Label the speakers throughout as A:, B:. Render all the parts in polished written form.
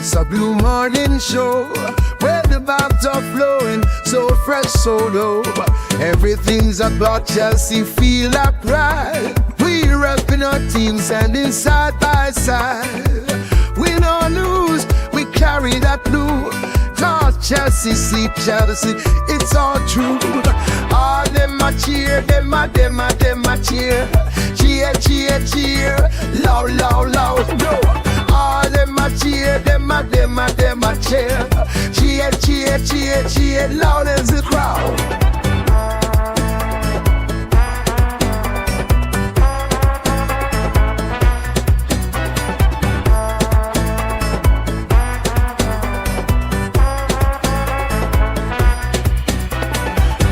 A: It's a blue morning show where the vibes are flowing, so fresh, so dope. Everything's about Chelsea, feel like pride. We repping our team, standing side by side. Win or lose, we carry that blue. Cause Chelsea, see Chelsea, it's all true. All them a cheer, them a cheer. Cheer, cheer, cheer, loud, loud, loud, no. All them a cheer, them a cheer. Cheer, cheer, cheer, cheer, loud as the crowd.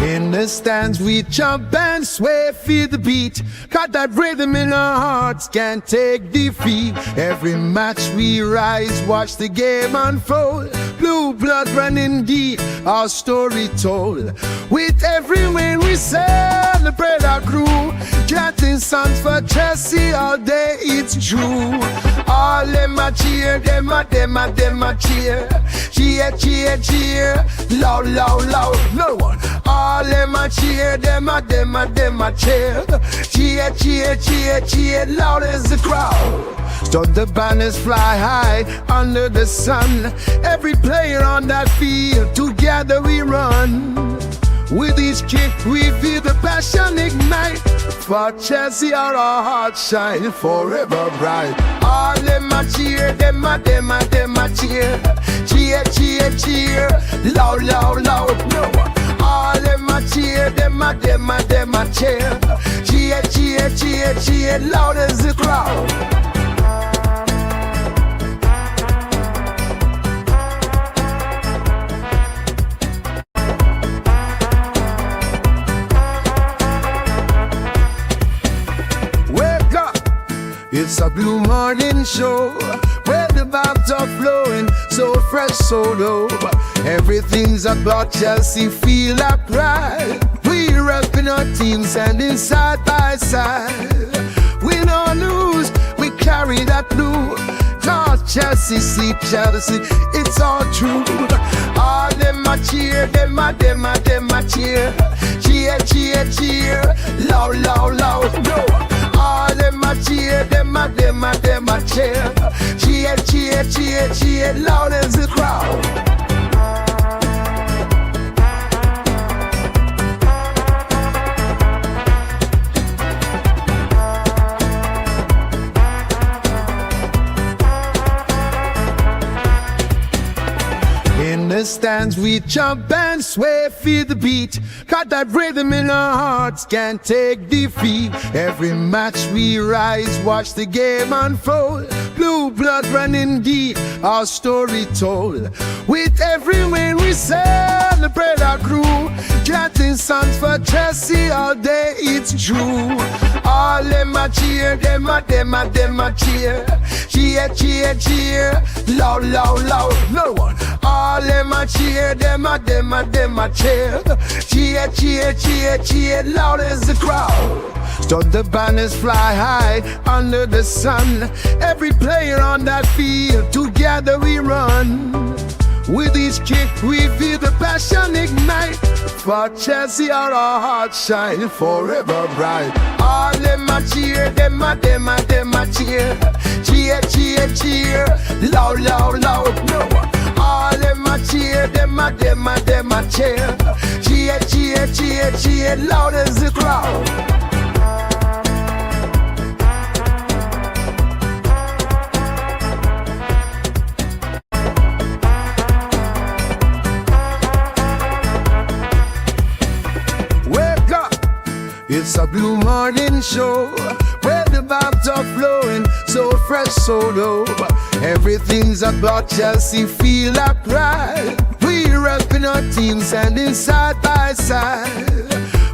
A: In the stands we jump and sway, feel the beat. Got that rhythm in our hearts, can't take defeat. Every match we rise, watch the game unfold. Blue blood running deep, our story told. With every win we celebrate our crew. Chanting songs for Chelsea all day, it's true. All them a cheer, them a cheer. Cheer, cheer, cheer, loud, loud, loud, no one. All them a cheer, them a cheer. Cheer, cheer, cheer, cheer, loud as the crowd. So the banners fly high under the sun. Every player on that field, together we run. With each kick we feel the passion ignite. For Chelsea our hearts shine forever bright. All them a cheer, them a cheer. Cheer, cheer, cheer, loud, loud, loud, no one. All them a cheer, them a cheer. Cheer, cheer, cheer, cheer, loud as the crowd. It's a blue morning show where the vibes are flowing, so fresh, so dope. Everything's about Chelsea, feel like pride. We repping our team, standing side by side. Win or lose, we carry that blue. Cause Chelsea, see Chelsea, it's all true. All them a cheer, them a cheer. Cheer, cheer, cheer, loud, loud, loud, no. All them a cheer, them a cheer. Cheer, cheer, cheer, cheer, loud as the crowd. In the stands we jump and sway, feel the beat. Got that rhythm in our hearts, can't take defeat. Every match we rise, watch the game unfold. Blue blood running deep, our story told. With every win we celebrate our crew. Chanting songs for Chelsea all day, it's true. All them a cheer, them a cheer. Cheer, cheer, cheer, loud, loud, loud, no one. All them a cheer, them a cheer. Cheer, cheer, cheer, cheer, loud as the crowd. So the banners fly high under the sun. Every player on that field, together we run. With each kick we feel the passion ignite. For Chelsea our hearts shine forever bright. All them a cheer, them a cheer. Cheer, cheer, cheer, loud, loud, loud, no one. All them a cheer, them a cheer. Cheer, cheer, cheer, cheer, loud as the crowd. It's a blue morning show where the vibes are flowing, so fresh, so dope. Everything's about Chelsea, feel like pride. We repping our team, standing side by side.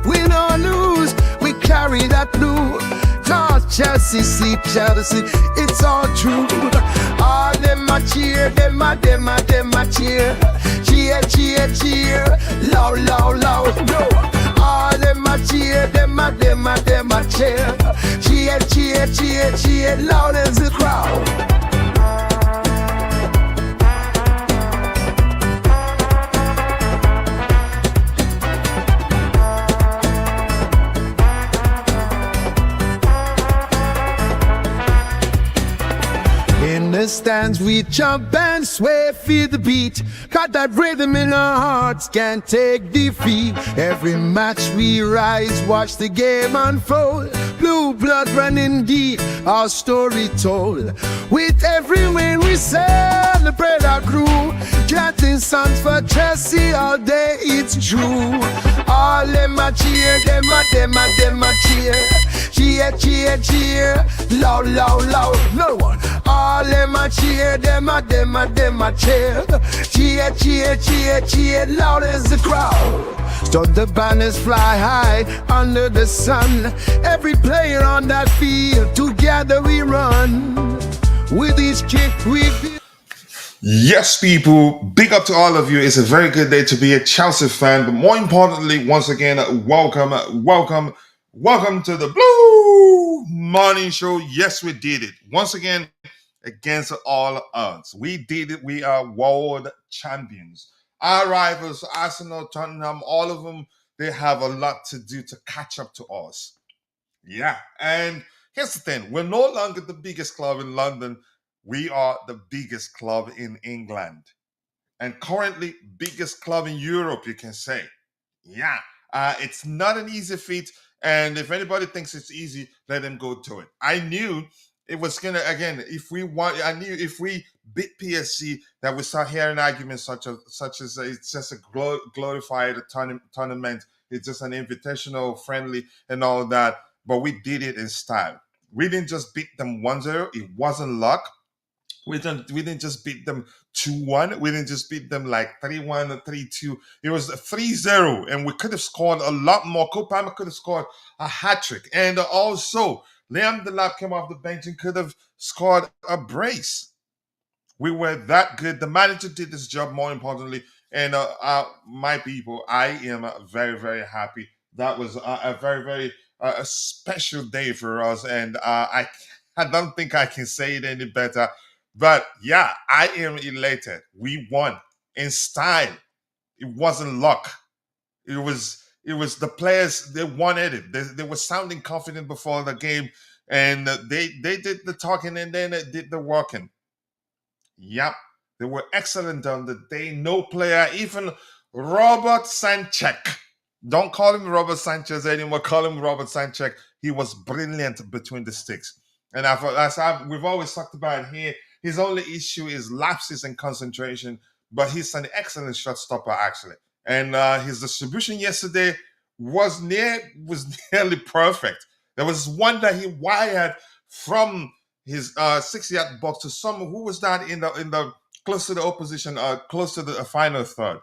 A: Win or lose, we carry that blue. Cause Chelsea, see Chelsea, it's all true. All them a cheer, them a cheer. Cheer, cheer, cheer, loud, loud, loud, no. All them a cheer, them a cheer. Cheer, cheer, cheer, cheer, loud as the crowd. the stands we jump and sway, feel the beat. Got that rhythm in our hearts, can't take defeat. Every match we rise, watch the game unfold. Blue blood running deep, our story told. With every win we celebrate our crew. Chanting songs for Chelsea all day, it's true. All them a cheer, them a cheer. Cheer, cheer, cheer, loud, loud, loud, no one. All them a cheer, them a cheer. Cheer, cheer, cheer, cheer, loud as the crowd. So the banners fly high under the sun. Every player on that field, together we run. With each kick we feel.
B: Yes, people, big up to all of you. It's a very good day to be a Chelsea fan, but more importantly, once again, welcome to the Blue Morning Show. Yes, we did it. Once again, against all odds. We did it. We are world champions. Our rivals, Arsenal, Tottenham, all of them, they have a lot to do to catch up to us. Yeah, and here's the thing. We're no longer the biggest club in London. We are the biggest club in England. And currently, biggest club in Europe, you can say. Yeah, it's not an easy feat. And if anybody thinks it's easy, let them go to it. I knew it was gonna again. I knew if we beat PSG, that we start hearing arguments such as it's just a glorified tournament. It's just an invitational, friendly, and all that. But we did it in style. We didn't just beat them 1-0. It wasn't luck. We didn't just beat them 2-1. We didn't just beat them like 3-1 or 3-2. It was 3-0, and we could have scored a lot more. Palmer could have scored a hat-trick. And also, Liam Delap came off the bench and could have scored a brace. We were that good. The manager did his job, more importantly. And my people, I am very, very happy. That was a very, very a special day for us. And I don't think I can say it any better. But yeah, I am elated. We won in style. It wasn't luck. It was the players. They wanted it. They were sounding confident before the game, and they did the talking and then they did the working. Yep, they were excellent on the day. No player, even Robert Sanchez. Don't call him Robert Sanchez anymore. Call him Robert Sanchez. He was brilliant between the sticks. And we've always talked about here, his only issue is lapses and concentration, but he's an excellent shot stopper, actually. And his distribution yesterday was nearly perfect. There was one that he wired from his 6-yard box to someone who was that in the close to the opposition, close to the final third.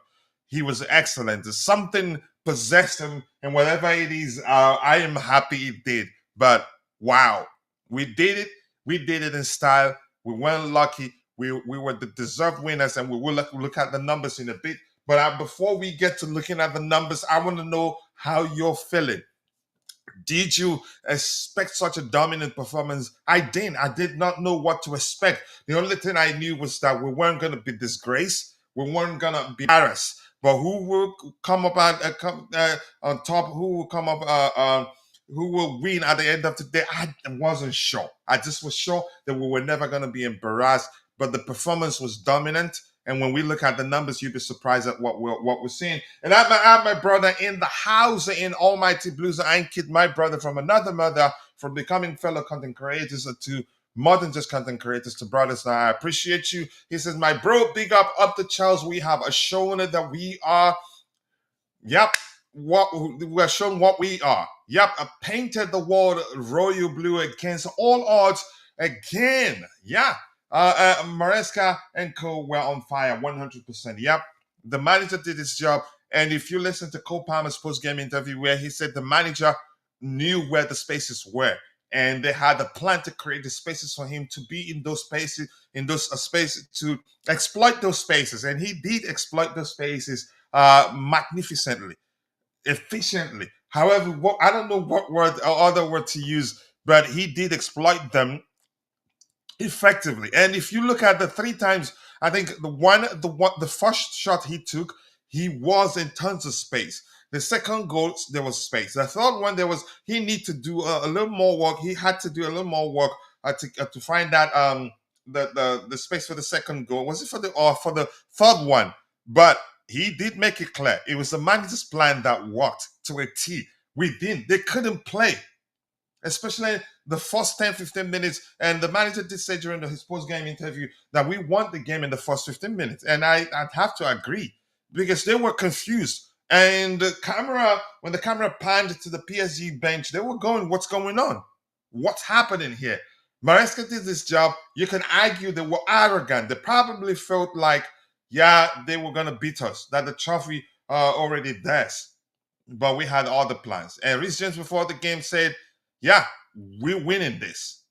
B: He was excellent. Something possessed him, and whatever it is, I am happy it did. But wow, we did it. We did it in style. We weren't lucky. We were the deserved winners, and we will look at the numbers in a bit. But before we get to looking at the numbers, I want to know how you're feeling. Did you expect such a dominant performance? I didn't. I did not know what to expect. The only thing I knew was that we weren't going to be disgraced. We weren't going to be embarrassed. But who will come up on top? Who will come up? Who will win at the end of the day? I wasn't sure. I just was sure that we were never going to be embarrassed. But the performance was dominant. And when we look at the numbers, you'd be surprised at what we're seeing. And I have my brother in the house in Almighty Blues. I ain't kid my brother from another mother, from becoming fellow content creators to more than just content creators to brothers. Now, I appreciate you. He says, my bro, big up to Charles. We have shown that we are, yep, we're shown what we are. Yep, I painted the world royal blue against all odds again. Yeah. Maresca and co were on fire 100%. Yep, the manager did his job. And if you listen to Cole Palmer's post-game interview where he said the manager knew where the spaces were and they had a plan to create the spaces for him to be in those spaces, spaces to exploit those spaces. And he did exploit those spaces magnificently, efficiently. However, I don't know what word or other word to use, but he did exploit them effectively. And if you look at the 3 times, I think the first shot he took, he was in tons of space. The second goal, there was space. The third one, he need to do a little more work. He had to do a little more work to find that the space for the second goal. Was it for the third one? But he did make it clear it was the manager's plan that worked to a T. We didn't. They couldn't play, especially the first 10, 15 minutes. And the manager did say during his post-game interview that we won the game in the first 15 minutes. And I'd have to agree because they were confused. And when the camera panned to the PSG bench, they were going, what's going on? What's happening here? Maresca did this job. You can argue they were arrogant. They probably felt like, yeah, they were going to beat us, that the trophy already theirs. But we had other plans. And Rhys James before the game said, yeah, we're winning this.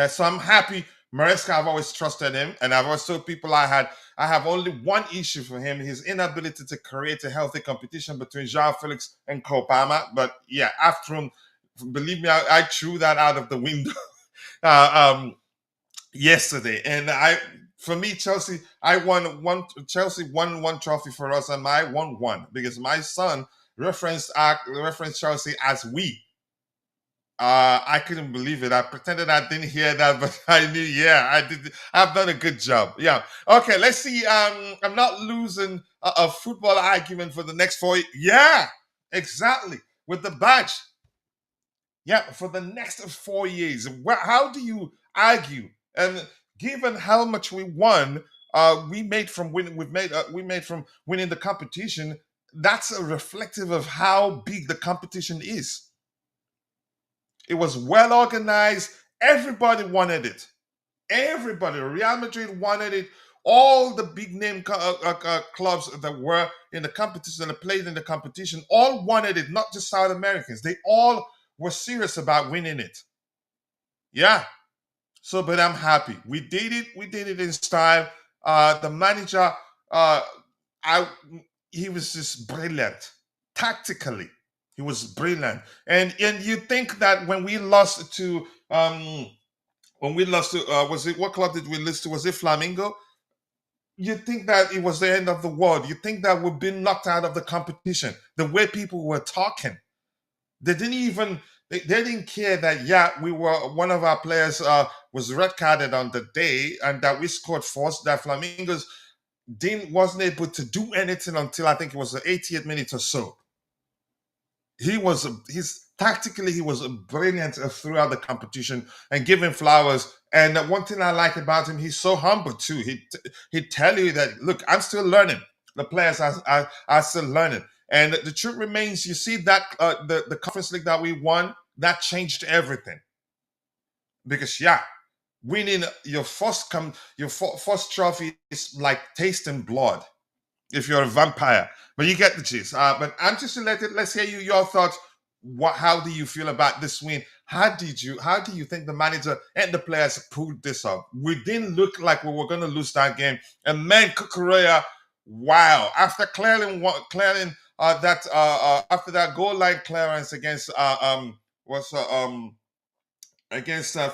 B: So I'm happy. Maresca, I've always trusted him. And I've always told people I have only one issue for him, his inability to create a healthy competition between Joao Felix and Cole Palmer. But yeah, after him, believe me, I threw that out of the window yesterday. And for me, Chelsea won one trophy for us, and I won one because my son referenced Chelsea as we. I couldn't believe it. I pretended I didn't hear that, but I knew. Yeah, I did. I've done a good job. Yeah. Okay. Let's see. I'm not losing a football argument for the next 4 years. Yeah, exactly. With the badge. Yeah, for the next 4 years. How do you argue? And given how much we won, we made from winning. We made from winning the competition. That's a reflective of how big the competition is. It was well organized. Everybody wanted it. Everybody. Real Madrid wanted it. All the big name clubs that were in the competition, that played in the competition, all wanted it. Not just South Americans. They all were serious about winning it. Yeah. So, but I'm happy. We did it. We did it in style. The manager, he was just brilliant tactically. He was brilliant, and you think that when we lost to was it, what club did we lose to? Was it Flamengo? You think that it was the end of the world. You think that we've been knocked out of the competition. The way people were talking, they didn't care that we were, one of our players was red carded on the day, and that we scored first. That Flamingos wasn't able to do anything until I think it was the 80th minute or so. He was brilliant throughout the competition and giving flowers. And one thing I like about him, he's so humble too. He'd tell you that, look, I'm still learning. The players are still learning. And the truth remains, you see that the Conference League that we won, that changed everything. Because winning your first trophy is like tasting blood if you're a vampire. But you get the gist. But I'm just let's hear your thoughts. How do you feel about this win? How do you think the manager and the players pulled this off? We didn't look like we were going to lose that game. And man, Kukurea, wow! After clearing after that goal line clearance against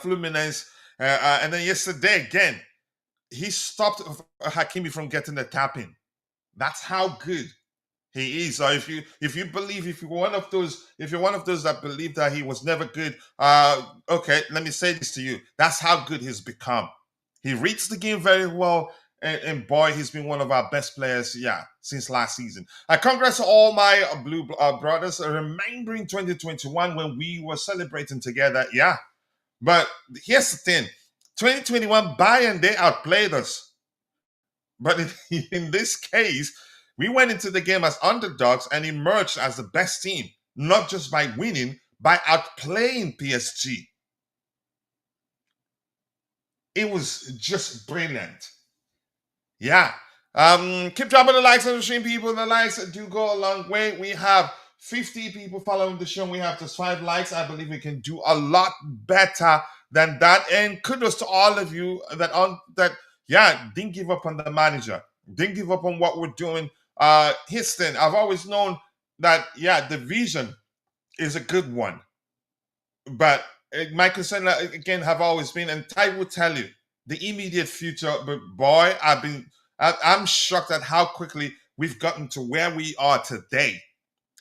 B: Fluminense, and then yesterday again, he stopped Hakimi from getting the tap in. That's how good he is. So if you're one of those that believe that he was never good, okay, let me say this to you. That's how good he's become. He reads the game very well, and boy, he's been one of our best players, since last season. Congrats to all my blue brothers, remembering 2021 when we were celebrating together. Yeah, but here's the thing: 2021 Bayern, they outplayed us. But in this case, we went into the game as underdogs and emerged as the best team, not just by winning, by outplaying PSG. It was just brilliant. Yeah. Keep dropping the likes on the stream, people. The likes do go a long way. We have 50 people following the show. We have just 5 likes. I believe we can do a lot better than that. And kudos to all of you that didn't give up on the manager, didn't give up on what we're doing. Histon, I've always known that the vision is a good one, but my concern again have always been, and Ty will tell you, the immediate future. But boy, I'm shocked at how quickly we've gotten to where we are today.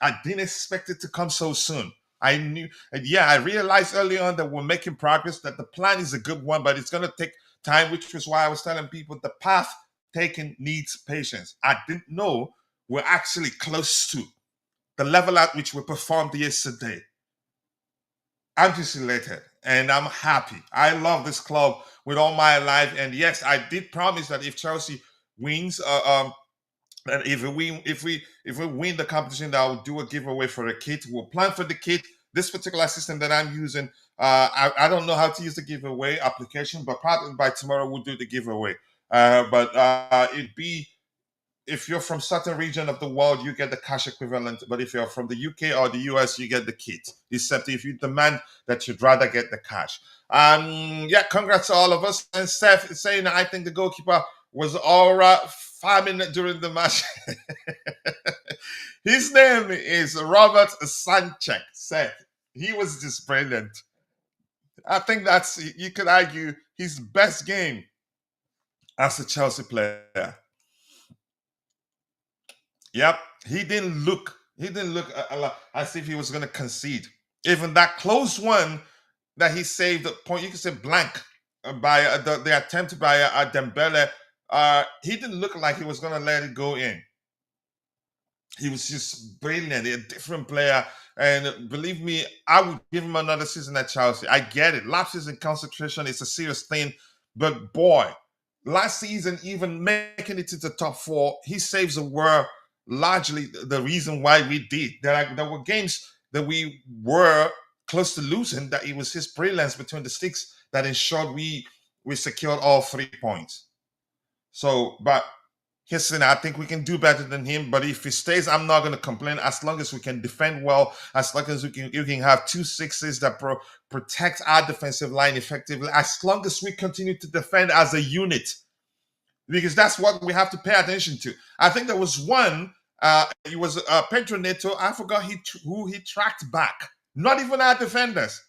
B: I didn't expect it to come so soon. I knew, I realized early on that we're making progress, that the plan is a good one, but it's going to take time, which was why I was telling people the path taken needs patience. I didn't know we're actually close to the level at which we performed yesterday. I'm just elated and I'm happy. I love this club with all my life. And yes, I did promise that if Chelsea wins, that if we win the competition, that I'll do a giveaway for a kit. We'll plan for the kit. This particular system that I'm using, I don't know how to use the giveaway application, but probably by tomorrow we'll do the giveaway. But it'd be, if you're from certain region of the world, you get the cash equivalent. But if you're from the UK or the US, you get the kit. Except if you demand that you'd rather get the cash. Yeah, congrats to all of us. And Steph is saying, I think the goalkeeper was all right farming during the match. His name is Robert Sanchez. Seth. He was just brilliant. I think that's, you could argue, his best game as a Chelsea player. Yep, he didn't look as if he was going to concede. Even that close one that he saved, the point you could say blank by the attempt by Dembele. He didn't look like he was going to let it go in. He was just brilliant, a different player. And believe me, I would give him another season at Chelsea. I get it. Lapses in concentration is a serious thing. But boy, last season, even making it to the top four, his saves were largely the reason why we did. There were games that we were close to losing, that it was his brilliance between the sticks that ensured we secured all 3 points. So, but listen, I think we can do better than him. But if he stays, I'm not going to complain. As long as we can defend well, as long as we can have 2 6s that protect our defensive line effectively, as long as we continue to defend as a unit, because that's what we have to pay attention to. I think there was one. It was Pedro Neto. I forgot who he tracked back. Not even our defenders.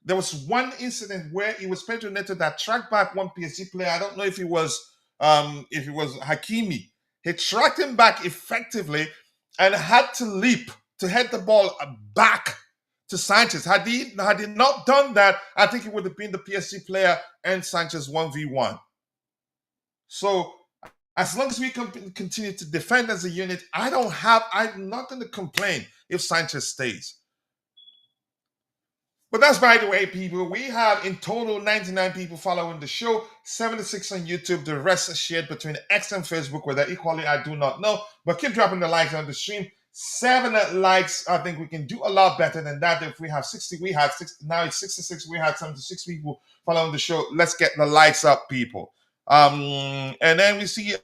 B: There was one incident where it was Pedro Neto that tracked back one PSG player. I don't know if it was Hakimi. He tracked him back effectively and had to leap to head the ball back to Sanchez. Had he not done that, I think it would have been the PSG player and Sanchez 1v1. So as long as we continue to defend as a unit, I'm not going to complain if Sanchez stays. But that's, by the way, people. We have in total 99 people following the show, 76 on YouTube. The rest are shared between X and Facebook, whether equally, I do not know. But keep dropping the likes on the stream. 7 likes. I think we can do a lot better than that. If we have 60, we had 60. Now it's 66. We had 76 people following the show. Let's get the likes up, people. And then we see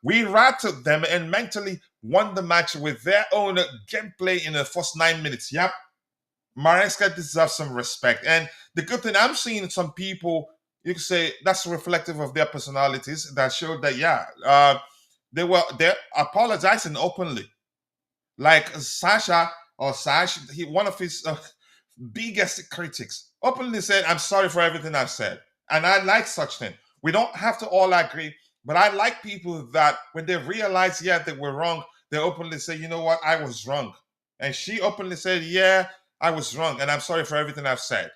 B: we rattled them and mentally won the match with their own gameplay in the first 9 minutes. Yep. Maresca deserves some respect. And the good thing, I'm seeing some people, you could say that's reflective of their personalities, that showed that, they're apologizing openly. Like Sash, one of his biggest critics, openly said, I'm sorry for everything I've said. And I like such thing. We don't have to all agree, but I like people that when they realize, they were wrong, they openly say, you know what, I was wrong. And she openly said, I was wrong, and I'm sorry for everything I've said.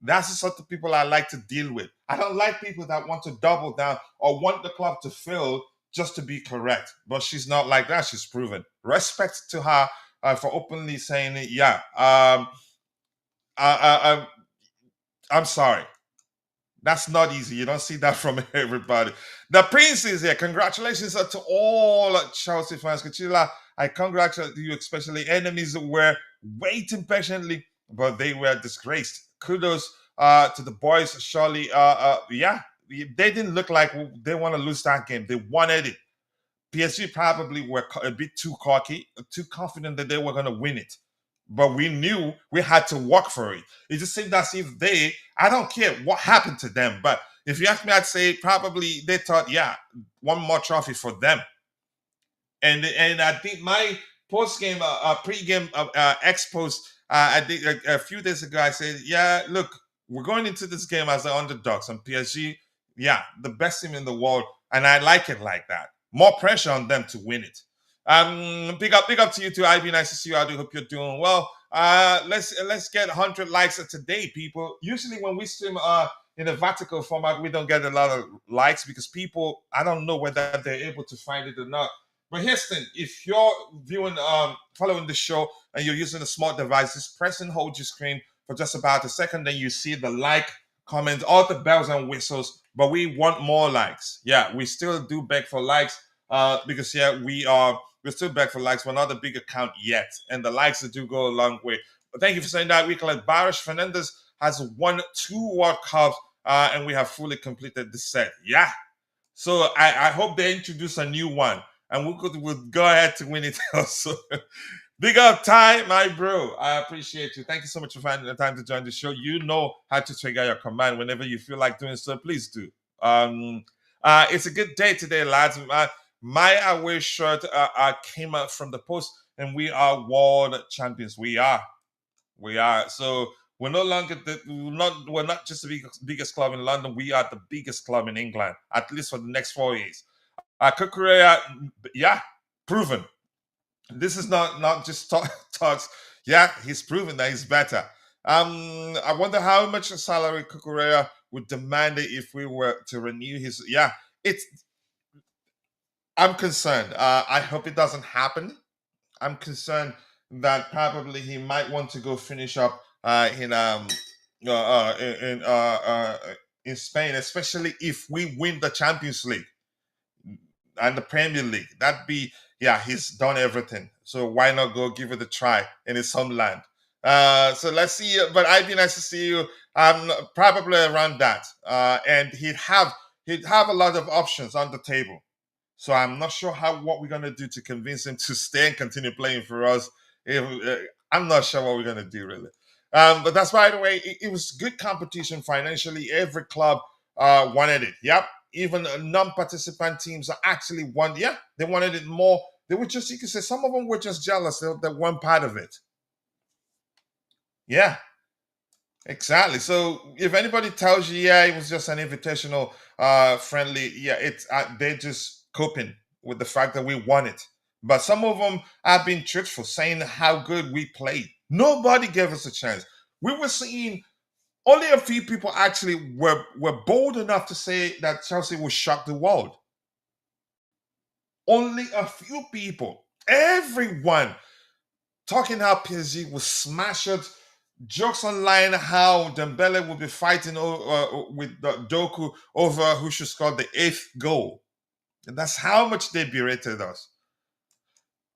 B: That's the sort of people I like to deal with. I don't like people that want to double down or want the club to fail just to be correct. But she's not like that. She's proven. Respect to her for openly saying, I'm sorry. That's not easy. You don't see that from everybody. The Prince is here. Congratulations to all Chelsea fans. Kachila, I congratulate you, especially enemies that were waiting patiently, but they were disgraced. Kudos to the boys. Surely, they didn't look like they want to lose that game. They wanted it. PSG probably were a bit too cocky, too confident that they were going to win it. But we knew we had to work for it. It just seemed as if I don't care what happened to them, but if you ask me, I'd say probably they thought, one more trophy for them. And I think my post-game, pre-game X-post, I did a few days ago, I said, look, we're going into this game as the underdogs on PSG. The best team in the world, and I like it like that. More pressure on them to win it. Big up to you too, IB. Nice to see you. I do hope you're doing well. Let's get 100 likes today, people. Usually when we stream in the vertical format, we don't get a lot of likes because people, I don't know whether they're able to find it or not. But here's the thing: if you're viewing, following the show, and you're using a smart device, just press and hold your screen for just about a second, then you see the like, comment, all the bells and whistles. But we want more likes. Yeah, we still do beg for likes, because yeah, we're still back for likes. We're not a big account yet, and the likes do go a long way. But thank you for saying that. We collect Barish Fernandez has won 2 World Cups, and we have fully completed the set. Yeah. So I hope they introduce a new one, and we'll go ahead to win it also. Big up, Ty, my bro. I appreciate you. Thank you so much for finding the time to join the show. You know how to trigger your command whenever you feel like doing so. Please do. It's a good day today, lads. My away shirt came out from the post, and we are world champions. We are. So we're no longer we're not just the biggest club in London. We are the biggest club in England, at least for the next 4 years. Kukurea, yeah, proven. This is not just talks. Yeah, he's proven that he's better. I wonder how much salary Kukurea would demand if we were to renew his. Yeah, it's. I'm concerned. I hope it doesn't happen. I'm concerned that probably he might want to go finish up uh, uh, in uh, uh, in Spain, especially if we win the Champions League and the Premier League. That'd be, yeah, he's done everything. So why not go give it a try in his homeland? So let's see. But I'd be nice to see you. Probably around that, and he'd have a lot of options on the table. So I'm not sure what we're gonna do to convince him to stay and continue playing for us. I'm not sure what we're gonna do really. But that's, by the way, it was good competition financially. Every club wanted it. Yep. Even non-participant teams actually won. Yeah, they wanted it more. They were just, you could say, some of them were just jealous that one part of it. Yeah, exactly. So if anybody tells you, yeah, it was just an invitational friendly, yeah, it's they're just coping with the fact that we won it. But some of them have been truthful, saying how good we played. Nobody gave us a chance. We were seeing only a few people actually were bold enough to say that Chelsea will shock the world. Only a few people. Everyone talking how PSG will smash it. Jokes online how Dembele will be fighting with Doku over who should score the 8th goal. And that's how much they berated us.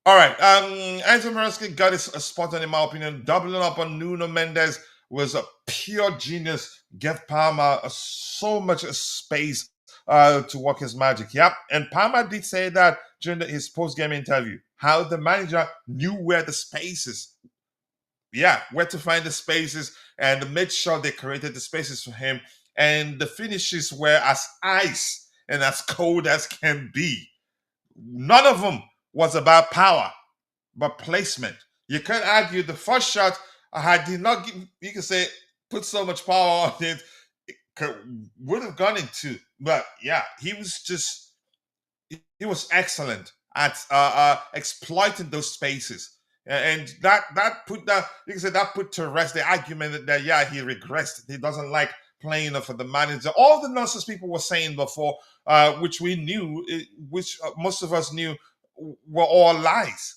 B: All right. Anton Maresca got his a spot on, in my opinion. Doubling up on Nuno Mendes was a pure genius. Give Palmer so much space to work his magic. Yep. And Palmer did say that during his post-game interview, how the manager knew where the spaces, yeah, where to find the spaces, and made sure they created the spaces for him. And the finishes were as ice and as cold as can be. None of them was about power, but placement. You can't argue the first shot I did not give, you can say, put so much power on it, would have gone into. But yeah, he was excellent at exploiting those spaces. And that put that, you can say, that put to rest the argument that yeah, he regressed. He doesn't like playing for the manager. All the nonsense people were saying before, which we knew, which most of us knew, were all lies.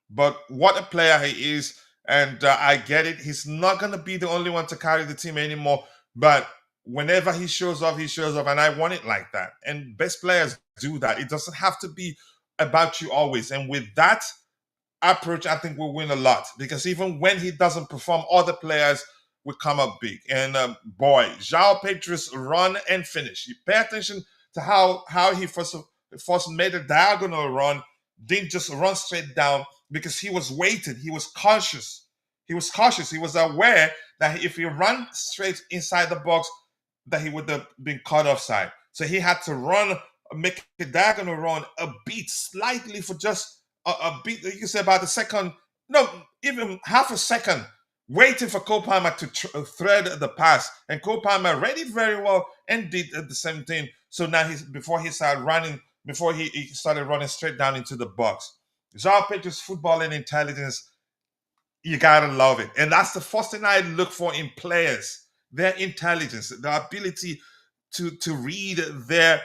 B: But what a player he is, and I get it. He's not going to be the only one to carry the team anymore. But whenever he shows up, and I want it like that. And best players do that. It doesn't have to be about you always. And with that approach, I think we'll win a lot, because even when he doesn't perform, other players will come up big. And boy, Joao Pedro's run and finish. You pay attention to how he first made a diagonal run, didn't just run straight down, because he was waiting. He was cautious. He was aware that if he ran straight inside the box, that he would have been caught offside. So he had to run, make a diagonal run a beat slightly for just a beat. You can say about a second, no, even half a second, waiting for Cole Palmer to thread the pass. And Cole Palmer read it very well and did the same thing. So now before he started running straight down into the box. Joao Pedro's footballing intelligence, you gotta love it. And that's the first thing I look for in players. their intelligence, the ability to read their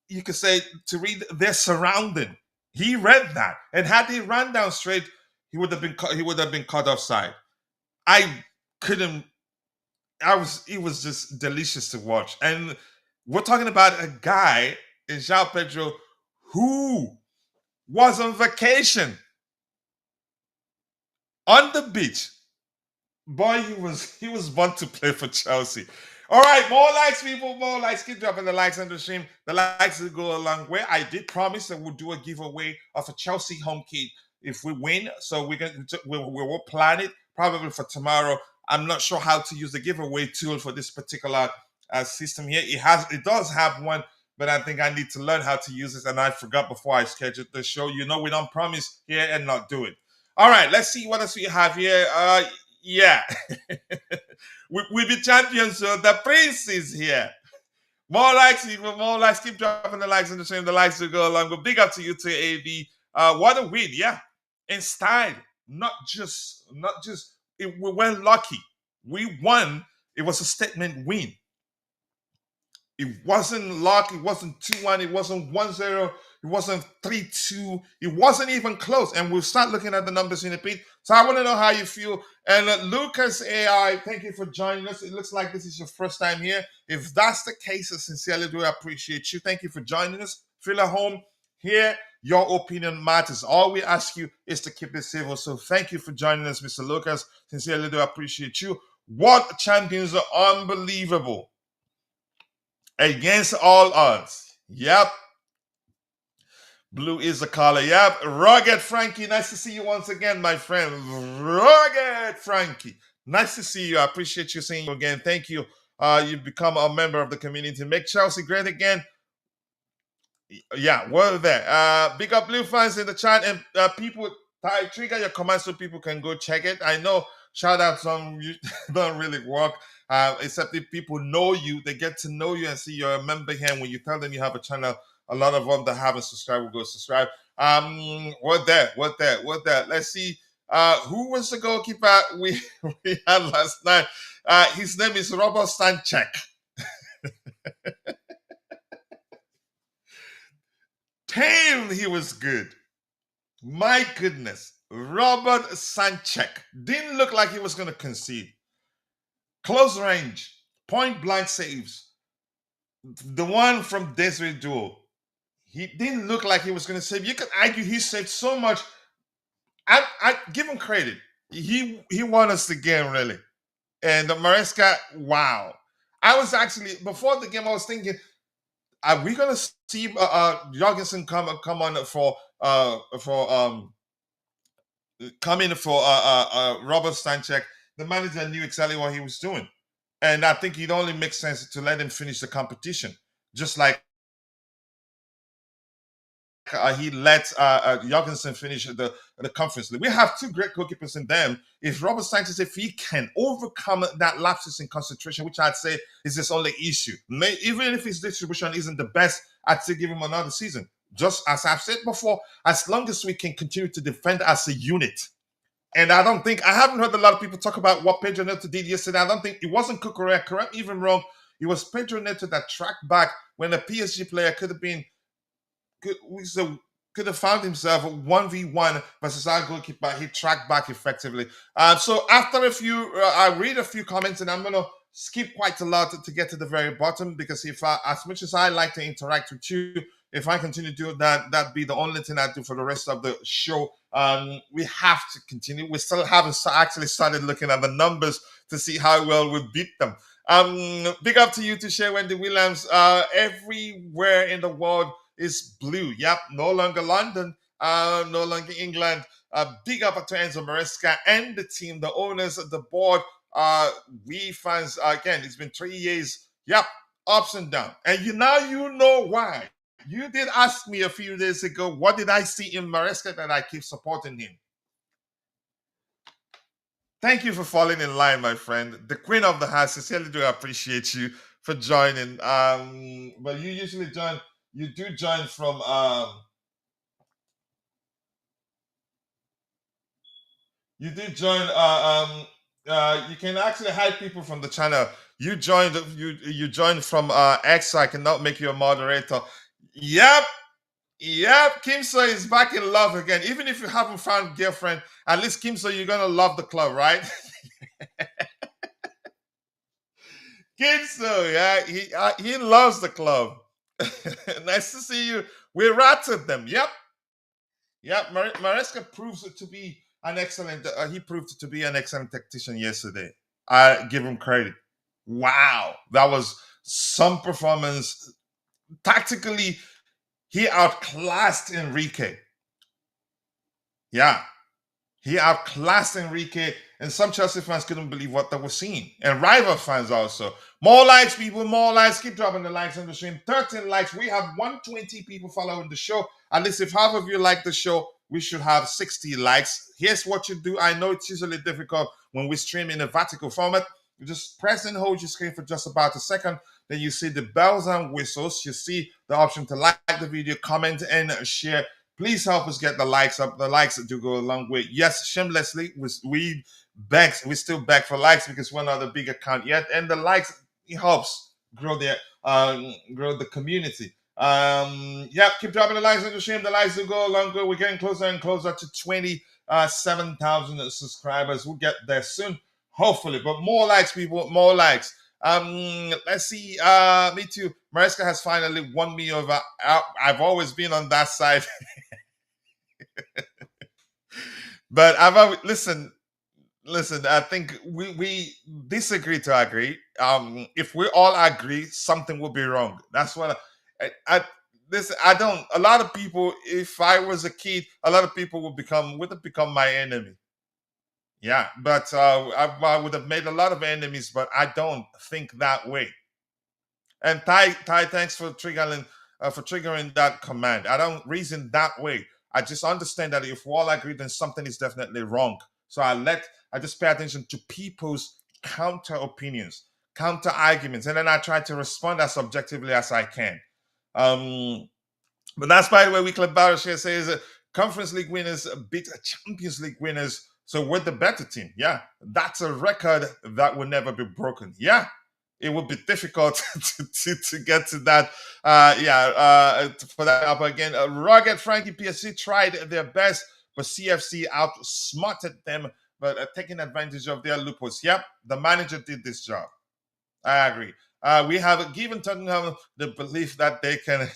B: you could say to read their surrounding. He read that, and had he run down straight, he would have been caught offside. I couldn't. I was. It was just delicious to watch, and we're talking about a guy in João Pedro who was on vacation on the beach. Boy, he was born to play for Chelsea. All right, more likes, people, more likes. Keep dropping the likes on the stream. The likes will go a long way. I did promise that we'll do a giveaway of a Chelsea home kit if we win. So we'll plan it probably for tomorrow. I'm not sure how to use the giveaway tool for this particular system here. It does have one, but I think I need to learn how to use it, and I forgot before I scheduled the show. You know, we don't promise here and not do it. All right, let's see what else we have here. Yeah, we be champions. So the prince is here. More likes, people, more likes. Keep dropping the likes in the stream. The likes will go along. But big up to you, to AB. What a win, yeah, in style. Not just. We were lucky. We won. It was a statement win. It wasn't luck. It wasn't 2-1. It wasn't 1-0. It wasn't 3-2. It wasn't even close. And we'll start looking at the numbers in a bit. So I want to know how you feel. And Lucas AI, thank you for joining us. It looks like this is your first time here. If that's the case, I sincerely do appreciate you. Thank you for joining us. Feel at home here. Your opinion matters. All we ask you is to keep it civil. So thank you for joining us, Mr. Lucas. Sincerely do appreciate you. What champions are unbelievable. Against all odds. Yep. Blue is the color. Yep. Rugged Frankie. Nice to see you once again, my friend. Rugged Frankie. Nice to see you. I appreciate you seeing you again. Thank you. You've become a member of the community. Make Chelsea great again. Yeah, well there. Big up Blue fans in the chat, and people trigger your comments so people can go check it. I know shout outs don't really work. Except if people know you, they get to know you and see you're a member here. And when you tell them you have a channel, a lot of them that haven't subscribed will go subscribe. What that? Let's see. Who was the goalkeeper we had last night? His name is Robert Stanchek. Damn, he was good. My goodness. Robert Stanchek didn't look like he was going to concede. Close range, point blank saves. The one from Desiree Duo, he didn't look like he was going to save. You could argue he saved so much. I give him credit. He won us the game, really. And the Maresca, wow. I was actually, before the game, I was thinking, are we going to see Jorgensen come on for come in for Robert Stanchek? The manager knew exactly what he was doing. And I think it only makes sense to let him finish the competition. Just like he let Jorgensen finish the conference league. We have two great goalkeepers in them. If Robert Sanchez, if he can overcome that lapses in concentration, which I'd say is his only issue, even if his distribution isn't the best, I'd still give him another season. Just as I've said before, as long as we can continue to defend as a unit. And I haven't heard a lot of people talk about what Pedro Neto did yesterday. I don't think it wasn't Kukurea, correct me if I'm wrong. It was Pedro Neto that tracked back when a PSG player could have found himself 1v1 versus our goalkeeper. He tracked back effectively. So after I read a few comments, and I'm going to skip quite a lot to get to the very bottom, because as much as I like to interact with you, if I continue to do that, that'd be the only thing I do for the rest of the show. We have to continue. We still haven't actually started looking at the numbers to see how well we beat them. Big up to you, to share Wendy Williams. Everywhere in the world is blue. Yep, no longer London, no longer England. Big up to Enzo Maresca and the team, the owners, the board. We fans, again, it's been 3 years. Yep, ups and downs. And you know why. You did ask me a few days ago, what did I see in Maresca that I keep supporting him? Thank you for falling in line, my friend. The queen of the house, sincerely do appreciate you for joining. But you usually join, you do join from you did join You can actually hide people from the channel. You joined from X, so I cannot make you a moderator. Yep, yep. Kimso is back in love again. Even if you haven't found girlfriend, at least Kimso, you're gonna love the club, right? Kimso, yeah, he loves the club. Nice to see you. We ratted them. Yep, yep. Maresca proves it to be an excellent. He proved to be an excellent tactician yesterday. I give him credit. Wow, that was some performance. Tactically, he outclassed Enrique. Yeah, he outclassed Enrique, and some Chelsea fans couldn't believe what they were seeing, and rival fans also. More likes, people, more likes. Keep dropping the likes on the stream. 13 likes. We have 120 people following the show. At least if half of you like the show, we should have 60 likes. Here's what you do. I know it's usually difficult when we stream in a vertical format. You just press and hold your screen for just about a second. Then you see the bells and whistles. You see the option to like the video, comment, and share. Please help us get the likes up. The likes do go a long way. Yes, shamelessly, we still beg for likes because we're not a big account yet, and the likes it helps grow the community. Yeah, keep dropping the likes on the stream. The likes do go a long way. We're getting closer and closer to 27,000 subscribers. We'll get there soon, hopefully. But more likes, people, more likes. Let's see. Me too. Maresca has finally won me over. I've always been on that side. But I've always, listen. I think we disagree to agree. If we all agree, something will be wrong. That's what I this I don't. A lot of people, if I was a kid, a lot of people would have become my enemy. Yeah, but I would have made a lot of enemies, but I don't think that way. And Ty, thanks for triggering that command. I don't reason that way. I just understand that if we all agree, then something is definitely wrong. So I just pay attention to people's counter opinions, counter arguments, and then I try to respond as objectively as I can. Um, but that's by the way, Weekly Battle Share says Conference League winners beat Champions League winners. So we're the better team. Yeah, that's a record that will never be broken. Yeah, it would be difficult to get to that. For that up again. Rugged Frankie PSG tried their best, but CFC outsmarted them, but taking advantage of their loopholes. Yep, the manager did this job. I agree. We have given Tottenham the belief that they can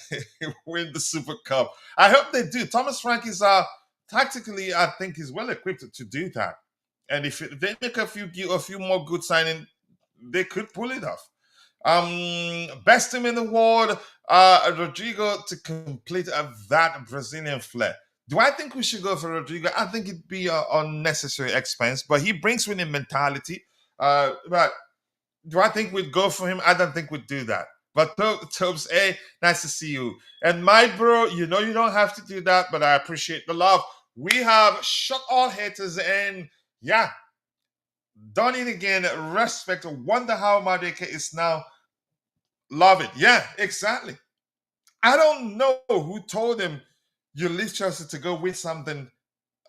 B: win the Super Cup. I hope they do. Thomas Frank is tactically, I think, is well equipped to do that. And if they make a few more good signing, they could pull it off. Best team in the world, Rodrigo to complete that Brazilian flair. Do I think we should go for Rodrigo? I think it'd be an unnecessary expense, but he brings winning mentality. But do I think we'd go for him? I don't think we'd do that. But Tobes, hey, nice to see you. And my bro, you know you don't have to do that, but I appreciate the love. We have shut all haters and yeah, done it again. Respect. Wonder how Madeke is now. Love it. Yeah, exactly. I don't know who told him you leave Chelsea to go win something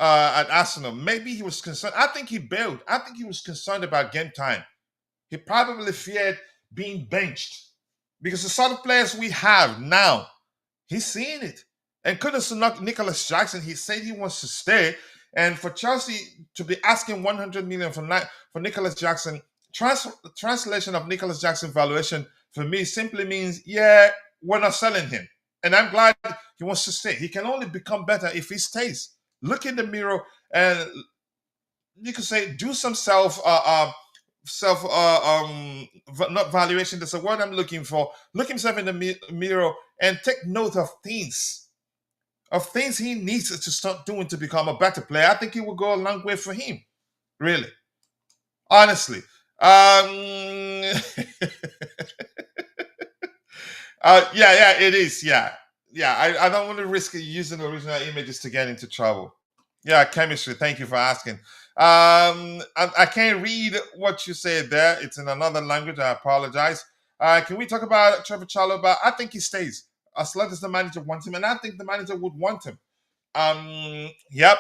B: at Arsenal. Maybe he was concerned. I think he bailed. I think he was concerned about game time. He probably feared being benched because the sort of players we have now, he's seeing it. And couldn't knock Nicholas Jackson. He said he wants to stay. And for Chelsea to be asking 100 million for Nicholas Jackson, translation of Nicholas Jackson valuation for me simply means, yeah, we're not selling him. And I'm glad he wants to stay. He can only become better if he stays. Look in the mirror and you could say do some not valuation, that's a word I'm looking for. Look himself in the mirror and take note of things he needs to start doing to become a better player. I think it will go a long way for him, really, honestly. Yeah, it is. Yeah. I don't want to risk using original images to get into trouble. Yeah, chemistry. Thank you for asking. I can't read what you said there. It's in another language. I apologize. Can we talk about Trevor Chalobah? I think he stays as long as the manager wants him, and I think the manager would want him. Yep.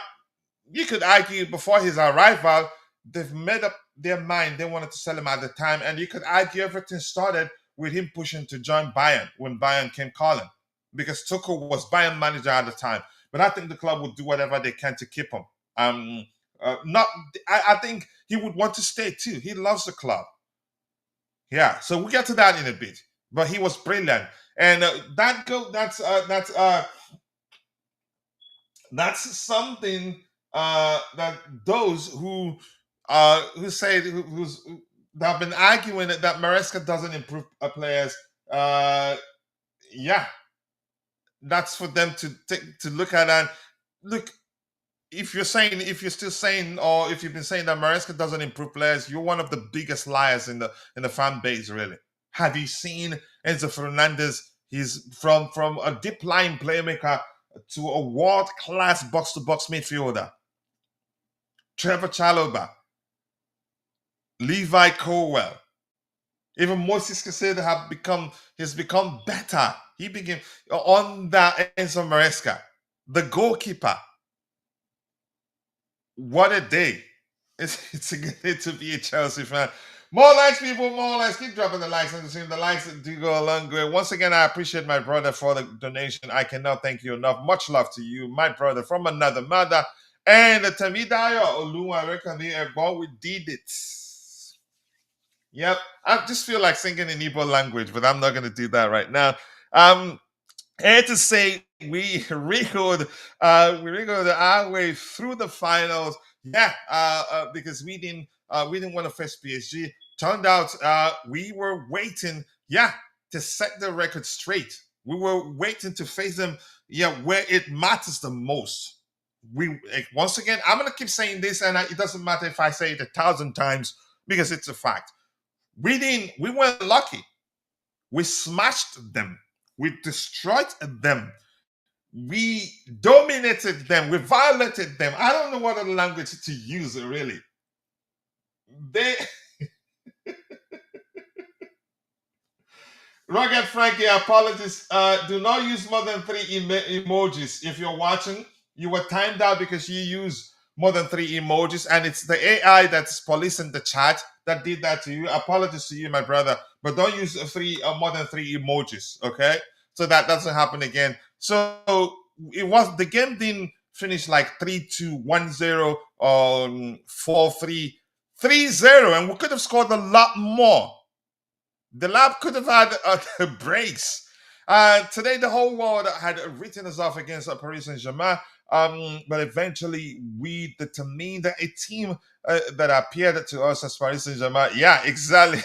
B: You could argue before his arrival, their mind. They wanted to sell him at the time, and you could argue everything started with him pushing to join Bayern when Bayern came calling, because Tuchel was Bayern manager at the time. But I think the club would do whatever they can to keep him. Not, I think he would want to stay too. He loves the club. Yeah, so we'll get to that in a bit. But he was brilliant, and that's something that those who say who's that have been arguing that Maresca doesn't improve players. Yeah, that's for them to take to look at. And look, if you're still saying, or if you've been saying that Maresca doesn't improve players, you're one of the biggest liars in the fan base, really. Have you seen Enzo Fernandez? He's from a deep line playmaker to a world class box to box midfielder. Trevor Chalobah, Levi Colwell, even Moses Caicedo has become better. He became on that Enzo Maresca, the goalkeeper. What a day! It's a good day to be a Chelsea fan. More likes, people, more likes. Keep dropping the likes on the stream. The likes do go a long way. Once again, I appreciate my brother for the donation. I cannot thank you enough. Much love to you, my brother from another mother. And Tamidayo Oluwarekami Egbon, we did it. Yep, I just feel like singing in Igbo language, but I'm not going to do that right now. And to say we wriggled our way through the finals. Yeah, because we didn't want to face PSG. Turned out we were waiting, yeah, to set the record straight. We were waiting to face them, yeah, where it matters the most. Once again, I'm gonna keep saying this, and it doesn't matter if I say it 1,000 times because it's a fact. We weren't lucky. We smashed them. We destroyed them. We dominated them. We violated them. I don't know what other language to use, really. They Rugged Frankie, apologies. Do not use more than 3 emojis. If you're watching, you were timed out because you use more than 3 emojis, and it's the AI that's policing the chat that did that to you. Apologies to you, my brother, but don't use more than 3 emojis, okay? So that doesn't happen again. So the game didn't finish like 3-2, 1-0, 4-3, 3-0, and we could have scored a lot more. The lab could have had breaks. Today, the whole world had written us off against Paris Saint-Germain, but eventually we determined a team that appeared to us as Paris Saint-Germain. Yeah, exactly.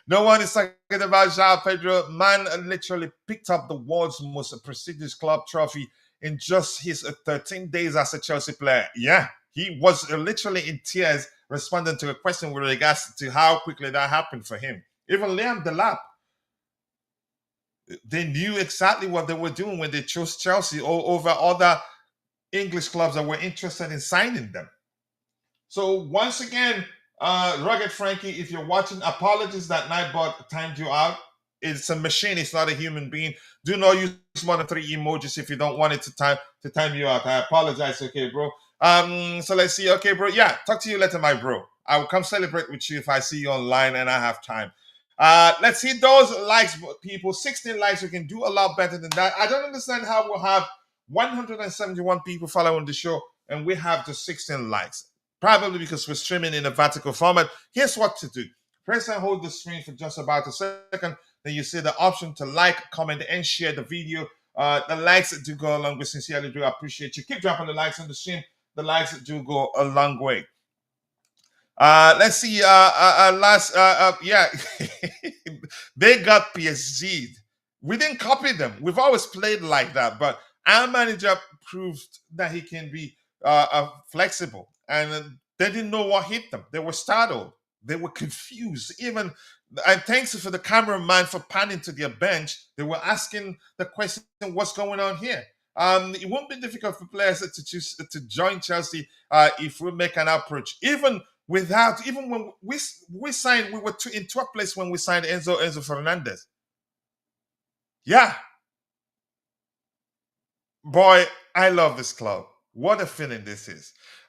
B: No one is talking about Joao Pedro. Man literally picked up the world's most prestigious club trophy in just his 13 days as a Chelsea player. Yeah, he was literally in tears responding to a question with regards to how quickly that happened for him. Even Liam Delap, they knew exactly what they were doing when they chose Chelsea over other English clubs that were interested in signing them. So once again, Rugged Frankie, if you're watching, apologies that Nightbot timed you out. It's a machine, it's not a human being. Do not use more than 3 emojis if you don't want it to time you out. I apologize, okay, bro. So let's see. Okay, bro. Yeah, talk to you later, my bro. I will come celebrate with you if I see you online and I have time. Let's hit those likes, people. 16 likes. We can do a lot better than that. I don't understand how we'll have 171 people following the show and we have just 16 likes. Probably because we're streaming in a vertical format. Here's what to do. Press and hold the screen for just about a second. Then you see the option to like, comment, and share the video. The likes do go a long way. Sincerely do appreciate you. Keep dropping the likes on the stream. The likes do go a long way. Let's see. Yeah, they got PSG. We didn't copy them. We've always played like that, but our manager proved that he can be flexible, and they didn't know what hit them. They were startled. They were confused. Even, and thanks for the cameraman for panning to their bench. They were asking the question, "What's going on here?" It won't be difficult for players to choose to join Chelsea if we make an approach. Even when we signed, we were in 12th place when we signed Enzo Fernandez. Yeah, boy, I love this club. What a feeling this is.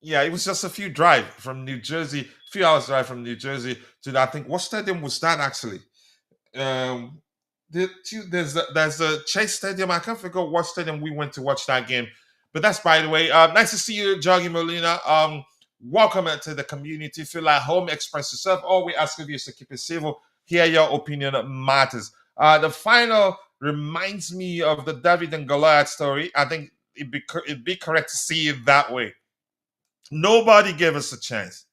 B: Yeah, it was just a few drive from New Jersey, a few hours drive from New Jersey to, I think, what stadium was that actually? Um, there's a Chase Stadium. I can't figure out what stadium we went to watch that game. But that's by the way. Nice to see you, Joggy Molina. Welcome to the community. Feel at home. Express yourself. All we ask of you is to keep it civil. Hear your opinion matters. The final reminds me of the David and Goliath story. I think it'd be correct to see it that way. Nobody gave us a chance.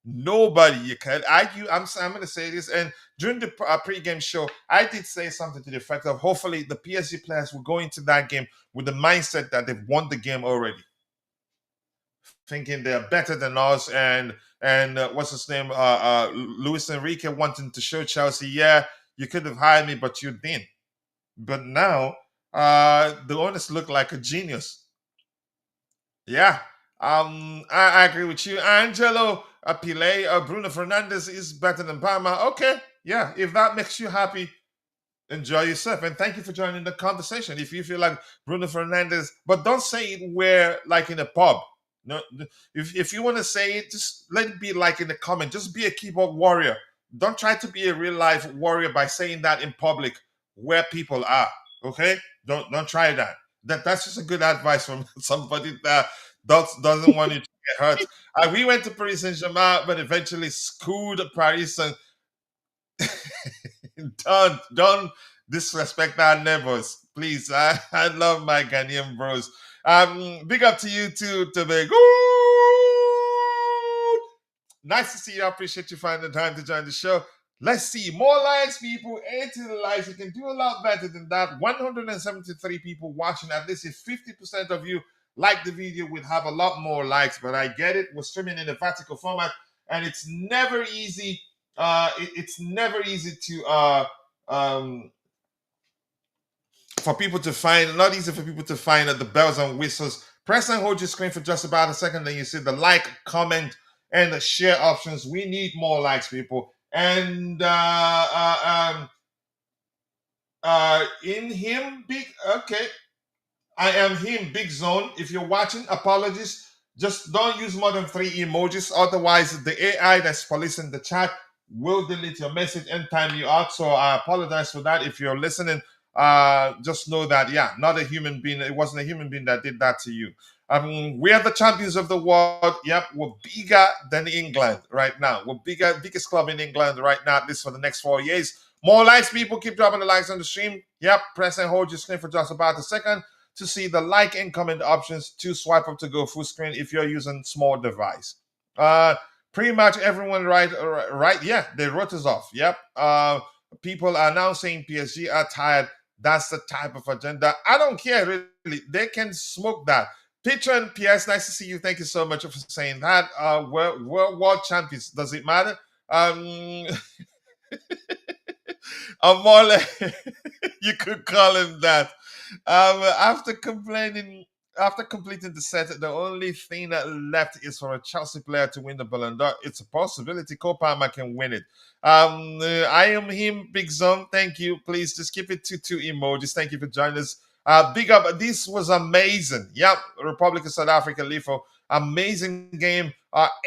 B: Nobody. You can I'm going to say this. And during the pre-game show, I did say something to the effect of hopefully the PSG players will go into that game with the mindset that they've won the game already, thinking they're better than us. And what's his name? Luis Enrique wanting to show Chelsea, yeah, you could have hired me, but you didn't. But now, the owners look like a genius. Yeah. I agree with you. Angelo Pile, Bruno Fernandez is better than Palmer. Okay. Yeah. If that makes you happy, enjoy yourself. And thank you for joining the conversation. If you feel like Bruno Fernandez, but don't say it where like in a pub. No, if you want to say it, just let it be like in the comment. Just be a keyboard warrior. Don't try to be a real life warrior by saying that in public where people are. Okay? Don't try that. That's just a good advice from somebody that doesn't want you to get hurt. We went to Paris Saint Germain, but eventually schooled Paris and don't disrespect our neighbors, please. I love my Ghanaian bros. Big up to you too, Tobago. Nice to see you. I appreciate you finding the time to join the show. Let's see more likes, people. 80 likes. You can do a lot better than that. 173 people watching. At least if 50% of you like the video, we'd have a lot more likes. But I get it. We're streaming in a vertical format, and it's never easy. It's never easy to um, for people to find. Not easy for people to find the bells and whistles. Press and hold your screen for just about a second, then you see the like, comment, and the share options. We need more likes, people. And in him, big. Okay, I am him, Big Zone. If you're watching, apologies. Just don't use more than 3 emojis. Otherwise, the AI that's policing the chat will delete your message and time you out. So I apologize for that. If you're listening, just know that, yeah, not a human being. It wasn't a human being that did that to you. We are the champions of the world. Yep, we're bigger than England right now. We're biggest club in England right now, at least for the next 4 years. More likes, people. Keep dropping the likes on the stream. Yep, press and hold your screen for just about a second to see the like and comment options to swipe up to go full screen if you're using small device. Pretty much everyone right, yeah, they wrote us off. Yep. People are now saying PSG are tired. That's the type of agenda. I don't care really. They can smoke that. Patron PS, nice to see you. Thank you so much for saying that. We're world champions. Does it matter? Amole, you could call him that. After completing the set, the only thing that left is for a Chelsea player to win the Ballon d'Or. It's a possibility. Cole Palmer can win it. I am him, Big Zone. Thank you. Please just keep it to 2 emojis. Thank you for joining us. Big up. This was amazing. Yep. Republic of South Africa, Lifo. Amazing game.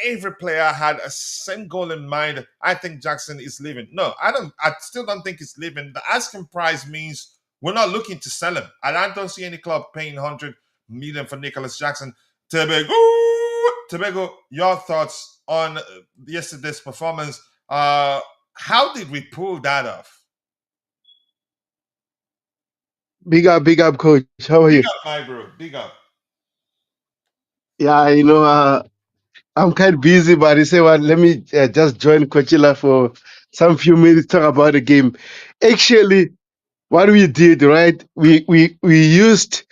B: Every player had a same goal in mind. I think Jackson is leaving. No, I don't. I still don't think he's leaving. The asking price means we're not looking to sell him. And I don't see any club paying 100 million for Nicholas Jackson. Tobago, your thoughts on yesterday's performance? How did we pull that off?
C: Big up, coach. How are
B: Big
C: you?
B: up, my bro. Big up.
C: Yeah, I'm kind of busy, but I say, what? Let me just join Coachella for some few minutes, talk about the game. Actually, what we did, right? We used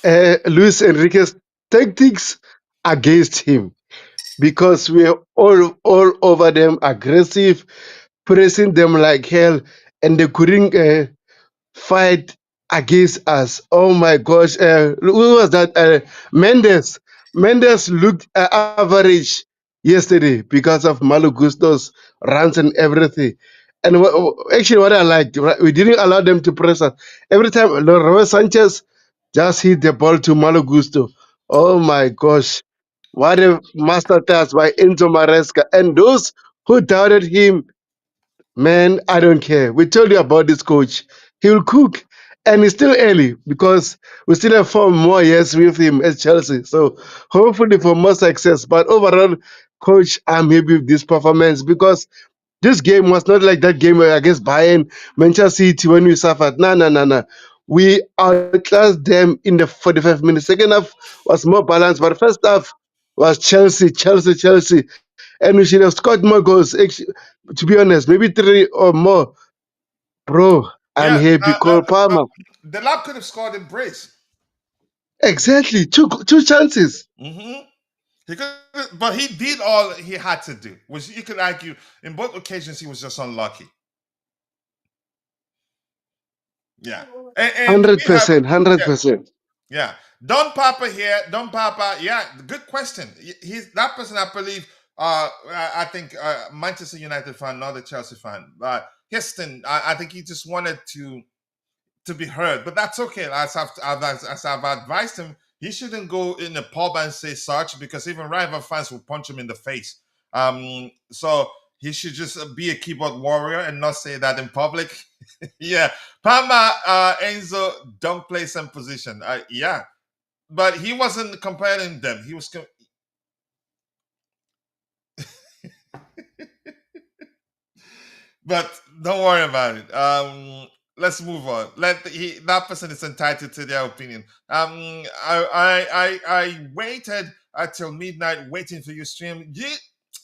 C: Luis Enrique's tactics against him because we are all over them, aggressive, pressing them like hell, and they couldn't fight against us. Oh my gosh, who was that? Mendes. Mendes looked average yesterday because of Malo Gusto's runs and everything. And actually, what I liked, right, we didn't allow them to press us. Every time Robert Sanchez just hit the ball to Malo Gusto. Oh my gosh. What a master task by Enzo Maresca. And those who doubted him, man, I don't care. We told you about this coach. He will cook. And it's still early because we still have 4 more years with him at Chelsea. So hopefully for more success. But overall, coach, I'm happy with this performance because this game was not like that game against Bayern, Manchester City when we suffered. No, no, no, no. We outclassed them in the 45 minutes. Second half was more balanced, but first half was Chelsea, Chelsea, Chelsea. And we should have scored more goals. To be honest, maybe 3 or more. Bro, I'm
B: Yeah,
C: happy. Cole Palmer.
B: the lab could have scored in brace.
C: Exactly. Two chances.
B: Hmm He could, but he did all he had to do. Which you could argue in both occasions he was just unlucky. Yeah, and we have
C: 100%.
B: yeah
C: 100%.
B: yeah Don Papa here. Don Papa, yeah, good question. He's that person I believe. I think Manchester United fan, not a Chelsea fan. But Houston, I think he just wanted to be heard, but that's okay. As I've advised him, he shouldn't go in the pub and say such because even rival fans will punch him in the face. So he should just be a keyboard warrior and not say that in public. Yeah, Palmer, Enzo don't play some position. Yeah, but he wasn't comparing them. He was. But don't worry about it. Let's move on. That person is entitled to their opinion. I waited until midnight waiting for your stream.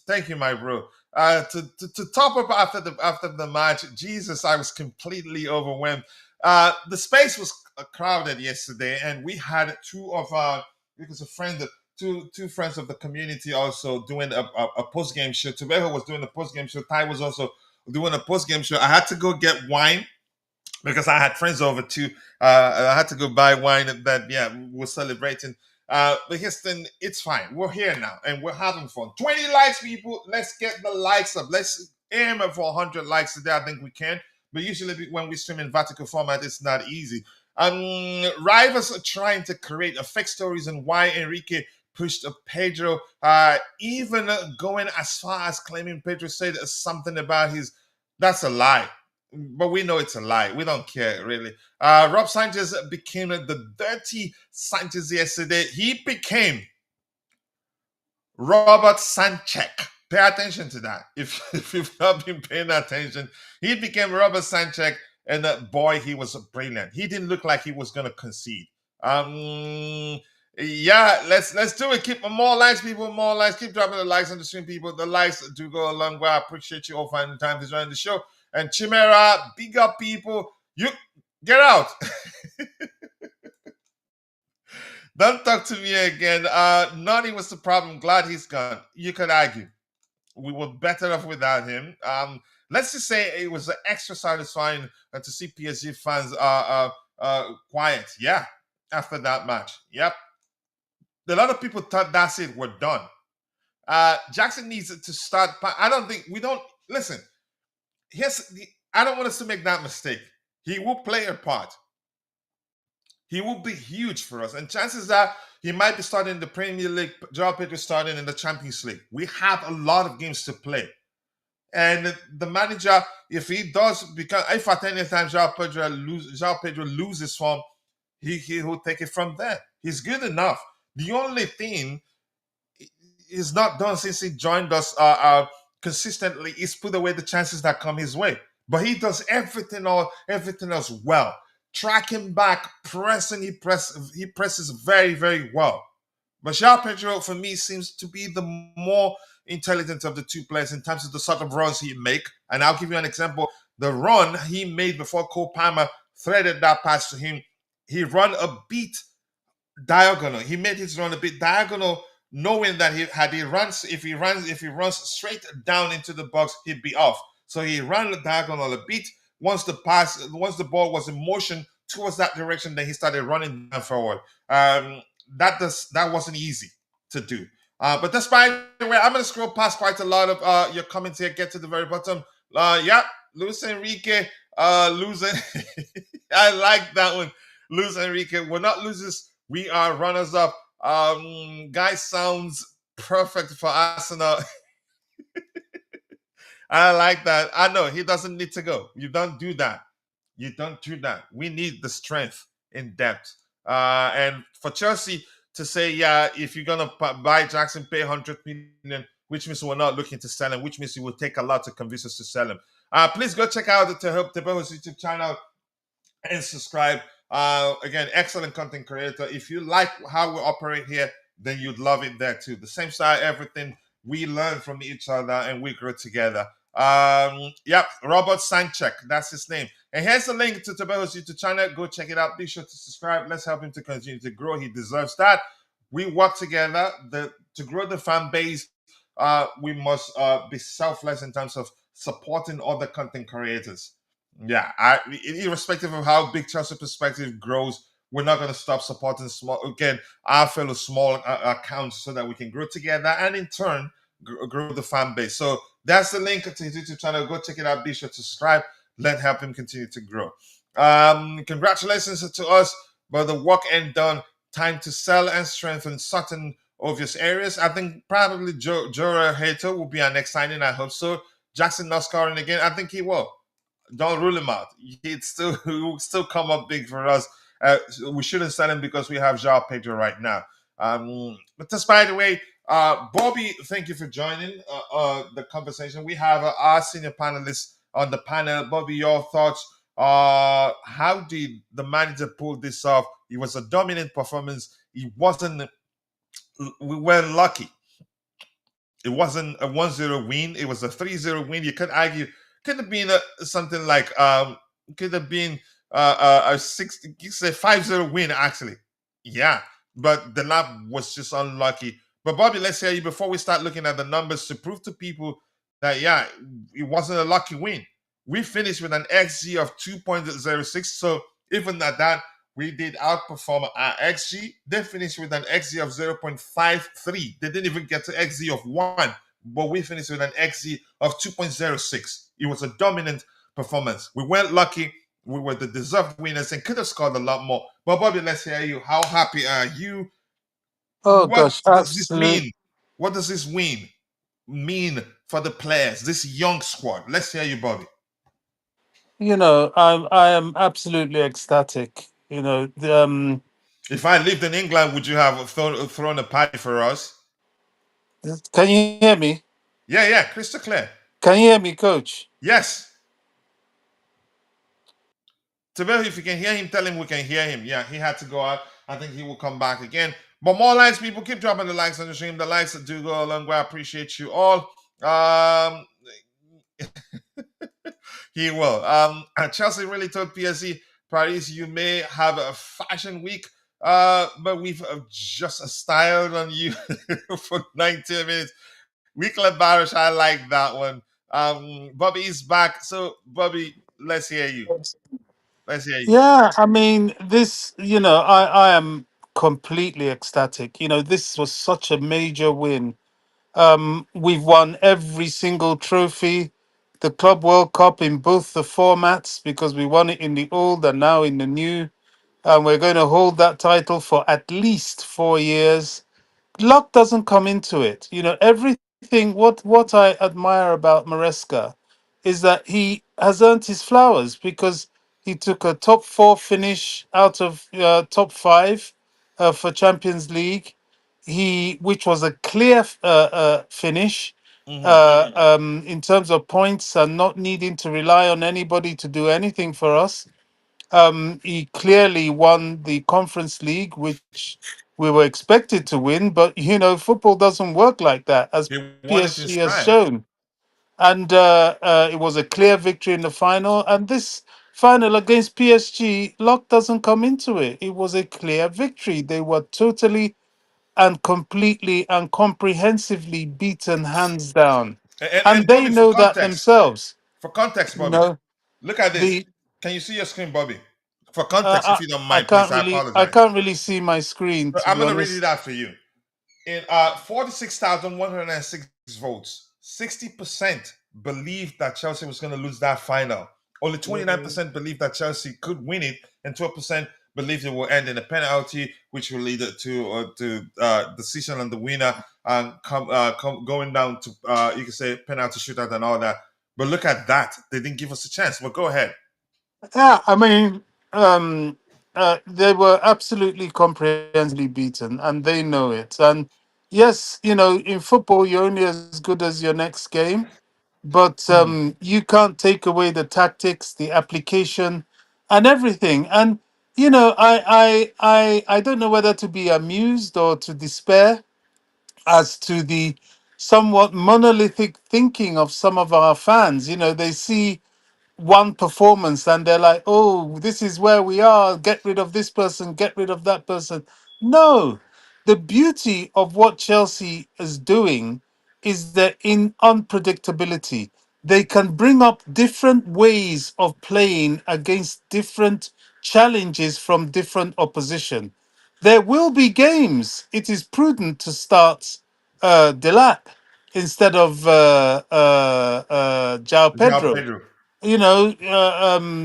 B: Thank you, my bro. To top up after the match, Jesus, I was completely overwhelmed. The space was crowded yesterday, and we had two of our because a friend. Two friends of the community also doing a post game show. Tobeho was doing a post game show. Ty was also doing a post game show. I had to go get wine because I had friends over too. I had to go buy wine that we're celebrating. But Houston, it's fine. We're here now and we're having fun. 20 likes, people. Let's get the likes up. Let's aim for 100 likes today. I think we can. But usually when we stream in vertical format, it's not easy. Rivals are trying to create a fake stories on why Enrique pushed Pedro, even going as far as claiming Pedro said something about his. That's a lie. But we know it's a lie. We don't care, really. Rob Sanchez became the dirty Sanchez yesterday. He became Robert Sanchez. Pay attention to that. If you've not been paying attention, he became Robert Sanchez, and boy, he was brilliant. He didn't look like he was going to concede. Yeah, let's do it. Keep more likes, people. More likes. Keep dropping the likes on the stream, people. The likes do go a long way. I appreciate you all finding the time to join the show. And Chimera, big up, people. You get out. Don't talk to me again. Nani was the problem. Glad he's gone. You could argue. We were better off without him. Let's just say it was extra satisfying to see PSG fans quiet. Yeah, after that match. Yep. A lot of people thought that's it. We're done. Jackson needs to start. I don't think we don't listen. I don't want us to make that mistake. He will play a part. He will be huge for us, and chances are he might be starting in the Premier League. Joao Pedro starting in the Champions League. We have a lot of games to play. And the manager, if he does become, if at any time Joao Pedro loses form, he will take it from there. He's good enough. The only thing he's not done since he joined us consistently is put away the chances that come his way. But he does everything else well. Tracking back, pressing, he presses very, very well. But Joao Pedro, for me, seems to be the more intelligent of the two players in terms of the sort of runs he make. And I'll give you an example. The run he made before Cole Palmer threaded that pass to him, he run a bit diagonal. He made his run a bit diagonal, knowing that if he runs straight down into the box, he'd be off. So he ran the diagonal a bit. Once the ball was in motion towards that direction, then he started running down forward. That wasn't easy to do. But despite the way, I'm going to scroll past quite a lot of your comments here. Get to the very bottom. Yeah, Luis Enrique losing. I like that one. Luis Enrique. We're not losers. We are runners up. Guy sounds Perfect for Arsenal. I like that. I know he doesn't need to go. You don't do that. You don't do that. We need the strength in depth. And for Chelsea to say, yeah, if you're gonna buy Jackson, pay 100 million, which means we're not looking to sell him, which means it will take a lot to convince us to sell him. Please go check out the Tebeho's YouTube channel and subscribe. Again, excellent content creator. If you like how we operate here, then you'd love it there too. The same style, everything. We learn from each other and we grow together. Yep, Robert Sanchek, that's his name. And here's the link to Tabeho's YouTube channel. Go check it out. Be sure to subscribe. Let's help him to continue to grow. He deserves that. We work together to grow the fan base. We must be selfless in terms of supporting other content creators. Yeah, irrespective of how big Chelsea perspective grows, we're not going to stop supporting our fellow small accounts so that we can grow together and in turn grow the fan base. So that's the link to his YouTube channel. Go check it out. Be sure to subscribe. Let's help him continue to grow. Congratulations to us, but the work ain't done. Time to sell and strengthen certain obvious areas. I think probably Joao Hato will be our next signing. I hope so. Jackson not scoring again. I think he will. Don't rule him out. He will still come up big for us. We shouldn't sell him because we have Joao Pedro right now. But despite the way, Bobby, thank you for joining the conversation. We have our senior panelists on the panel. Bobby, your thoughts? How did the manager pull this off? It was a dominant performance. It wasn't. We were lucky. It wasn't a 1-0 win. It was a 3-0 win. You could argue could have been something like could have been a 5-0 win actually. Yeah, but the lap was just unlucky. But Bobby, let's hear you before we start looking at the numbers to prove to people that yeah, it wasn't a lucky win. We finished with an XG of 2.06. So even at that, we did outperform our XG. They finished with an XG of 0.53. They didn't even get to XG of 1, but we finished with an XG of 2.06. It was a dominant performance. We weren't lucky. We were the deserved winners and could have scored a lot more. But Bobby, let's hear you. How happy are you?
D: Oh
B: What
D: gosh,
B: does this
D: absolute.
B: mean? What does this win mean for the players, this young squad? Let's hear you, Bobby.
D: I am absolutely ecstatic.
B: If I lived in England, would you have thrown a party for us?
D: Can you hear me?
B: Yeah, yeah, crystal clear.
D: Can you hear me, Coach?
B: Yes. Tabel, if you can hear him, tell him we can hear him. Yeah, he had to go out. I think he will come back again. But more likes, people. Keep dropping the likes on the stream. The likes that do go a long way. I appreciate you all. He will. Chelsea really told PSG, Paris, you may have a fashion week, but we've just styled on you for 90 minutes. Weekly Barish, I like that one. Bobby is back. So, Bobby, let's hear you. Let's hear you.
D: Yeah, I mean, I am completely ecstatic. This was such a major win. We've won every single trophy, the Club World Cup in both the formats because we won it in the old and now in the new. And we're going to hold that title for at least 4 years. Luck doesn't come into it. Everything. What I admire about Maresca is that he has earned his flowers because he took a top four finish out of top five for Champions League. Which was a clear finish
B: Mm-hmm.
D: in terms of points and not needing to rely on anybody to do anything for us. He clearly won the Conference League, which we were expected to win, but football doesn't work like that, as
B: He won it in
D: PSG has
B: style.
D: shown. And it was a clear victory in the final. And this final against PSG, luck doesn't come into it. It was a clear victory. They were totally and completely and comprehensively beaten hands down,
B: And
D: and they
B: Bobby,
D: know that themselves.
B: for context,
D: You
B: Bobby,
D: know
B: look at this.
D: the
B: Can you see your screen, Bobby? For context, if you don't
D: I
B: mind, please,
D: can't
B: I
D: really I
B: apologize.
D: can't really see my screen,
B: So
D: to
B: I'm
D: be
B: going to read it
D: honest.
B: out for you. In 46,106 votes, 60% believed that Chelsea was going to lose that final. Only
D: Mm.
B: 29% believed that Chelsea could win it, and 12% believe it will end in a penalty, which will lead it to decision on the winner and going down to you can say penalty shootout and all that. But look at that; they didn't give us a chance. But go ahead.
D: Yeah, I mean, they were absolutely comprehensively beaten, and they know it. And yes, in football, you're only as good as your next game, but you can't take away the tactics, the application, and everything. And I don't know whether to be amused or to despair as to the somewhat monolithic thinking of some of our fans. They see one performance and they're like, oh, this is where we are. Get rid of this person, get rid of that person. No, the beauty of what Chelsea is doing is that in unpredictability, they can bring up different ways of playing against different challenges from different opposition. There will be games. It is prudent to start Delap instead of Joao
B: Joao
D: Pedro,
B: Pedro.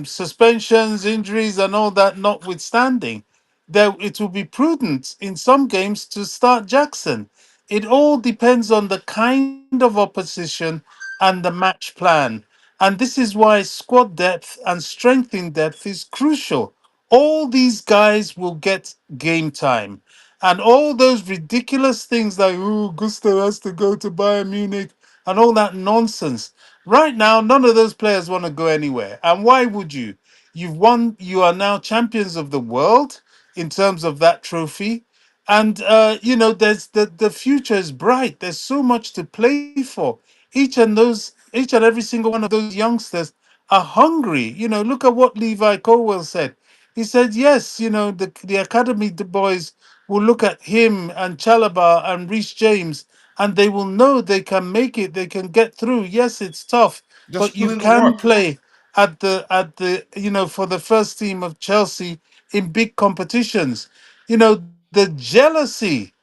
D: suspensions, injuries, and all that notwithstanding, there it will be prudent in some games to start Jackson. It all depends on the kind of opposition and the match plan. And this is why squad depth and strength in depth is crucial. All these guys will get game time. And all those ridiculous things like, oh, Gusto has to go to Bayern Munich and all that nonsense. Right now, none of those players want to go anywhere. And why would you? You've won, you are now champions of the world in terms of that trophy. And there's the future is bright. There's so much to play for. Each and every single one of those youngsters are hungry. Look at what Levi Colwell said. He said, yes, the academy the boys will look at him and Chalaba and Reece James and they will know they can make it, they can get through. Yes, it's tough, but
B: Just put
D: you
B: in the
D: can
B: work.
D: play at the for the first team of Chelsea in big competitions. The jealousy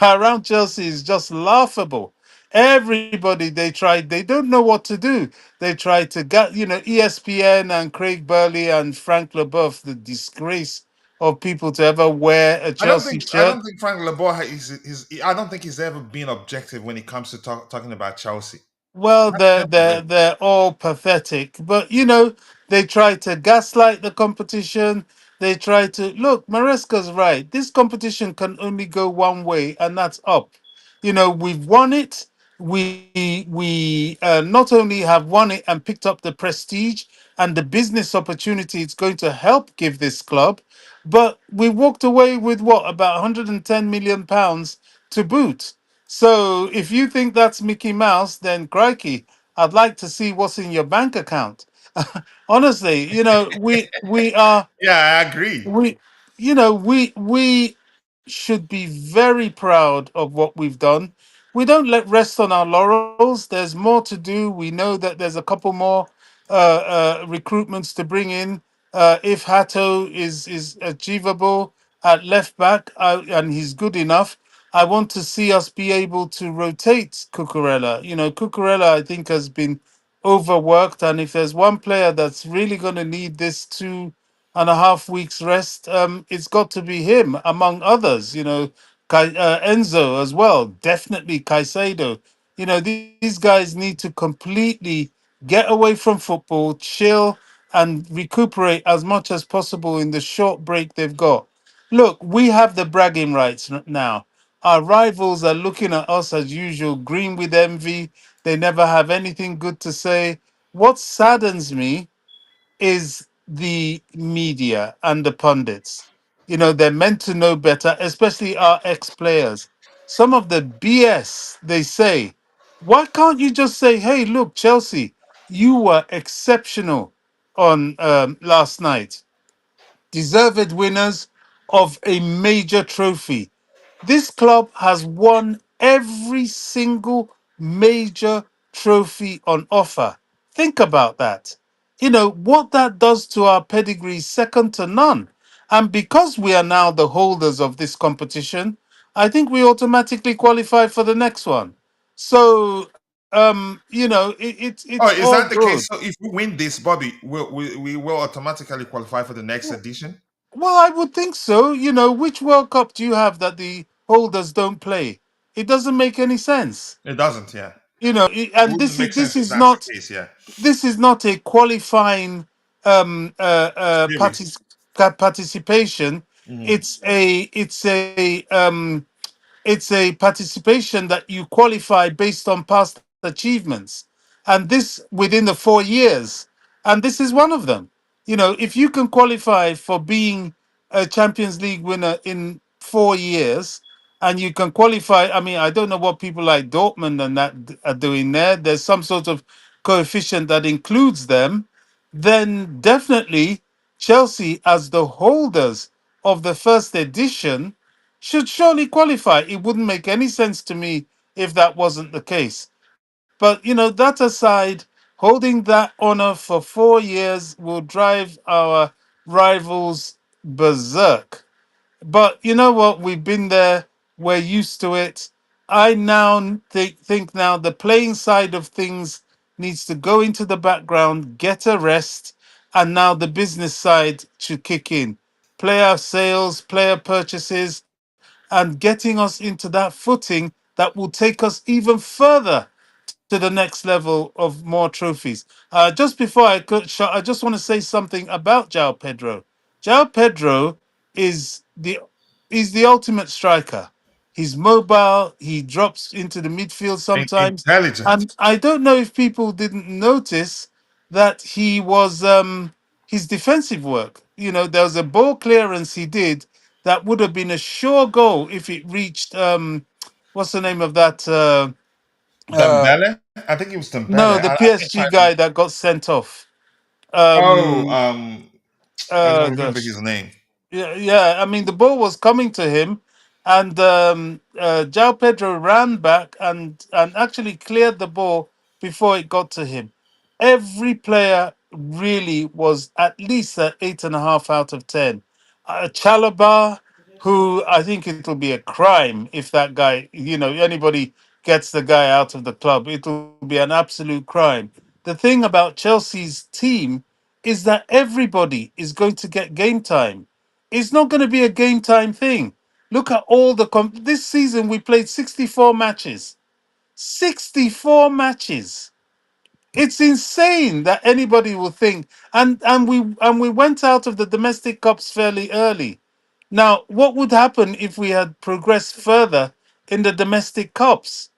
D: around Chelsea is just laughable. Everybody they don't know what to do. They try to get ESPN and Craig Burley and Frank LeBeuf, the disgrace of people to ever wear a Chelsea
B: I
D: shirt.
B: don't think Frank Leboa I don't think he's ever been objective when it comes to talking about Chelsea.
D: Well,
B: That's
D: they're
B: never
D: they're
B: been.
D: they're all pathetic, but they try to gaslight the competition. They try to look. Maresca's right. This competition can only go one way, and that's up. We've won it. We not only have won it and picked up the prestige and the business opportunity it's going to help give this club, but we walked away with what, about 110 million pounds to boot. So if you think that's Mickey Mouse, then crikey, I'd like to see what's in your bank account. Honestly, we are
B: Yeah, I agree.
D: we we should be very proud of what we've done. We don't let rest on our laurels. There's more to do. We know that there's a couple more recruitments to bring in. If Hato is achievable at left back, and he's good enough, I want to see us be able to rotate Cucurella. Cucurella, I think, has been overworked, and if there's one player that's really going to need this 2.5 weeks rest, it's got to be him, among others. Enzo as well, definitely Caicedo. These guys need to completely get away from football, chill, and recuperate as much as possible in the short break they've got. Look, we have the bragging rights now. Our rivals are looking at us as usual, green with envy. They never have anything good to say. What saddens me is the media and the pundits. They're meant to know better, especially our ex players. Some of the BS they say. Why can't you just say, hey, look, Chelsea, you were exceptional on last night, deserved winners of a major trophy. This club has won every single major trophy on offer. Think about that. What that does to our pedigree is second to none. And because we are now the holders of this competition, I think we automatically qualify for the next one. So, it's
B: Oh,
D: all
B: is that the
D: good.
B: case? So if we win this, Bobby, we will automatically qualify for the next edition?
D: Well, I would think so. Which World Cup do you have that the holders don't play? It doesn't make any sense.
B: It doesn't, yeah. It
D: And
B: wouldn't
D: this is
B: make
D: this
B: sense if
D: is
B: that's
D: not
B: the case, yeah.
D: a qualifying
B: Series.
D: participation.
B: Mhm.
D: It's a participation that you qualify based on past achievements, and this within the 4 years, and this is one of them. If you can qualify for being a Champions League winner in 4 years, and you can qualify, I mean, I don't know what people like Dortmund and that are doing there. There's some sort of coefficient that includes them. Then definitely Chelsea, as the holders of the first edition, should surely qualify. It wouldn't make any sense to me if that wasn't the case. But that aside, holding that honor for 4 years will drive our rivals berserk. But you know what? We've been there. We're used to it. I now think now the playing side of things needs to go into the background, get a rest, and now the business side should kick in. Player sales, player purchases, and getting us into that footing that will take us even further to the next level of more trophies. Just before I could, I just want to say something about Joao Pedro. Joao Pedro is the ultimate striker. He's mobile. He drops into the midfield sometimes,
B: Intelligent.
D: and I don't know if people didn't notice that he was his defensive work. There was a ball clearance he did that would have been a sure goal if it reached what's the name of that? Uh,
B: Dembele? I think it was Dembele.
D: no, the
B: I think
D: PSG guy that got sent off.
B: oh,
D: Um,
B: I don't remember
D: Gosh.
B: his name.
D: Yeah. I mean, the ball was coming to him, and João Pedro ran back and actually cleared the ball before it got to him. Every player really was at least at 8.5 out of 10. Chalobah, who I think it'll be a crime if that guy, anybody gets the guy out of the club, it'll be an absolute crime. The thing about Chelsea's team is that everybody is going to get game time. It's not going to be a game time thing. Look at all this season we played 64 matches. 64 matches. It's insane that anybody will think, and we went out of the domestic cups fairly early. Now, what would happen if we had progressed further in the domestic cups?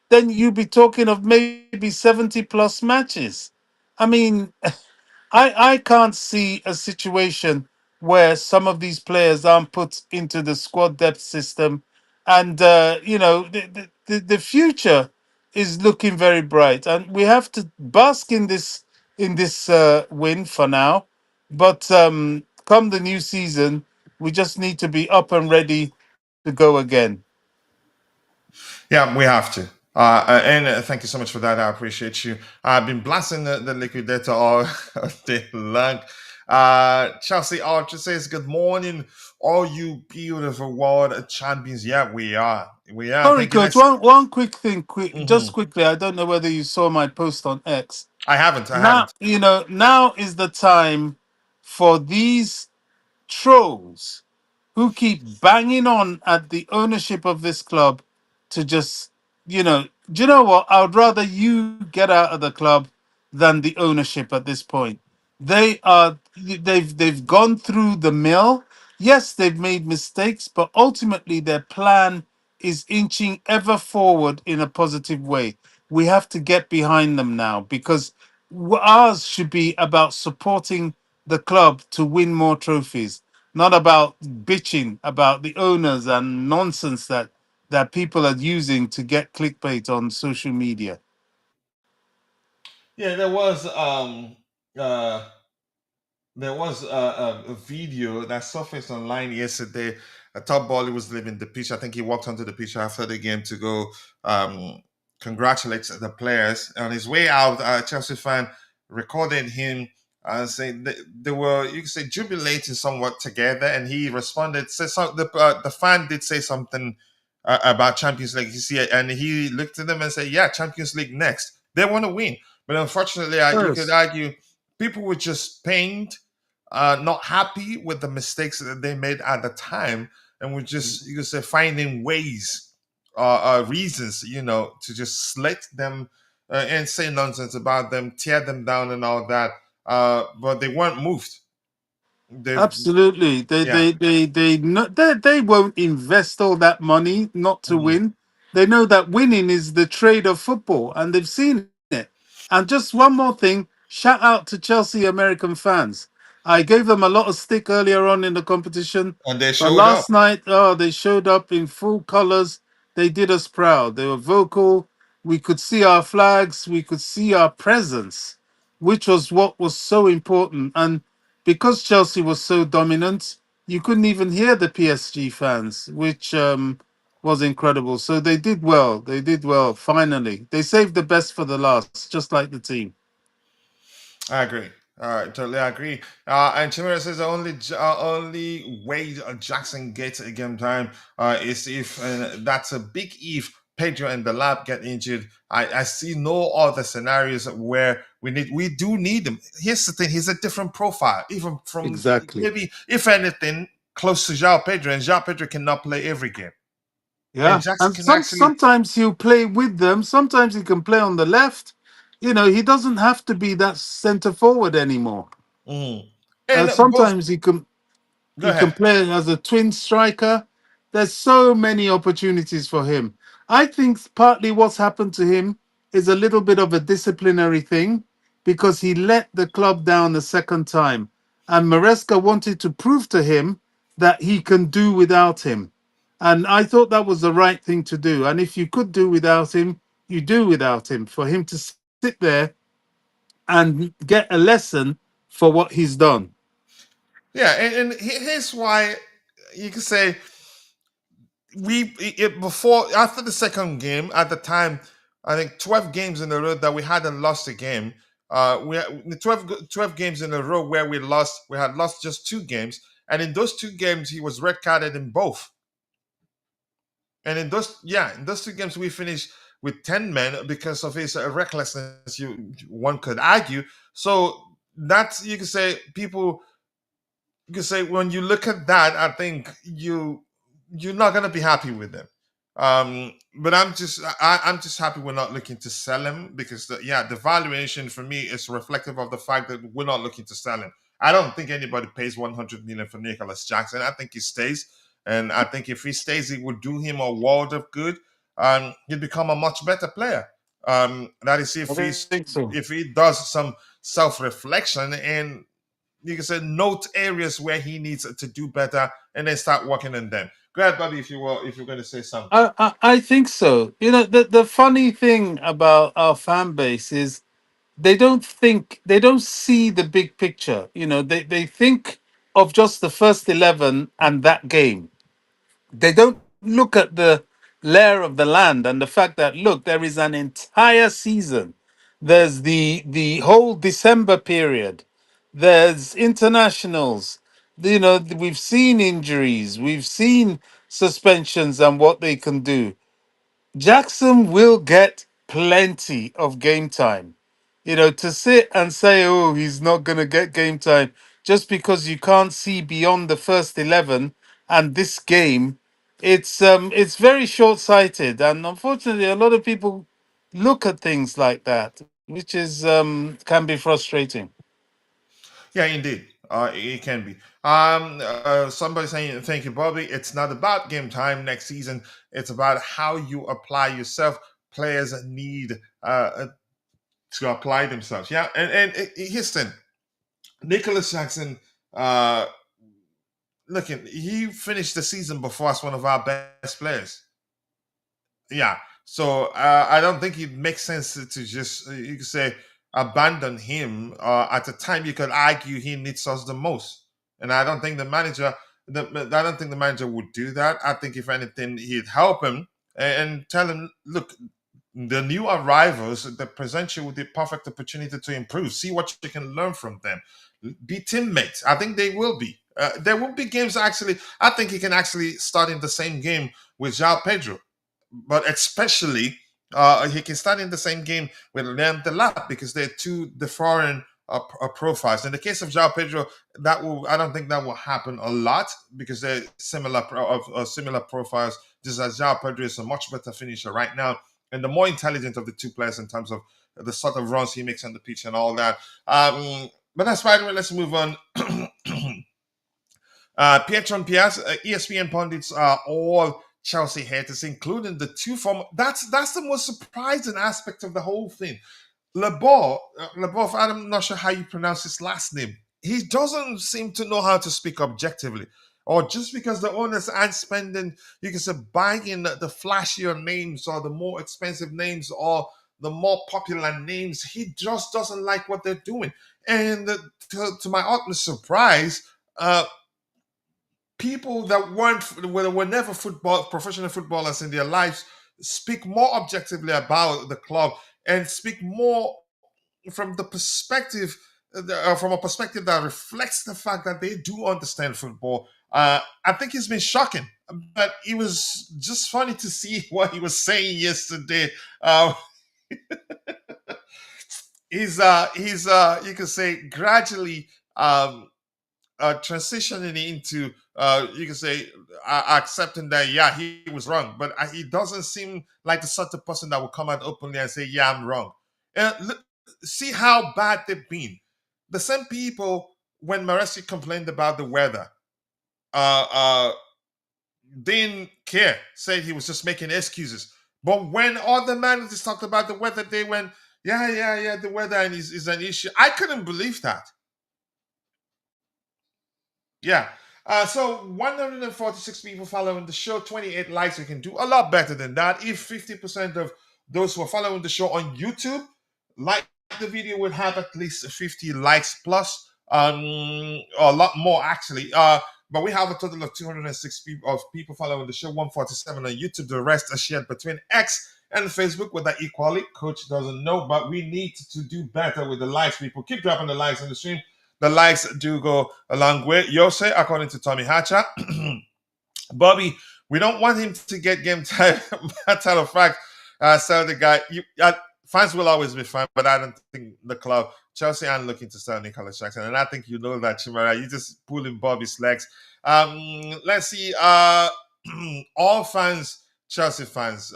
D: Then you'd be talking of maybe 70 plus matches. I mean, I can't see a situation where some of these players aren't put into the squad depth system, and the future is looking very bright, and we have to bask in this win for now. But come the new season, we just need to be up and ready to go again.
B: Yeah, we have to. And thank you so much for that. I appreciate you. I've been blasting the liquidator all day long. Chelsea Archer says, "Good morning, all you beautiful world champions." Yeah, we are. We are.
D: Sorry,
B: Thank you.
D: coach.
B: Let's.
D: One quick thing, just
B: Mhm.
D: quickly. I don't know whether you saw my post on X.
B: I haven't. I
D: Now,
B: haven't.
D: now is the time for these trolls who keep banging on at the ownership of this club to just, do you know what? I would rather you get out of the club than the ownership at this point. They've gone through the mill. Yes, they've made mistakes, but ultimately their plan is inching ever forward in a positive way. We have to get behind them now because ours should be about supporting the club to win more trophies, not about bitching about the owners and nonsense that people are using to get clickbait on social media.
B: Yeah, uh there was a video that surfaced online yesterday. A top baller was leaving the pitch. I think he walked onto the pitch after the game to go um, congratulate the players. On his way out, a Chelsea fan recorded him saying they were, you could say, jubilating somewhat together. And he responded, said the fan did say something about Champions League. You see, and he looked at them and said, "Yeah, Champions League next. They want to win." But unfortunately, you could
D: Yes.
B: argue people were just pained not happy with the mistakes that they made at the time, and we're just, you could say, finding ways, reasons, to just slight them, and say nonsense about them, tear them down, and all that. But they weren't moved. They,
D: Absolutely.
B: yeah.
D: They won't invest all that money not to
B: Mhm.
D: win. They know that winning is the trade of football and they've seen it. And just one more thing, shout out to Chelsea American fans. I gave them a lot of stick earlier on in the competition,
B: And they
D: but
B: showed up.
D: last night, oh, they showed up in full colors. They did us proud. They were vocal. We could see our flags, we could see our presence, which was what was so important. And because Chelsea was so dominant, you couldn't even hear the PSG fans, which was incredible. So they did well. They did well. Finally, they saved the best for the last, just like the team.
B: I agree. All right, totally agree. And Chimera says the only way Jackson gets a game time is if, that's a big if, Pedro and the lab get injured. I see no other scenarios where we do need him. Here's the thing: he's a different profile, even from
D: Exactly.
B: maybe, if anything, close to Joao Pedro, and Joao Pedro cannot play every game, and
D: Yeah,
B: Jackson
D: and
B: can actually.
D: sometimes he'll play with them. Sometimes he can play on the left. You know, he doesn't have to be that center forward anymore.
B: Mm. And both.
D: Sometimes
B: Go
D: he can
B: ahead.
D: play as a twin striker. There's so many opportunities for him. I think partly what's happened to him is a little bit of a disciplinary thing because he let the club down the second time. And Maresca wanted to prove to him that he can do without him. And I thought that was the right thing to do. And if you could do without him, you do without him. For him to sit there and get a lesson for what he's done.
B: Yeah, and here's why you could say before, after the second game, at the time, I think 12 games in a row that we hadn't lost a game. We had 12 games in a row where we had lost just two games, and in those two games he was red carded in both. And in those two games we finished with 10 men because of his recklessness. One could argue. So that's, you can say, when you look at that, I think you're not gonna be happy with them. But I'm just happy we're not looking to sell him, because the valuation for me is reflective of the fact that we're not looking to sell him. I don't think anybody pays 100 million for Nicholas Jackson. I think he stays, and I think if he stays, it would do him a world of good. He'd become a much better player. That is,
D: I think so.
B: if he does some self reflection, and you can say note areas where he needs to do better, and then start working on them. Go ahead, Bobby, if you're going to say something.
D: I think so. You know, the funny thing about our fan base is they don't see the big picture. You know, they think of just the first 11 and that game. They don't look at the layer of the land and the fact that, look, there is an entire season. There's the whole December period. There's internationals. You know, we've seen injuries, we've seen suspensions and what they can do. Jackson will get plenty of game time. You know, to sit and say, oh, he's not going to get game time just because you can't see beyond the first 11 and this game, it's very short-sighted. And unfortunately, a lot of people look at things like that, which is can be frustrating.
B: Yeah, indeed. It can be. Somebody saying, thank you, Bobby. It's not about game time next season. It's about how you apply yourself. Players need to apply themselves. Yeah, and here's the thing. Nicholas Jackson, uh, looking, he finished the season before us one of our best players. Yeah. So I don't think it makes sense to just, you could say, abandon him at a time you could argue he needs us the most. And I don't think I don't think the manager would do that. I think if anything, he'd help him and tell him, look, the new arrivals that present you with the perfect opportunity to improve. See what you can learn from them. Be teammates. I think they will be. There will be games actually. I think he can actually start in the same game with Joao Pedro, but especially he can start in the same game with Liam Delap, because they're two different profiles. In the case of Joao Pedro, I don't think that will happen a lot because they're similar profiles. Just as Joao Pedro is a much better finisher right now, and the more intelligent of the two players in terms of the sort of runs he makes on the pitch and all that. But that's fine. Let's move on. Pietro and Piaz, ESPN pundits are all Chelsea haters, including the two former. That's the most surprising aspect of the whole thing. Lebov, I'm not sure how you pronounce his last name. He doesn't seem to know how to speak objectively. Or just because the owners aren't spending, you can say, buying the flashier names or the more expensive names or the more popular names, he just doesn't like what they're doing. And to my utmost surprise, people that were never professional footballers in their lives speak more objectively about the club and speak more from the perspective from a perspective that reflects the fact that they do understand football. I think it's been shocking, but it was just funny to see what he was saying yesterday. Uh, he's you could say gradually transitioning into you can say accepting that he was wrong, but he doesn't seem like the sort of person that will come out openly and say I'm wrong. See how bad they've been. The same people when Maresca complained about the weather uh didn't care, said he was just making excuses. But when other managers talked about the weather, they went yeah, the weather is an issue. I couldn't believe that. Yeah. So 146 people following the show, 28 likes. We can do a lot better than that. If 50% of those who are following the show on YouTube like the video, would have at least 50 likes plus, a lot more actually. But we have a total of 206 people following the show, 147 on YouTube. The rest are shared between X and Facebook with that equally. Coach doesn't know, but we need to do better with the likes. People keep dropping the likes on the stream. The likes do go a long way. Yose, according to Tommy Hatcher. Bobby, we don't want him to get game time. Matter of fact, sell the guy. Fans will always be fine, but I don't think the club, Chelsea, aren't looking to sell Nicolas Jackson. And I think you know that, Chimera. You're just pulling Bobby's legs. Let's see. All fans, Chelsea fans.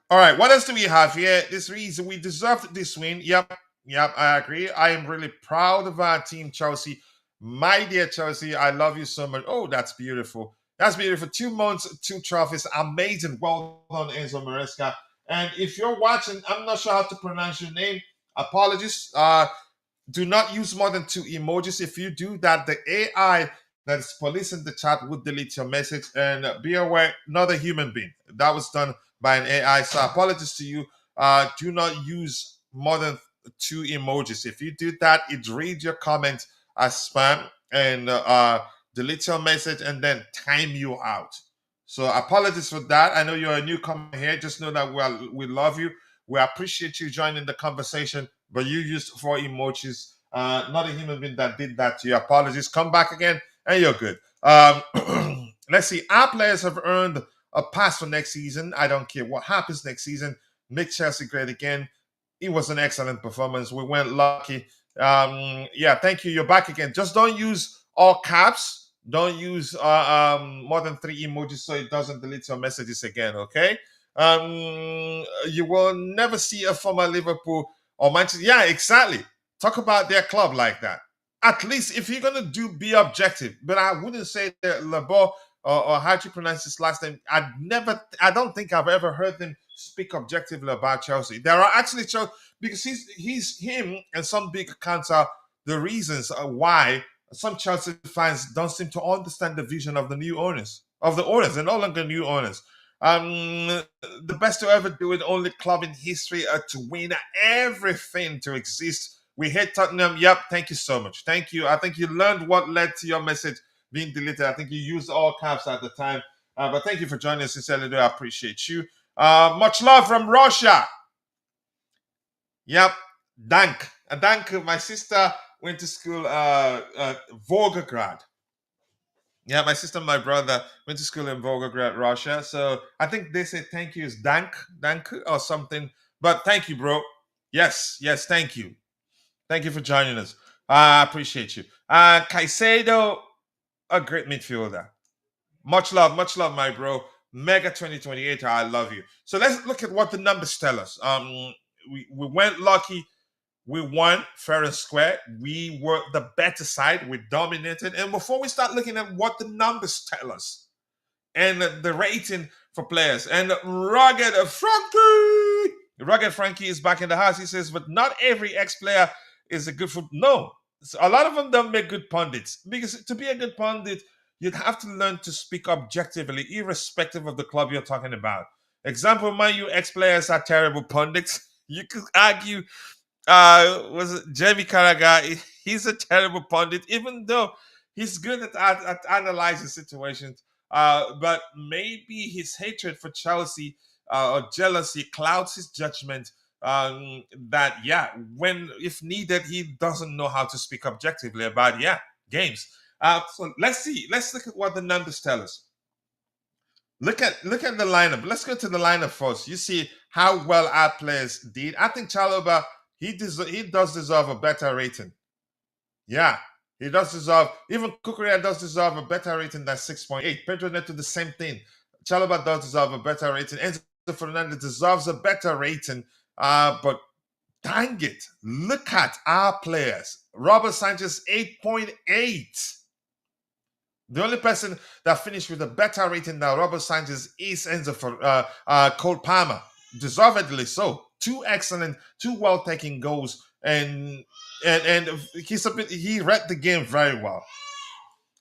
B: All right, what else do we have here? This reason we deserved this win. Yep, I agree. I am really proud of our team, Chelsea. My dear Chelsea, I love you so much. Oh, that's beautiful. That's beautiful. 2 months, 2 trophies. Amazing. Well done, Enzo Maresca. And if you're watching, I'm not sure how to pronounce your name. Apologies. Do not use more than 2 emojis. If you do that, the AI that is policing the chat would delete your message. And be aware, not a human being. That was done by an AI. So apologies to you. Do not use more than 2 emojis. If you do that, it reads your comment as spam and delete your message and then time you out. So apologies for that. I know you're a newcomer here. Just know that we love you. We appreciate you joining the conversation, but you used 4 emojis. Not a human being that did that to you. Apologies. Come back again and you're good. Let's see. Our players have earned a pass for next season. I don't care what happens next season. Make Chelsea great again. It was an excellent performance. We went lucky. Yeah, thank you. You're back again. Just don't use all caps. Don't use more than 3 emojis so it doesn't delete your messages again, okay? You will never see a former Liverpool or Manchester. Yeah, exactly. Talk about their club like that. At least if you're gonna be objective, but I wouldn't say that Lebo or how do you pronounce his last name? I don't think I've ever heard them speak objectively about Chelsea. There are actually because he's him and some big accounts are the reasons why some Chelsea fans don't seem to understand the vision of the new owners, of the owners. They're no longer new owners. The best to ever do it, only club in history to win everything to exist. We hate Tottenham. Yep, thank you so much. Thank you. I think you learned what led to your message being deleted. I think you used all caps at the time. But thank you for joining us. Sincerely, do I appreciate you. Much love from Russia. Yep, Dank. Dank, my sister went to school, Volgograd. Yeah, my sister and my brother went to school in Volgograd, Russia. So I think they say thank you is dank or something. But thank you, bro. Yes, yes, thank you. Thank you for joining us. I appreciate you. Caicedo, a great midfielder. Much love, my bro. Mega 2028. I love you. So let's look at what the numbers tell us. We went lucky. We won fair and square. We were the better side. We dominated. And before we start looking at what the numbers tell us and the rating for players, and Rugged Frankie is back in the house. He says, but not every ex-player is a good foot. No, so a lot of them don't make good pundits, because to be a good pundit, you'd have to learn to speak objectively, irrespective of the club you're talking about. Example, Man U ex-players are terrible pundits. You could argue, was it Jamie Carragher? He's a terrible pundit, even though he's good at analyzing situations. But maybe his hatred for Chelsea or jealousy clouds his judgment. That yeah, when if needed, he doesn't know how to speak objectively about games. So let's see. Let's look at what the numbers tell us. Look at the lineup. Let's go to the lineup first. You see how well our players did. I think Chalobah he does deserve a better rating. Yeah, he does deserve. Even Kukurea does deserve a better rating than 6.8. Pedro Neto the same thing. Chalobah does deserve a better rating. Enzo Fernandez deserves a better rating. But dang it, look at our players. Robert Sanchez 8.8. The only person that finished with a better rating than Robert Sanchez is Enzo for Cole Palmer, deservedly so. Two excellent, two well taken goals, and he read the game very well.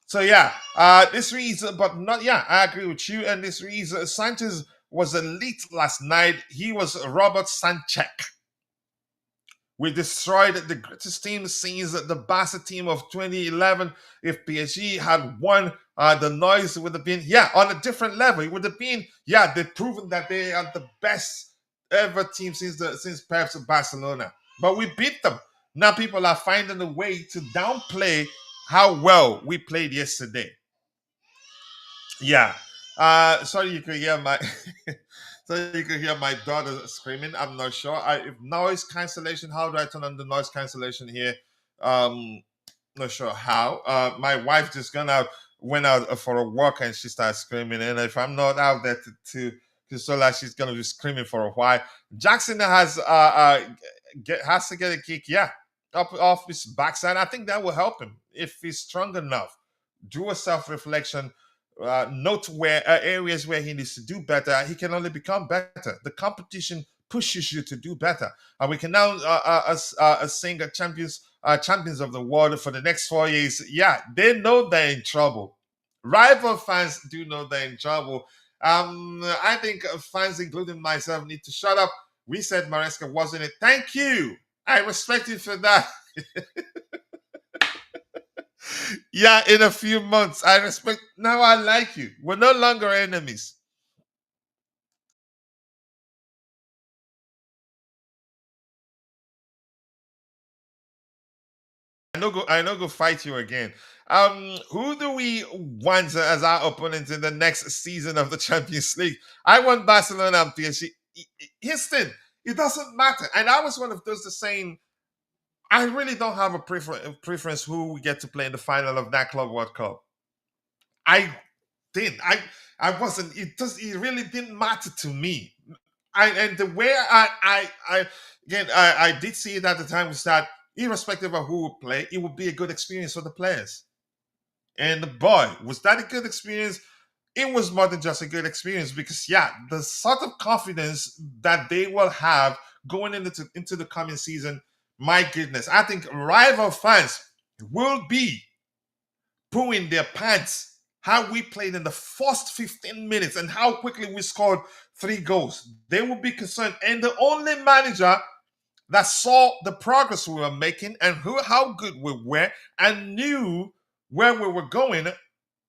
B: So yeah, this reads, but not yeah. I agree with you, and this reads Sanchez was elite last night. He was Robert Sanchez. We destroyed the greatest team since the Barca team of 2011. If PSG had won, the noise would have been, on a different level. It would have been, they've proven that they are the best ever team since perhaps Barcelona. But we beat them. Now people are finding a way to downplay how well we played yesterday. Yeah. Sorry, you could hear my so you could hear my daughter screaming. I'm not sure. If noise cancellation, how do I turn on the noise cancellation here? Not sure how. My wife just went out for a walk and she started screaming. And if I'm not out there to so like she's gonna be screaming for a while. Jackson has to get a kick, up off his backside. I think that will help him if he's strong enough. Do a self reflection, note where areas where he needs to do better. He can only become better. The competition pushes you to do better, and we can now sing champions of the world for the next 4 years. Yeah, they know they're in trouble. Rival fans do know they're in trouble. I think fans, including myself, need to shut up. We said Maresca wasn't it. Thank you. I respect you for that. Yeah, in a few months. I respect. Now I like you. We're no longer enemies. I know go fight you again. Who do we want as our opponents in the next season of the Champions League? I want Barcelona and PSG. Houston, it doesn't matter. And I was one of those that saying I really don't have a preference who we get to play in the final of that Club World Cup. I didn't. I wasn't. It really didn't matter to me. And the way I did see it at the time was that irrespective of who would play, it would be a good experience for the players. And boy, was that a good experience? It was more than just a good experience because the sort of confidence that they will have going into the coming season, my goodness, I think rival fans will be pooing their pants how we played in the first 15 minutes and how quickly we scored 3 goals. They will be concerned. And the only manager that saw the progress we were making and how good we were and knew where we were going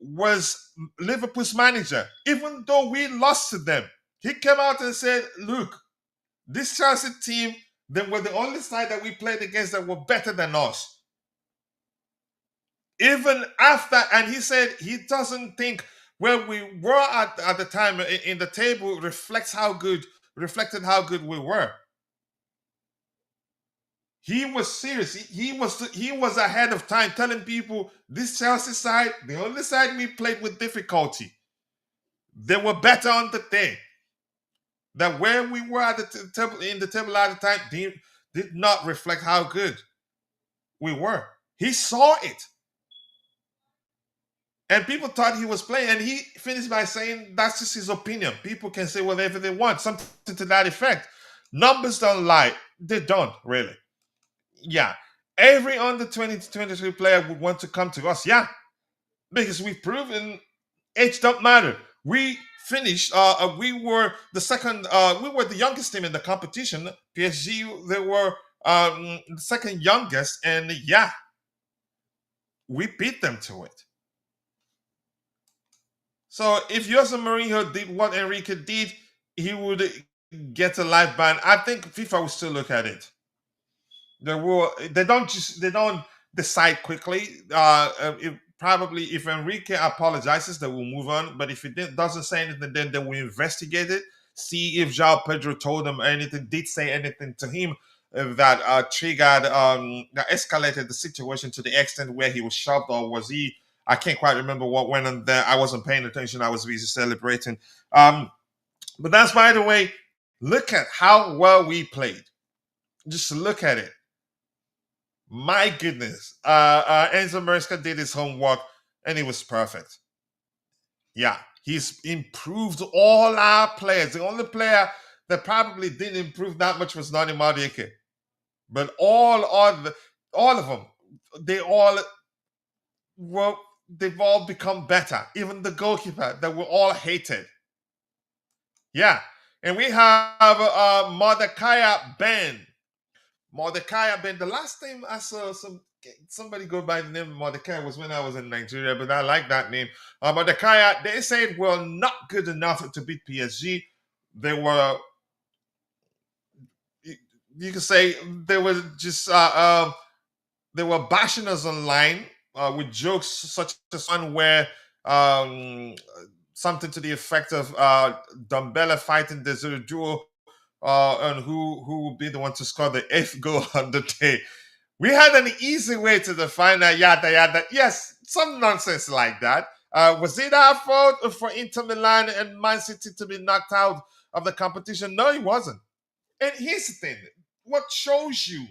B: was Liverpool's manager. Even though we lost to them, he came out and said, look, this Chelsea team, they were the only side that we played against that were better than us. Even after, and he said he doesn't think where we were at the time in the table reflected how good we were. He was serious. He was ahead of time, telling people this Chelsea side, the only side we played with difficulty. They were better on the day. That where we were at the table in the table at the time did not reflect how good we were. He saw it. And people thought he was playing, and he finished by saying that's just his opinion. People can say whatever they want, something to that effect. Numbers don't lie. They don't, really. Yeah. Every under 20 to 23 player would want to come to us. Yeah. Because we've proven age don't matter. We finished, we were the second, we were the youngest team in the competition. PSG, they were the second youngest, and yeah, we beat them to it. So if Jose Mourinho did what Enrique did, he would get a life ban. I think FIFA will still look at it. They don't decide quickly. Probably if Enrique apologizes, they will move on. But if he doesn't say anything, then they will investigate it, see if Joao Pedro told them anything, did say anything to him that triggered, that escalated the situation to the extent where he was shoved, or was he? I can't quite remember what went on there. I wasn't paying attention. I was busy celebrating. But that's, by the way, look at how well we played. Just look at it. My goodness. Enzo Maresca did his homework, and it was perfect. Yeah, he's improved all our players. The only player that probably didn't improve that much was Nani Madueke. But all of them, they've all become better. Even the goalkeeper that were all hated. Yeah. And we have Mordecai Ben. Mordecai Ben. The last time I saw somebody go by the name of Mordecai was when I was in Nigeria, but I like that name. Mordecai, they said were not good enough to beat PSG. They were, you could say, they were just they were bashing us online with jokes such as one where something to the effect of Dumbella fighting Desiree Duo and who will be the one to score the 8th goal on the day. We had an easy way to define that, yada yada. Yes, some nonsense like that. Was it our fault for Inter Milan and Man City to be knocked out of the competition? No, it wasn't. And here's the thing: what shows you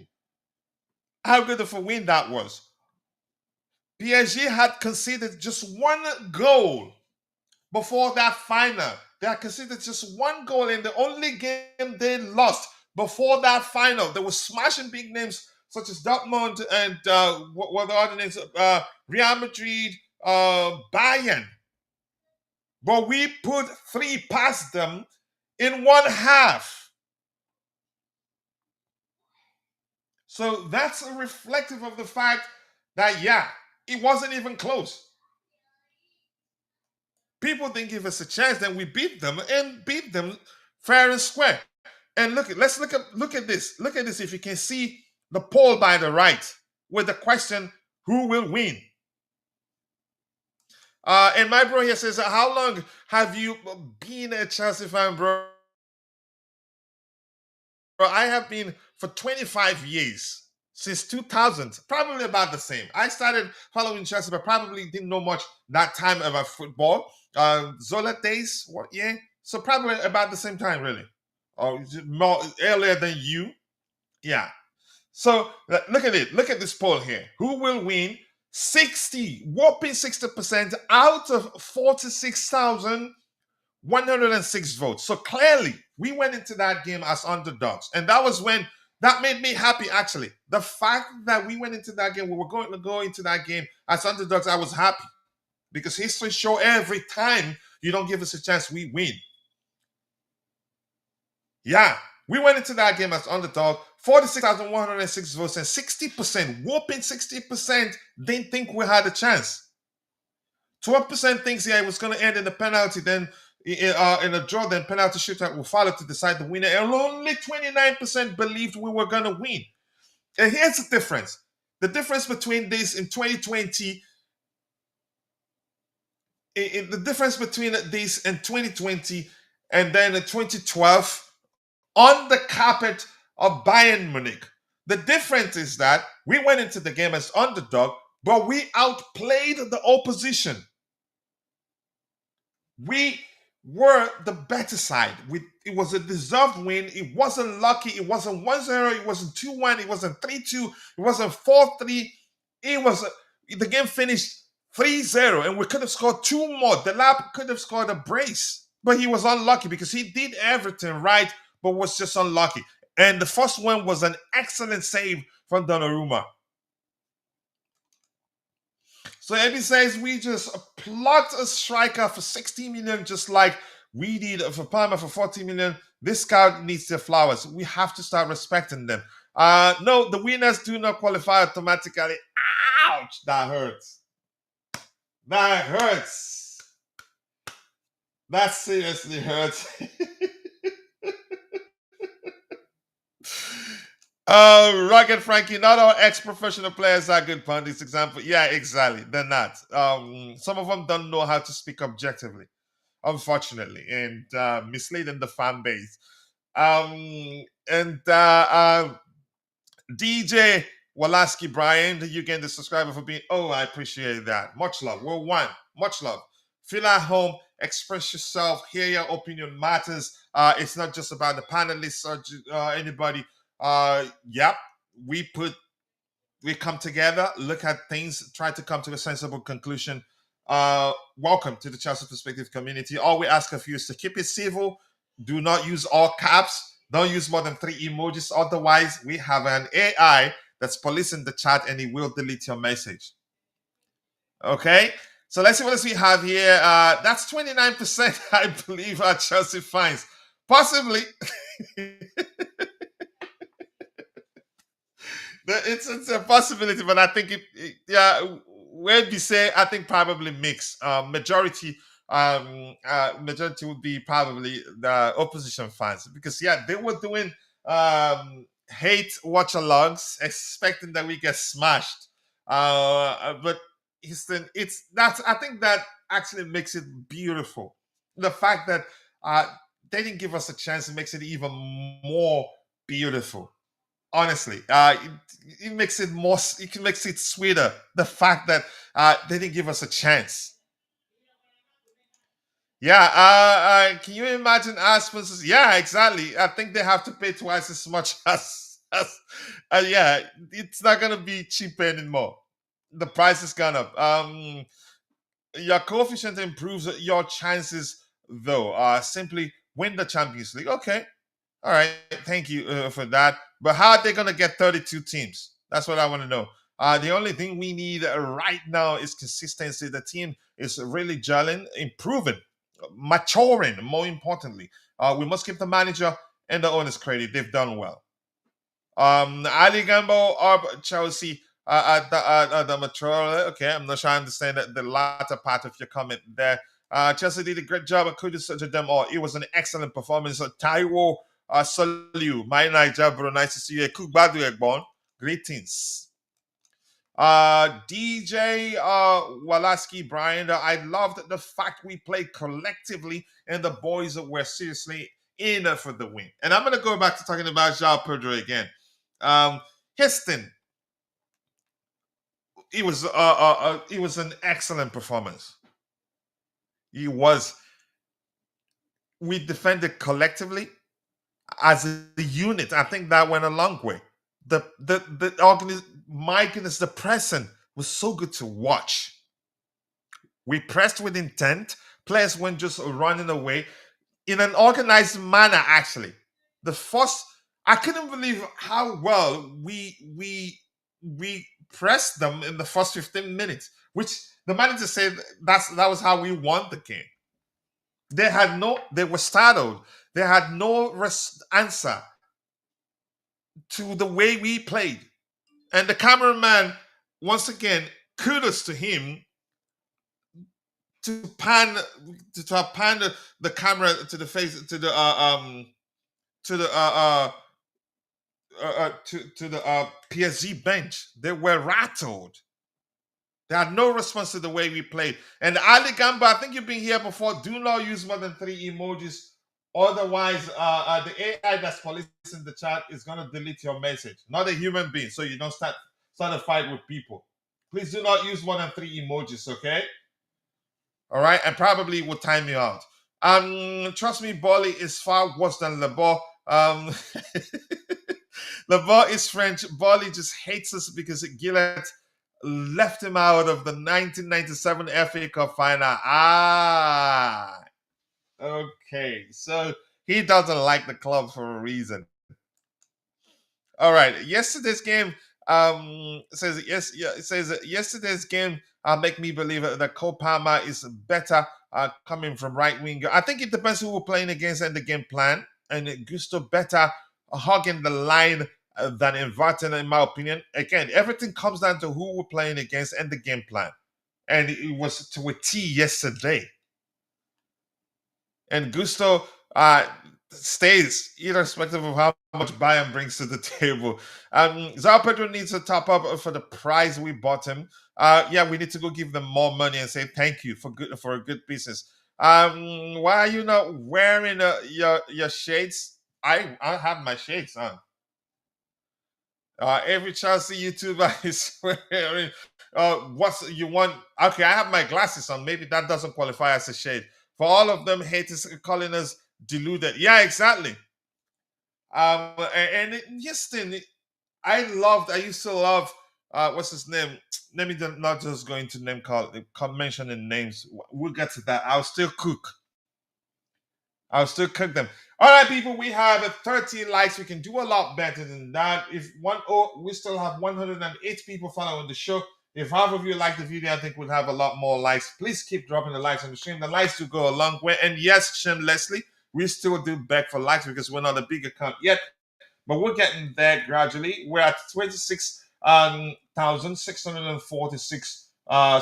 B: how good of a win that was? PSG had conceded just one goal before that final. They had conceded just one goal in the only game they lost before that final. They were smashing big names such as Dortmund and what the other names? Real Madrid, Bayern. But we put 3 past them in one half. So that's reflective of the fact that, yeah, it wasn't even close. People didn't give us a chance, then we beat them and beat them fair and square. And let's look at this. Look at this if you can see the poll by the right with the question, who will win? And my bro here says, how long have you been a Chelsea fan, bro? I have been for 25 years, since 2000, probably about the same. I started following Chelsea, but probably didn't know much that time about football. Zola days, what year? So probably about the same time, really. Or more earlier than you. Yeah. So look at it. Look at this poll here. Who will win? whopping 60% out of 46,106 votes. So clearly, we went into that game as underdogs. And that was when, that made me happy, actually. The fact that we went into that game, we were going to go into that game as underdogs, I was happy. Because history shows every time you don't give us a chance, we win. Yeah, we went into that game as underdog, 46,106 votes, and 60%, whopping 60%, didn't think we had a chance. 12% thinks, yeah, it was going to end in a penalty, then in a draw, then penalty shootout will follow to decide the winner. And only 29% believed we were going to win. And here's the difference. The difference between this in 2020 the difference between this in 2020 and then in 2012 on the carpet of Bayern Munich. The difference is that we went into the game as underdog, but we outplayed the opposition. We were the better side. It was a deserved win. It wasn't lucky. It wasn't 1-0. It wasn't 2-1. It wasn't 3-2. It wasn't 4-3. The game finished 3-0, and we could have scored two more. The lab could have scored a brace, but he was unlucky because he did everything right, but was just unlucky. And the first one was an excellent save from Donnarumma. So Eddie says we just plucked a striker for 60 million, just like we did for Palmer for 40 million. This guy needs their flowers. We have to start respecting them. No, the winners do not qualify automatically. Ouch! That hurts. That hurts. That seriously hurts. Rugged Frankie, not all ex-professional players are good pundits. Example, yeah, exactly. They're not. Some of them don't know how to speak objectively, unfortunately, and misleading the fan base. And DJ Walaski Brian, you get the subscriber for being. Oh, I appreciate that. Much love. We're one. Much love. Feel at home. Express yourself. Hear your opinion matters. It's not just about the panelists or anybody. Yep, we come together, look at things, try to come to a sensible conclusion. Welcome to the Chelsea Perspective community. All we ask of you is to keep it civil. Do not use all caps. Don't use more than 3 emojis. Otherwise, we have an AI that's policing the chat and it will delete your message. Okay? So let's see what else we have here. That's 29%, I believe, are Chelsea fans. Possibly. It's a possibility, but I think where we say I think probably mix. Majority would be probably the opposition fans because they were doing hate watch alongs, expecting that we get smashed. But I think that actually makes it beautiful. The fact that they didn't give us a chance makes it even more beautiful. Honestly, it makes it more. It makes it sweeter. The fact that they didn't give us a chance. Yeah. Can you imagine us versus? Yeah, exactly. I think they have to pay twice as much as. Yeah, it's not gonna be cheap anymore. The price has gone up. Your coefficient improves your chances, though. Simply win the Champions League. Okay. All right, thank you for that. But how are they going to get 32 teams? That's what I want to know. The only thing we need right now is consistency. The team is really gelling, improving, maturing, more importantly. We must give the manager and the owners credit. They've done well. Ali Gambo or Chelsea the mature. Okay, I'm not sure I understand the latter part of your comment there. Chelsea did a great job. I couldn't judge them all. It was an excellent performance. Taiwo Soliu, my Niger, bro. Nice to see you. Kugbadu Egbon. Greetings. DJ Walaski Brian, I loved the fact we played collectively and the boys were seriously in for the win. And I'm going to go back to talking about Joao Pedro again. Histon, it was an excellent performance. He was. We defended collectively as a unit. I think that went a long way. The Mike and the pressing was so good to watch. We pressed with intent. Players weren't just running away in an organized manner. Actually, I couldn't believe how well we pressed them in the first 15 minutes, which the manager said that was how we won the game. They were startled. They had no answer to the way we played. And the cameraman, once again, kudos to him to pan the camera to the face to the PSG bench. They were rattled. They had no response to the way we played. And Ali Gamba, I think you've been here before. Do not use more than 3 emojis. Otherwise, the AI that's policing the chat is going to delete your message. Not a human being, so you don't start a fight with people. Please do not use more than 3 emojis, okay? All right, and probably will time you out. Trust me, Bolly is far worse than Lebor. Lebor is French. Bolly just hates us because Gillett left him out of the 1997 FA Cup final. Okay, so he doesn't like the club for a reason. All right, yesterday's game says yes. Yeah, it says that yesterday's game make me believe that Cole Palmer is better coming from right winger. I think it depends who we're playing against and the game plan. And Gusto better hogging the line than Everton, in my opinion. Again, everything comes down to who we're playing against and the game plan. And it was to a T yesterday. And Gusto stays irrespective of how much Bayern brings to the table. Joao Pedro needs to top up for the price we bought him. Yeah, we need to go give them more money and say thank you for a good business. Why are you not wearing your shades? I have my shades on. Every Chelsea YouTuber is wearing. What's you want? Okay, I have my glasses on. Maybe that doesn't qualify as a shade. For all of them, haters calling us deluded. Yeah, exactly. And yes, then I used to love. What's his name? Let me not just go into name call mentioning names. We'll get to that. I'll still cook them. All right, people, we have 30 likes. We can do a lot better than that. We still have 108 people following the show. If half of you like the video, I think we'll have a lot more likes. Please keep dropping the likes on the stream. The likes do go a long way. And yes, shamelessly, we still do beg for likes because we're not a big account yet. But we're getting there gradually. We're at 26,646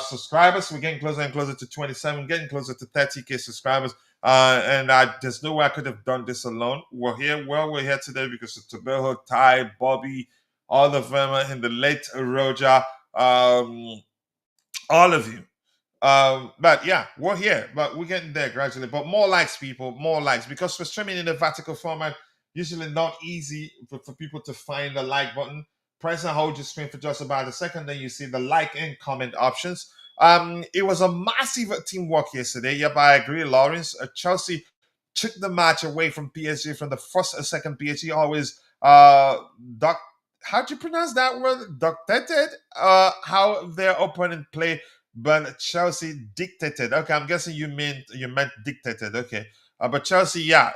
B: subscribers. We're getting closer and closer to 27, getting closer to 30K subscribers. And there's no way I could have done this alone. We're here today because of Tobeho, Ty, Bobby, all of them, and the late Roger, all of you. But yeah, we're here, but we're getting there gradually. But more likes, people, more likes, because we're streaming in a vertical format. Usually not easy for people to find the like button. Press and hold your screen for just about a second, then you see the like and comment options. It was a massive teamwork yesterday. Yep, I agree, Lawrence. Chelsea took the match away from PSG from the first and second. PSG always how'd you pronounce that word? Dictated how their opponent play, but Chelsea dictated. Okay, I'm guessing you meant dictated. Okay, but Chelsea, yeah,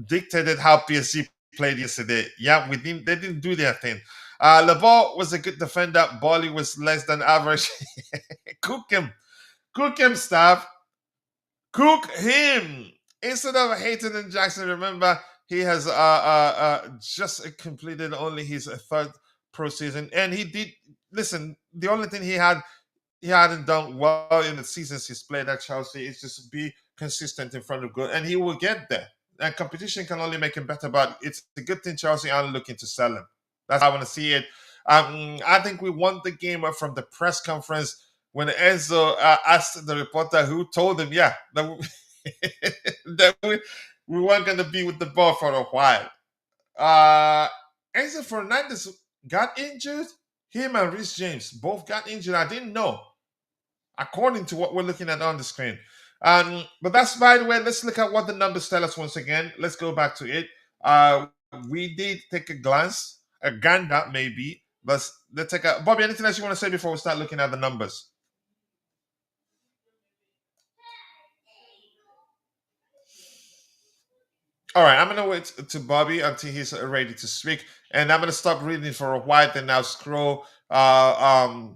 B: dictated how PSG played yesterday. Yeah, they didn't do their thing. Lebor was a good defender. Bolly was less than average. Cook him, staff. Cook him instead of hating in Jackson. Remember, he has just completed only his third pro season, and he did. Listen, the only thing he hadn't done well in the seasons he's played at Chelsea is just be consistent in front of goal, and he will get there. And competition can only make him better, but it's a good thing Chelsea aren't looking to sell him. That's how I want to see it. I think we won the game from the press conference when Enzo asked the reporter who told him, yeah, that we weren't going to be with the ball for a while. Enzo Fernandez got injured. Him and Rhys James both got injured. I didn't know, according to what we're looking at on the screen. But that's, by the way, let's look at what the numbers tell us once again. Let's go back to it. We did take a glance, a gander maybe, but let's take a... Bobby, anything else you want to say before we start looking at the numbers? All right, I'm going to wait to Bobby until he's ready to speak, and I'm going to stop reading for a while, then I'll scroll to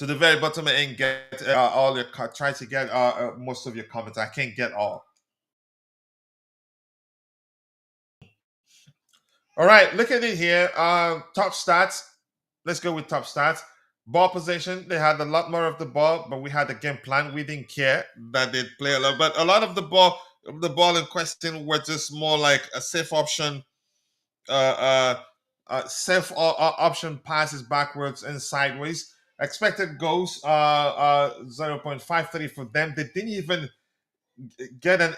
B: the very bottom and get all your... Try to get most of your comments. I can't get all. All right, look at it here. Top stats. Let's go with top stats. Ball possession. They had a lot more of the ball, but we had a game plan. We didn't care that they'd play a lot, but a lot of the ball in question were just more like a safe option, safe option passes backwards and sideways. Expected goals 0.53 for them. They didn't even get an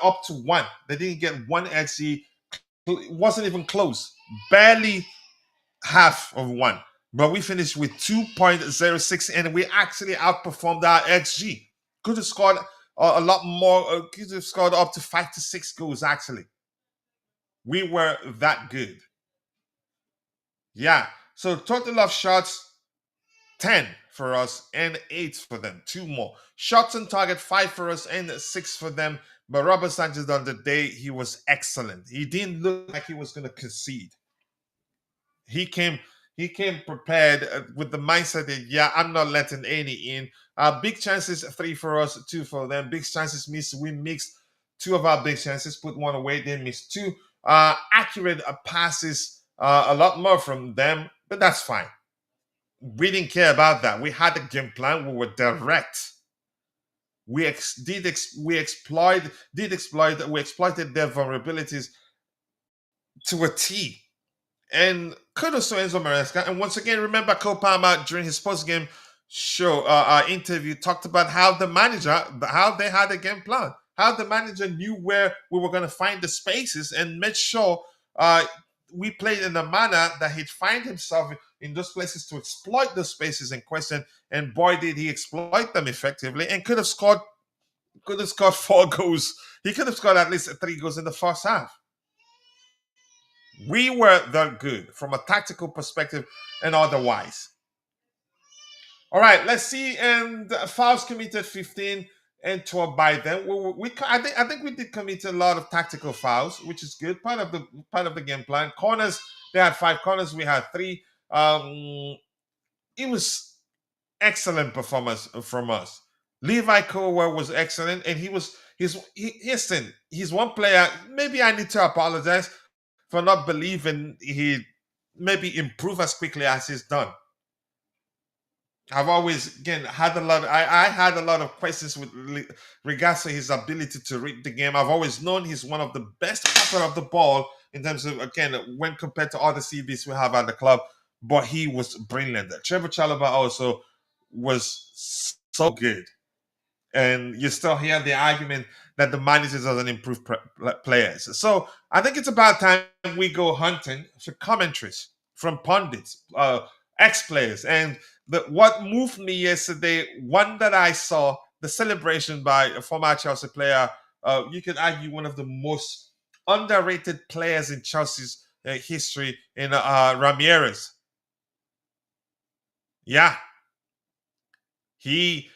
B: up to one. They didn't get one XG. It wasn't even close. Barely half of one. But we finished with 2.06, and we actually outperformed our XG. Could have scored a lot more. Could have scored up to 5 to 6 goals, actually. We were that good. Yeah. So total of shots, 10 for us and 8 for them. 2 more. Shots on target, 5 for us and 6 for them. But Robert Sanchez on the day, he was excellent. He didn't look like he was going to concede. He came prepared with the mindset that, yeah, I'm not letting any in. Big chances, 3 for us, 2 for them. Big chances missed. We mixed 2 of our big chances, put 1 away, then missed 2. Accurate passes, a lot more from them, but that's fine. We didn't care about that. We had a game plan. We were direct. We exploited their vulnerabilities to a T. And kudos to Enzo Maresca. And once again, remember Palmer during his post-game show interview talked about how they had a game plan, how the manager knew where we were going to find the spaces and made sure we played in a manner that he'd find himself in those places to exploit those spaces in question. And boy, did he exploit them effectively, and could have scored 4 goals. He could have scored at least 3 goals in the first half. We were that good from a tactical perspective and otherwise. All right, let's see. And fouls committed 15 and 12 by them. I think we did commit a lot of tactical fouls, which is good. Part of the game plan. Corners, they had 5 corners. We had 3. It was excellent performance from us. Levi Colwell was excellent, and he's one player. Maybe I need to apologize for not believing he maybe improve as quickly as he's done. I've always had a lot. I had a lot of questions with regards to his ability to read the game. I've always known he's one of the best capper of the ball in terms of, again, when compared to other CBs we have at the club. But he was brilliant. Trevor Chalobah also was so good. And you still hear the argument that the managers doesn't improve players. So I think it's about time we go hunting for commentaries from pundits, ex-players. And what moved me yesterday, one that I saw, the celebration by a former Chelsea player, you could argue one of the most underrated players in Chelsea's history, in Ramirez. Yeah. A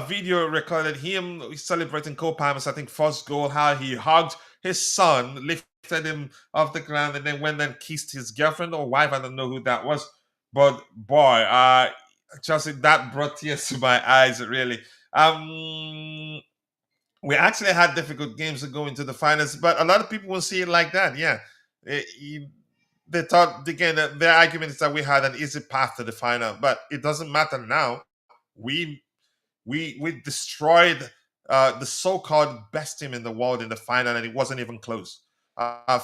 B: video recorded him celebrating Cole Palmer's, I think, first goal, how he hugged his son, lifted him off the ground, and then went and kissed his girlfriend or wife. I don't know who that was. But boy, Chelsea, that brought tears to my eyes, really. We actually had difficult games to go into the finals, but a lot of people will see it like that. Yeah. They thought, again, their argument is that we had an easy path to the final, but it doesn't matter now. We destroyed the so-called best team in the world in the final, and it wasn't even close.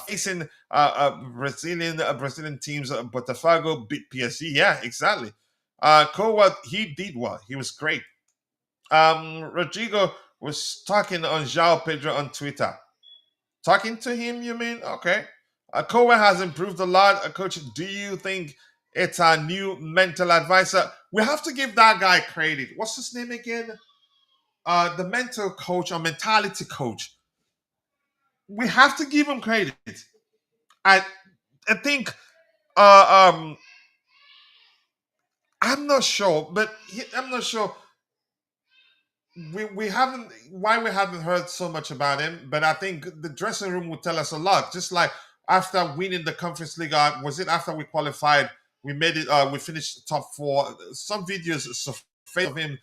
B: Facing Brazilian teams, Botafogo beat PSG. Yeah, exactly. Kowa, he did well. He was great. Rodrigo was talking on Joao Pedro on Twitter. Talking to him, you mean? Okay. Kowa has improved a lot. Coach, do you think it's our new mental advisor? We have to give that guy credit. What's his name again? The mental coach or mentality coach. We have to give him credit. I think I'm not sure, but I'm not sure. We haven't heard so much about him, but I think the dressing room will tell us a lot. Just like after winning the Conference League, was it after we qualified? We made it. We finished top 4. Some videos surfaced of him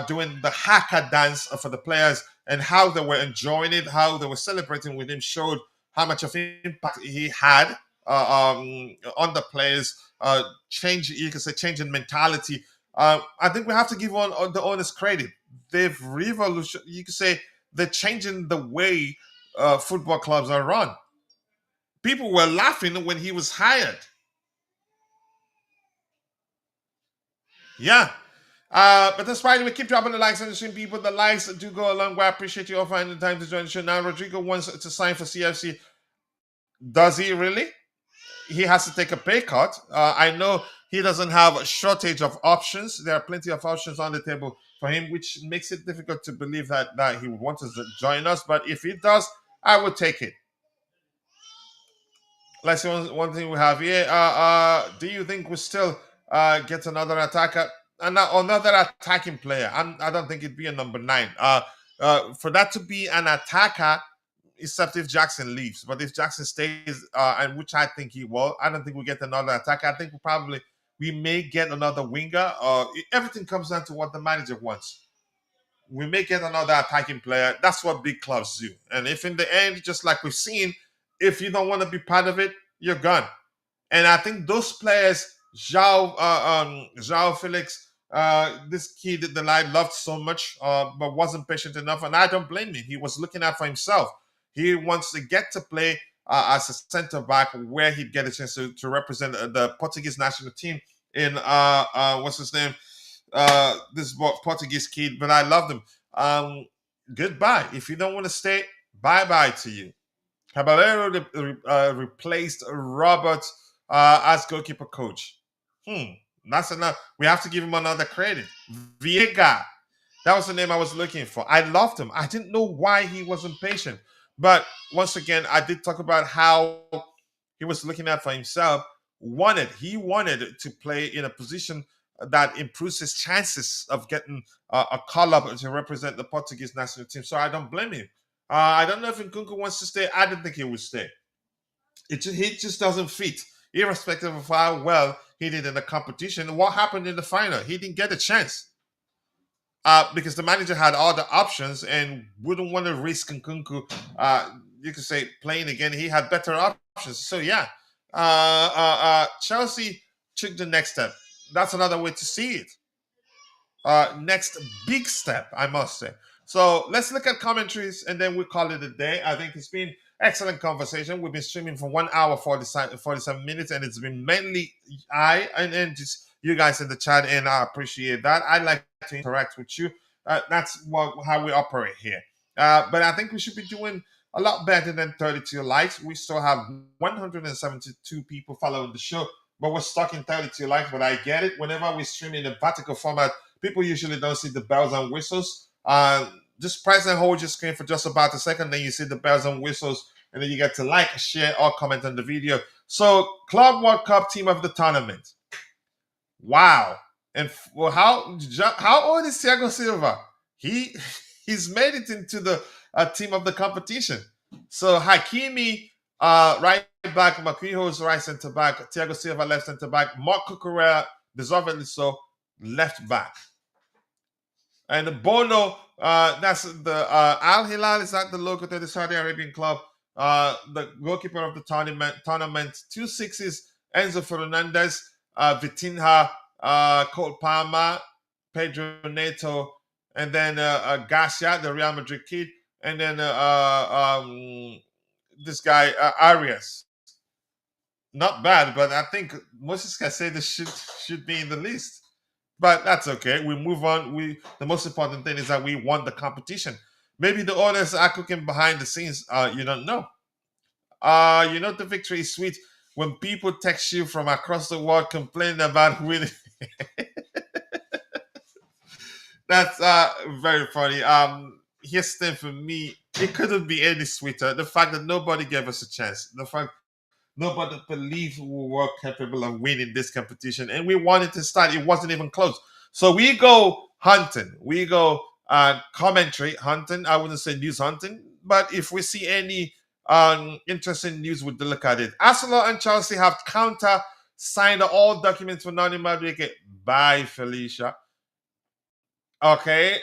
B: doing the haka dance for the players and how they were enjoying it, how they were celebrating with him, showed how much of impact he had on the players. You could say, change in mentality. I think we have to give the owners credit. They've revolutionized. You could say they're changing the way football clubs are run. People were laughing when he was hired. Yeah. But that's fine. We keep dropping the likes on the stream, people. The likes do go a long way. I appreciate you all finding the time to join the show. Now, Rodrigo wants to sign for CFC. Does he really? He has to take a pay cut. I know he doesn't have a shortage of options. There are plenty of options on the table for him, which makes it difficult to believe that he would want to join us. But if he does, I would take it. Let's see one thing we have here. Do you think we still get another attacker? Another attacking player. I don't think it'd be a number 9. For that to be an attacker, except if Jackson leaves. But if Jackson stays, and which I think he will, I don't think we get another attacker. I think we may get another winger. Everything comes down to what the manager wants. We may get another attacking player. That's what big clubs do. And if in the end, just like we've seen, if you don't want to be part of it, you're gone. And I think those players, Joao Felix, this kid that the line loved so much, but wasn't patient enough, and I don't blame him. He was looking out for himself. He wants to get to play as a centre back, where he'd get a chance to represent the Portuguese national team in what's his name? This Portuguese kid, but I loved him. Goodbye. If you don't want to stay, bye bye to you. Caballero replaced Robert as goalkeeper coach. That's enough. We have to give him another credit. Viega. That was the name I was looking for. I loved him. I didn't know why he wasn't patient. But once again, I did talk about how he was looking out for himself. He wanted to play in a position that improves his chances of getting a call up to represent the Portuguese national team. So I don't blame him. I don't know if Nkunku wants to stay. I didn't think he would stay. He just doesn't fit, irrespective of how well he did in the competition. What happened in the final? He didn't get a chance because the manager had all the options and wouldn't want to risk Nkunku. You could say playing again. He had better options. So yeah, Chelsea took the next step. That's another way to see it. Next big step, I must say. So let's look at commentaries and then we'll call it a day. I think it's been excellent conversation. We've been streaming for 1 hour 47 minutes, and it's been mainly I and just you guys in the chat, and I appreciate that. I like to interact with you. That's how we operate here. But I think we should be doing a lot better than 32 likes. We still have 172 people following the show, but we're stuck in 32 likes. But I get it. Whenever we stream in a vertical format, people usually don't see the bells and whistles. Just press and hold your screen for just about a second, then you see the bells and whistles, and then you get to like, share, or comment on the video. So, Club World Cup team of the tournament. Wow. And how old is Thiago Silva? He's made it into the team of the competition. So Hakimi, right back, Maquijo's right centre back, Thiago Silva left centre back, Mark Cucurella, deservedly so, left back. And Bono, that's the Al Hilal, is that the logo to the Saudi Arabian club? The goalkeeper of the tournament, 2 sixes, Enzo Fernandez, Vitinha, Cole Palmer, Pedro Neto, and then Garcia, the Real Madrid kid, and then this guy, Arias. Not bad, but I think Moses Caicedo should be in the list. But that's okay. We move on. The most important thing is that we won the competition. Maybe the owners are cooking behind the scenes. You don't know. The victory is sweet when people text you from across the world complaining about winning. That's very funny. Here's the thing for me. It couldn't be any sweeter. The fact that nobody gave us a chance. The fact nobody believed we were capable of winning this competition, and we wanted to start. It wasn't even close. So we go hunting. We go commentary hunting. I wouldn't say news hunting, but if we see any interesting news, we'd look at it. Arsenal and Chelsea have signed all documents for Nani Madueke. Bye, Felicia. Okay,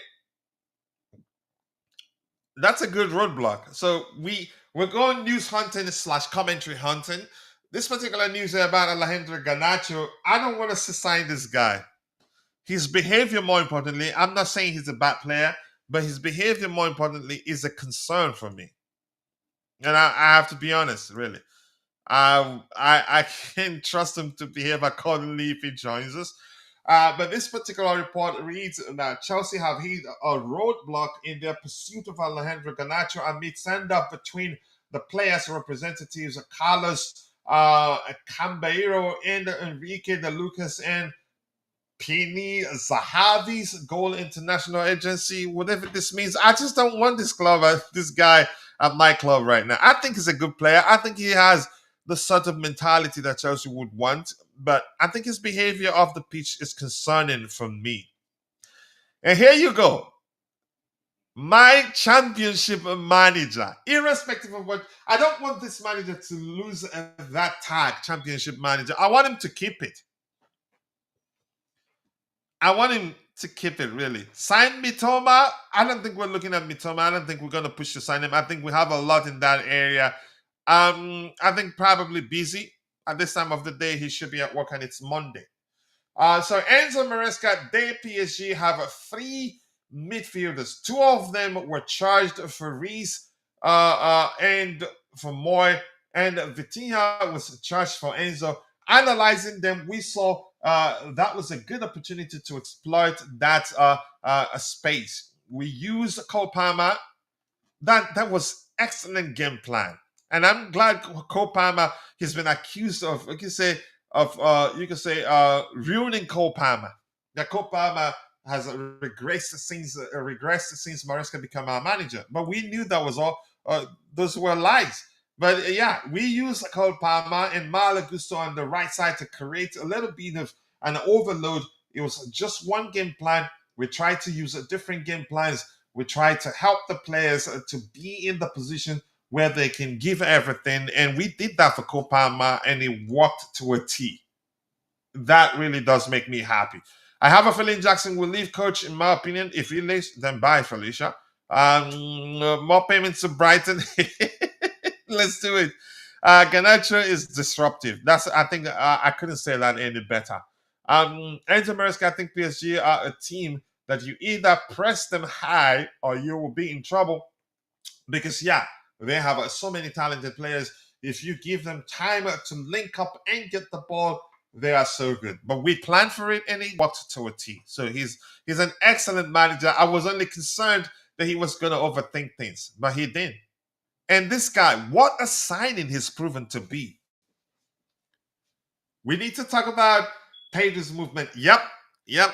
B: that's a good roadblock. So we're going news hunting / commentary hunting. This particular news about Alejandro Garnacho, I don't want us to sign this guy. His behavior, more importantly, I'm not saying he's a bad player, but his behavior, more importantly, is a concern for me. And I have to be honest, really. I can't trust him to behave accordingly if he joins us. But this particular report reads that Chelsea have hit a roadblock in their pursuit of Alejandro Garnacho amid standoff between the players' representatives Carlos Cambeiro and Enrique de Lucas and Pini Zahavi's Goal International Agency, whatever this means. I just don't want this guy at my club right now. I think he's a good player. I think he has the sort of mentality that Chelsea would want, but I think his behavior off the pitch is concerning for me. And here you go. My championship manager, irrespective of what, I don't want this manager to lose that tag, championship manager. I want him to keep it. I want him to keep it, really. Sign Mitoma. I don't think we're looking at Mitoma. I don't think we're going to push to sign him. I think we have a lot in that area. I think probably busy. At this time of the day, he should be at work, and it's Monday. So Enzo Maresca, they PSG have three midfielders. Two of them were charged for Reese and for Moy, and Vitinha was charged for Enzo. Analyzing them, we saw that was a good opportunity to exploit that space. We used Cole Palmer. That was excellent game plan, and I'm glad Cole Palmer has been accused of, you can say ruining Cole Palmer. That Cole Palmer has regressed since Maresca became our manager, but we knew that was all. Those were lies. But yeah, we used Cole Palmer and Malo Gusto on the right side to create a little bit of an overload. It was just one game plan. We tried to use different game plans. We tried to help the players to be in the position where they can give everything. And we did that for Cole Palmer, and it worked to a T. That really does make me happy. I have a feeling Jackson will leave, coach, in my opinion. If he leaves, then bye, Felicia. More payments to Brighton. Let's do it. Garnacho is disruptive. I think I couldn't say that any better. Enzo Maresca, I think PSG are a team that you either press them high or you will be in trouble, because yeah, they have so many talented players. If you give them time to link up and get the ball, they are so good. But we planned for it, and he worked to a T. So he's an excellent manager. I was only concerned that he was going to overthink things, but he didn't. And this guy, what a signing he's proven to be. We need to talk about Pedro's movement. Yep,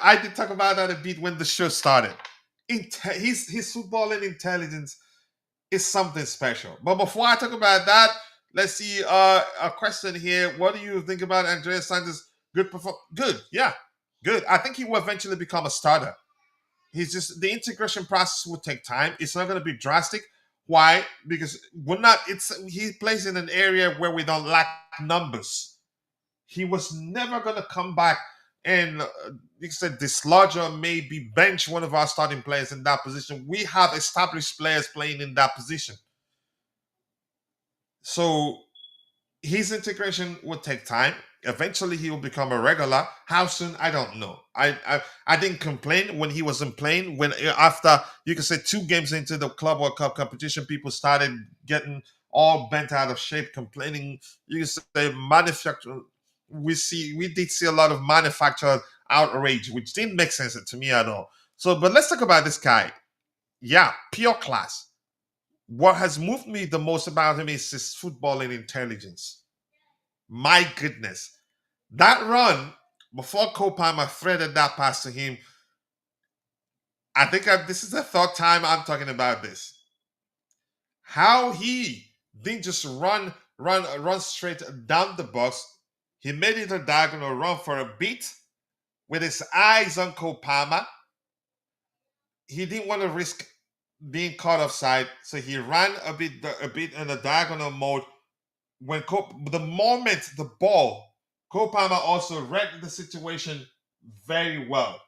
B: I did talk about that a bit when the show started. His footballing intelligence is something special. But before I talk about that, let's see a question here. What do you think about Andreas Santos' good performance? Good, yeah, good. I think he will eventually become a starter. He's just, the integration process will take time. It's not going to be drastic. Why? Because he plays in an area where we don't lack numbers. He was never going to come back and you said dislodge or maybe bench one of our starting players in that position. We have established players playing in that position. So his integration will take time. Eventually, he will become a regular. How soon? I don't know. I didn't complain when he wasn't playing. When after, you can say, 2 games into the Club World Cup competition, people started getting all bent out of shape, complaining. You can say manufacturer. We did see a lot of manufactured outrage, which didn't make sense to me at all. So, but let's talk about this guy. Yeah, pure class. What has moved me the most about him is his footballing intelligence. My goodness. That run before Cole Palmer threaded that pass to him, I think this is the 3rd time I'm talking about this. How he didn't just run straight down the box. He made it a diagonal run for a beat with his eyes on Cole Palmer. He didn't want to risk being caught offside, so he ran a bit in a diagonal mode. When the moment the ball, Cole Palmer also read the situation very well.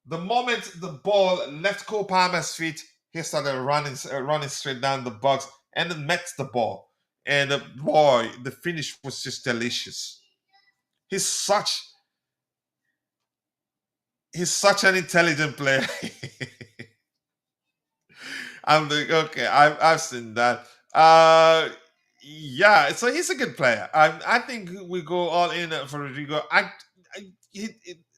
B: The moment the ball left Cole Palmer's feet, he started running straight down the box and then met the ball. And boy, the finish was just delicious. He's such an intelligent player. I'm like, okay, I've seen that. Yeah, so he's a good player. I think we go all in for Rodrigo.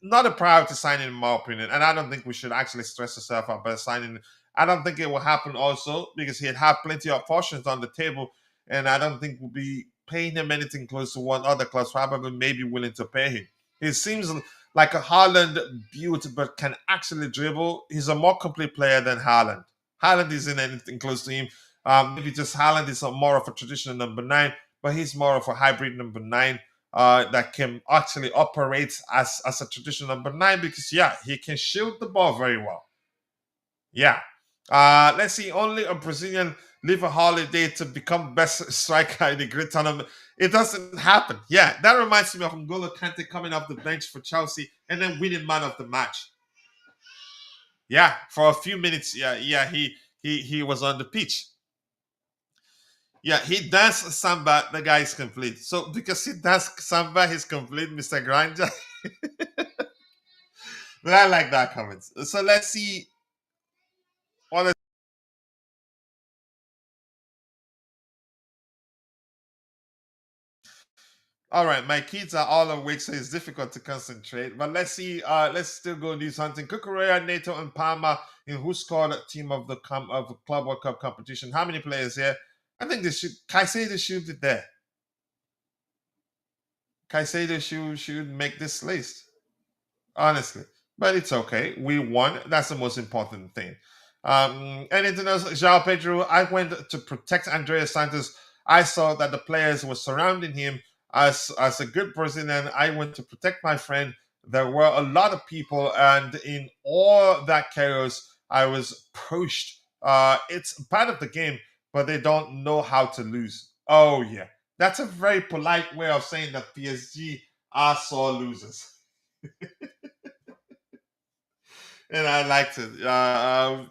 B: not a priority signing in my opinion, and I don't think we should actually stress ourselves out by signing. I don't think it will happen also because he'd have plenty of options on the table, and I don't think we'll be paying him anything close to what other clubs probably may be willing to pay him. He seems like a Haaland built, but can actually dribble. He's a more complete player than Haaland. Haaland isn't anything close to him. Maybe just Haaland is more of a traditional number 9, but he's more of a hybrid number 9 that can actually operate as a traditional number 9 because, yeah, he can shoot the ball very well. Yeah. Let's see. Only a Brazilian leave a holiday to become best striker in the great tournament. It doesn't happen. Yeah, that reminds me of N'Golo Kante coming off the bench for Chelsea and then winning man of the match. Yeah, for a few minutes. Yeah, he was on the pitch. Yeah, he danced samba. The guy is complete. So because he danced samba, he's complete, Mr. Grinder. But I like that comment. So let's see. All right, my kids are all awake, so it's difficult to concentrate. But let's see. Let's still go news hunting. Kukurea, Nato, and Palmer in who scored team of the Club World Cup competition. How many players here? I think they should. Caicedo should be there. Caicedo should make this list. Honestly, but it's okay. We won. That's the most important thing. Anything else? Joao Pedro. I went to protect Andreas Santos. I saw that the players were surrounding him. As a good Brazilian, I went to protect my friend. There were a lot of people, and in all that chaos, I was pushed. It's part of the game, but they don't know how to lose. Oh yeah, that's a very polite way of saying that PSG are sore losers, and I liked it. Yeah.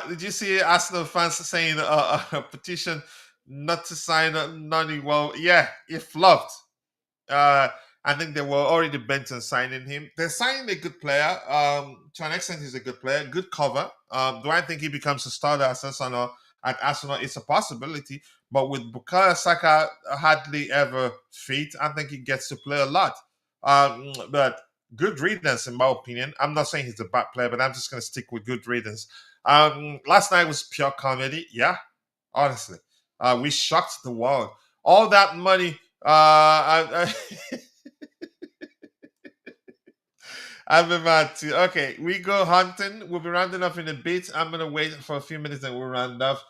B: Did you see Arsenal fans saying a petition not to sign Nani? Well, yeah, it flopped. Uh, I think they were already bent on signing him. They're signing a good player. To an extent, he's a good player, good cover. Do I think he becomes a starter at Arsenal? At Arsenal, it's a possibility. But with Bukayo Saka hardly ever fit, I think he gets to play a lot. But good riddance, in my opinion. I'm not saying he's a bad player, but I'm just going to stick with good riddance. Last night was pure comedy. Yeah, honestly, we shocked the world. All that money. I'm about to. Okay, we go hunting. We'll be rounding off in a bit. I'm gonna wait for a few minutes and we'll round off.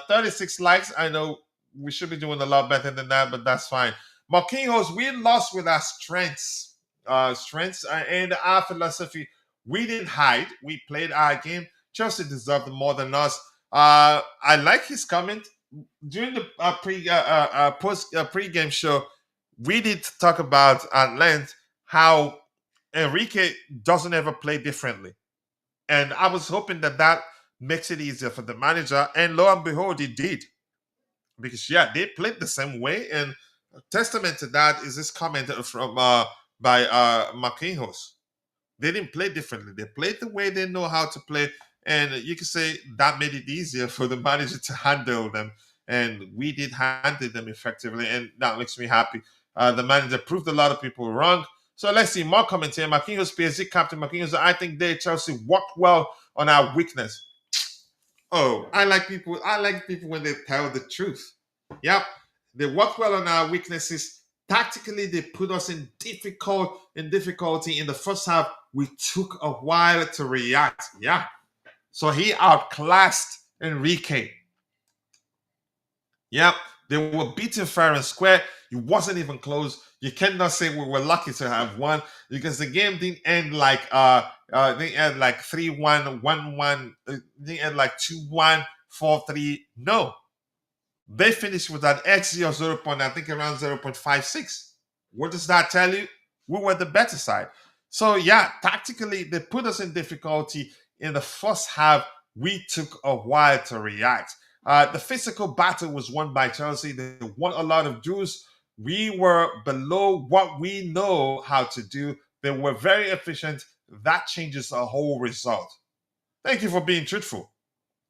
B: 36 likes. I know we should be doing a lot better than that, but that's fine. Marquinhos, we lost with our strengths. And our philosophy. We didn't hide. We played our game. Chelsea deserved more than us. I like his comment during the pre-game show. We did talk about at length how Enrique doesn't ever play differently, and I was hoping that that makes it easier for the manager. And lo and behold, it did, because yeah, they played the same way. And testament to that is this comment from by Marquinhos. They didn't play differently. They played the way they know how to play. And you can say that made it easier for the manager to handle them. And we did handle them effectively. And that makes me happy. The manager proved a lot of people wrong. So let's see more comments here. Marquinhos, PSG captain Marquinhos. I think they, Chelsea, worked well on our weakness. Oh, I like people. I like people when they tell the truth. Yep, they work well on our weaknesses. Tactically, they put us in difficulty in the first half. We took a while to react. Yeah, so he outclassed Enrique. Yep, they were beaten fair and square. It wasn't even close. You cannot say we were lucky to have won because the game didn't end like they end like 3-1, 1-1, they end like 2-1, 4-3. No. They finished with an XG of 0. I think around 0.56. What does that tell you? We were the better side. So yeah, tactically they put us in difficulty in the first half. We took a while to react. The physical battle was won by Chelsea. They won a lot of duels. We were below what we know how to do. They were very efficient. That changes the whole result. Thank you for being truthful.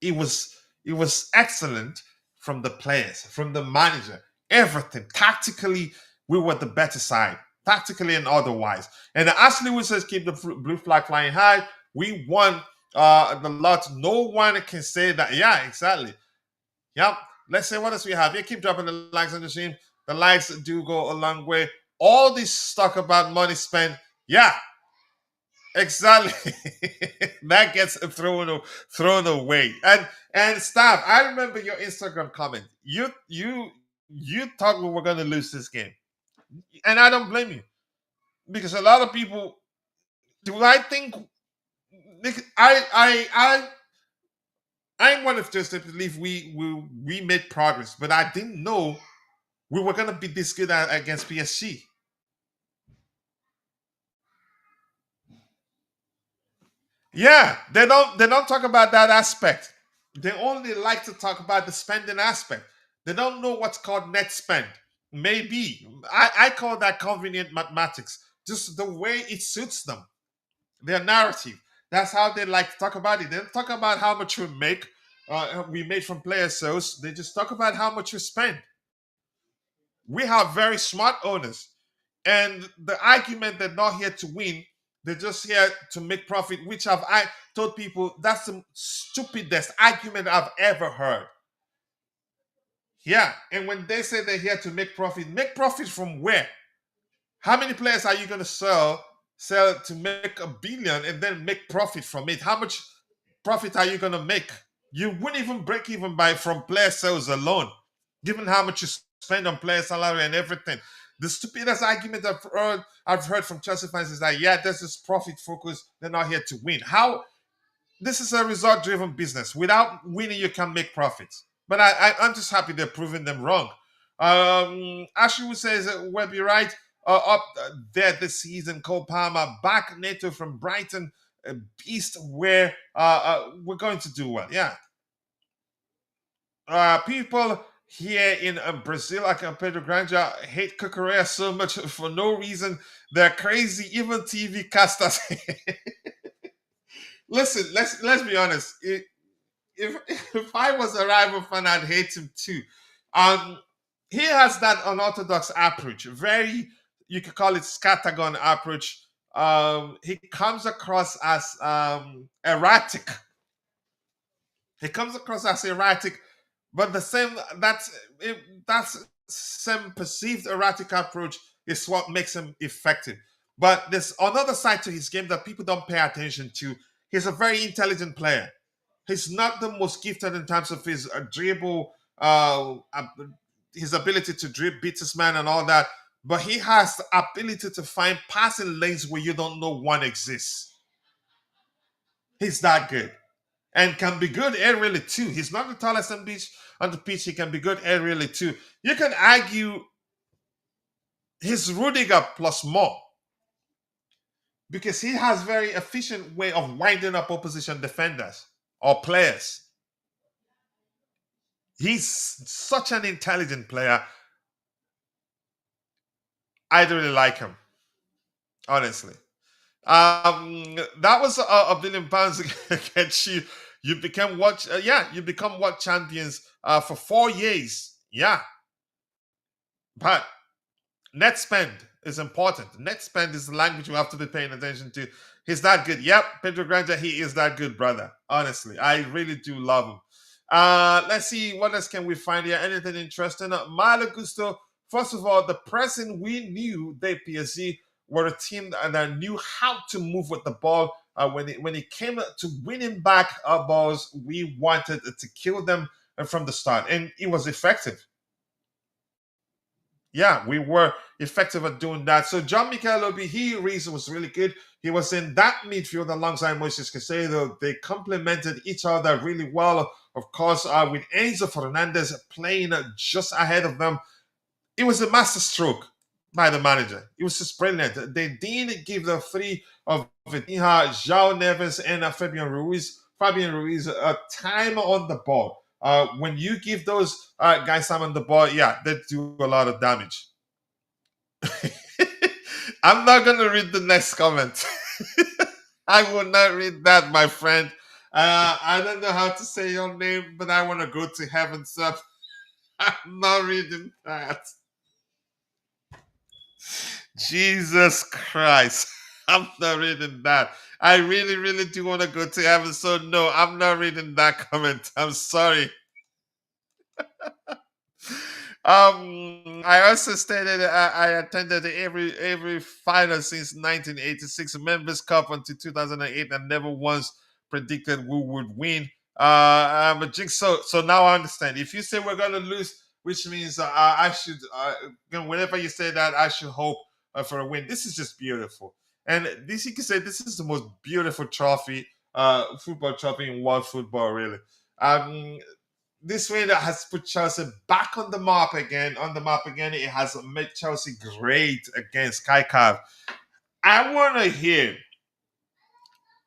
B: It was excellent from the players, from the manager, everything. Tactically, we were the better side, tactically and otherwise. And as Lewis says, keep the blue flag flying high. We won the lot. No one can say that. Yeah, exactly. Yep. Let's say what else we have. Yeah, keep dropping the likes on the stream. The likes do go a long way. All this talk about money spent. Yeah, exactly. That gets thrown away. And staff, I remember your Instagram comment. You thought we were gonna lose this game. And I don't blame you. Because a lot of people do I think I wanted just to believe we made progress, but I didn't know we were gonna be this good against PSG. Yeah, they don't talk about that aspect. They only like to talk about the spending aspect. They don't know what's called net spend. Maybe I call that convenient mathematics. Just the way it suits them, their narrative. That's how they like to talk about it. They don't talk about how much we made from player sales. They just talk about how much we spend. We have very smart owners, and the argument they're not here to win, they're just here to make profit, which I told people that's the stupidest argument I've ever heard. Yeah, and when they say they're here to make profit from where? How many players are you going to sell to make a billion and then make profit from it? How much profit are you going to make? You wouldn't even break even by from player sales alone, given how much you spend on player salary and everything. The stupidest argument I've heard from Chelsea fans is that yeah, there's this profit focus. They're not here to win. How? This is a result-driven business. Without winning, you can make profits. But I'm just happy they're proving them wrong. Ashley says, "Well, be right up there this season. Cole Palmer back NATO from Brighton, beast. Where we're going to do well. Yeah, people here in Brazil, like Pedro Granja, hate Cucurella so much for no reason. They're crazy. Even TV casters." Listen, let's be honest. If I was a rival fan, I'd hate him too. Um, he has that unorthodox approach. Very, you could call it scattergun approach. He comes across as erratic. He comes across as erratic, but that's same perceived erratic approach is what makes him effective. But there's another side to his game that people don't pay attention to. He's a very intelligent player. He's not the most gifted in terms of his dribble, his ability to dribble, beat his man, and all that. But he has the ability to find passing lanes where you don't know one exists. He's that good and can be good aerially too. He's not the tallest on the pitch. He can be good aerially too. You can argue he's Rudiger plus more because he has very efficient way of winding up opposition defenders or players. He's such an intelligent player. I really like him, honestly. That was £1 billion against you. You become what? You become what champions for 4 years. Yeah, but net spend is important. Net spend is the language you have to be paying attention to. He's that good. Yep, Pedro Granja, he is that good, brother. Honestly, I really do love him. Let's see, what else can we find here? Anything interesting? Malo Gusto, first of all, the person we knew, they PSG, were a team that knew how to move with the ball. When it came to winning back balls, we wanted to kill them from the start, and it was effective. Yeah, we were effective at doing that. So John Mikel Obi, reason was really good. He was in that midfield alongside Moises Caicedo. They complemented each other really well. Of course, with Enzo Fernandez playing just ahead of them, it was a master stroke by the manager. It was just brilliant. They didn't give the three of Vitinha, Joao Neves, and Fabian Ruiz a time on the ball. When you give those guys time on the ball, yeah, they do a lot of damage. I'm not going to read the next comment. I will not read that, my friend. I don't know how to say your name, but I want to go to heaven's up. I'm not reading that. Jesus Christ. I'm not reading that. I really, really do want to go to heaven. So no, I'm not reading that comment. I'm sorry. I also stated I attended every final since 1986 Members Cup until 2008 and never once predicted who would win. I'm a jinx. So now I understand. If you say we're gonna lose, which means I should, whenever you say that, I should hope for a win. This is just beautiful, and this you can say this is the most beautiful trophy, football trophy in world football, really. Um, this win has put Chelsea back on the map again. On the map again, it has made Chelsea great against Kaikov. I want to hear.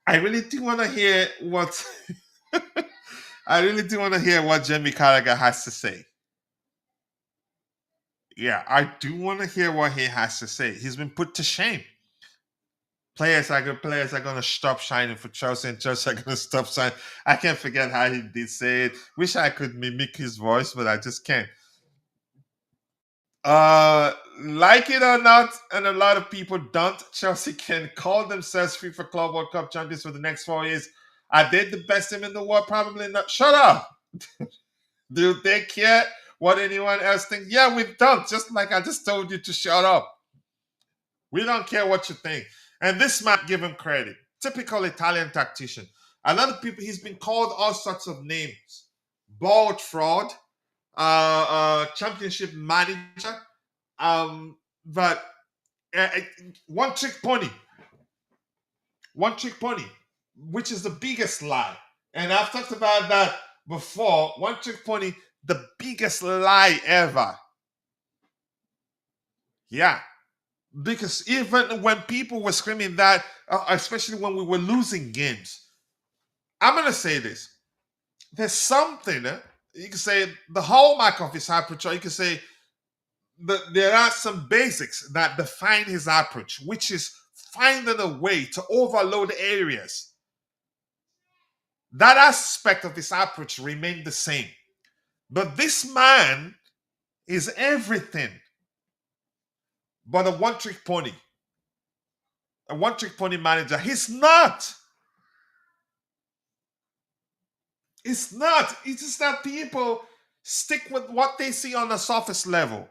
B: I really do want to hear what. I really do want to hear what Jamie Carragher has to say. Yeah, I do want to hear what he has to say. He's been put to shame. Players are going to stop shining for Chelsea, and Chelsea are going to stop shining. I can't forget how he did say it. Wish I could mimic his voice, but I just can't. Like it or not, and a lot of people don't, Chelsea can call themselves FIFA Club World Cup champions for the next 4 years. Are they the best team in the world? Probably not. Shut up. Do they care what anyone else thinks? Yeah, we don't. Just like I just told you to shut up. We don't care what you think. And this man, give him credit. Typical Italian tactician. A lot of people, he's been called all sorts of names. Bald fraud, championship manager, but one trick pony, which is the biggest lie. And I've talked about that before. One trick pony, the biggest lie ever. Yeah. Because even when people were screaming that, especially when we were losing games, I'm going to say this. There's something, you can say the hallmark of his approach, or you can say there are some basics that define his approach, which is finding a way to overload areas. That aspect of his approach remained the same. But this man is everything but a one-trick pony. A one-trick pony manager. He's not. It's not. It's just that people stick with what they see on the surface level.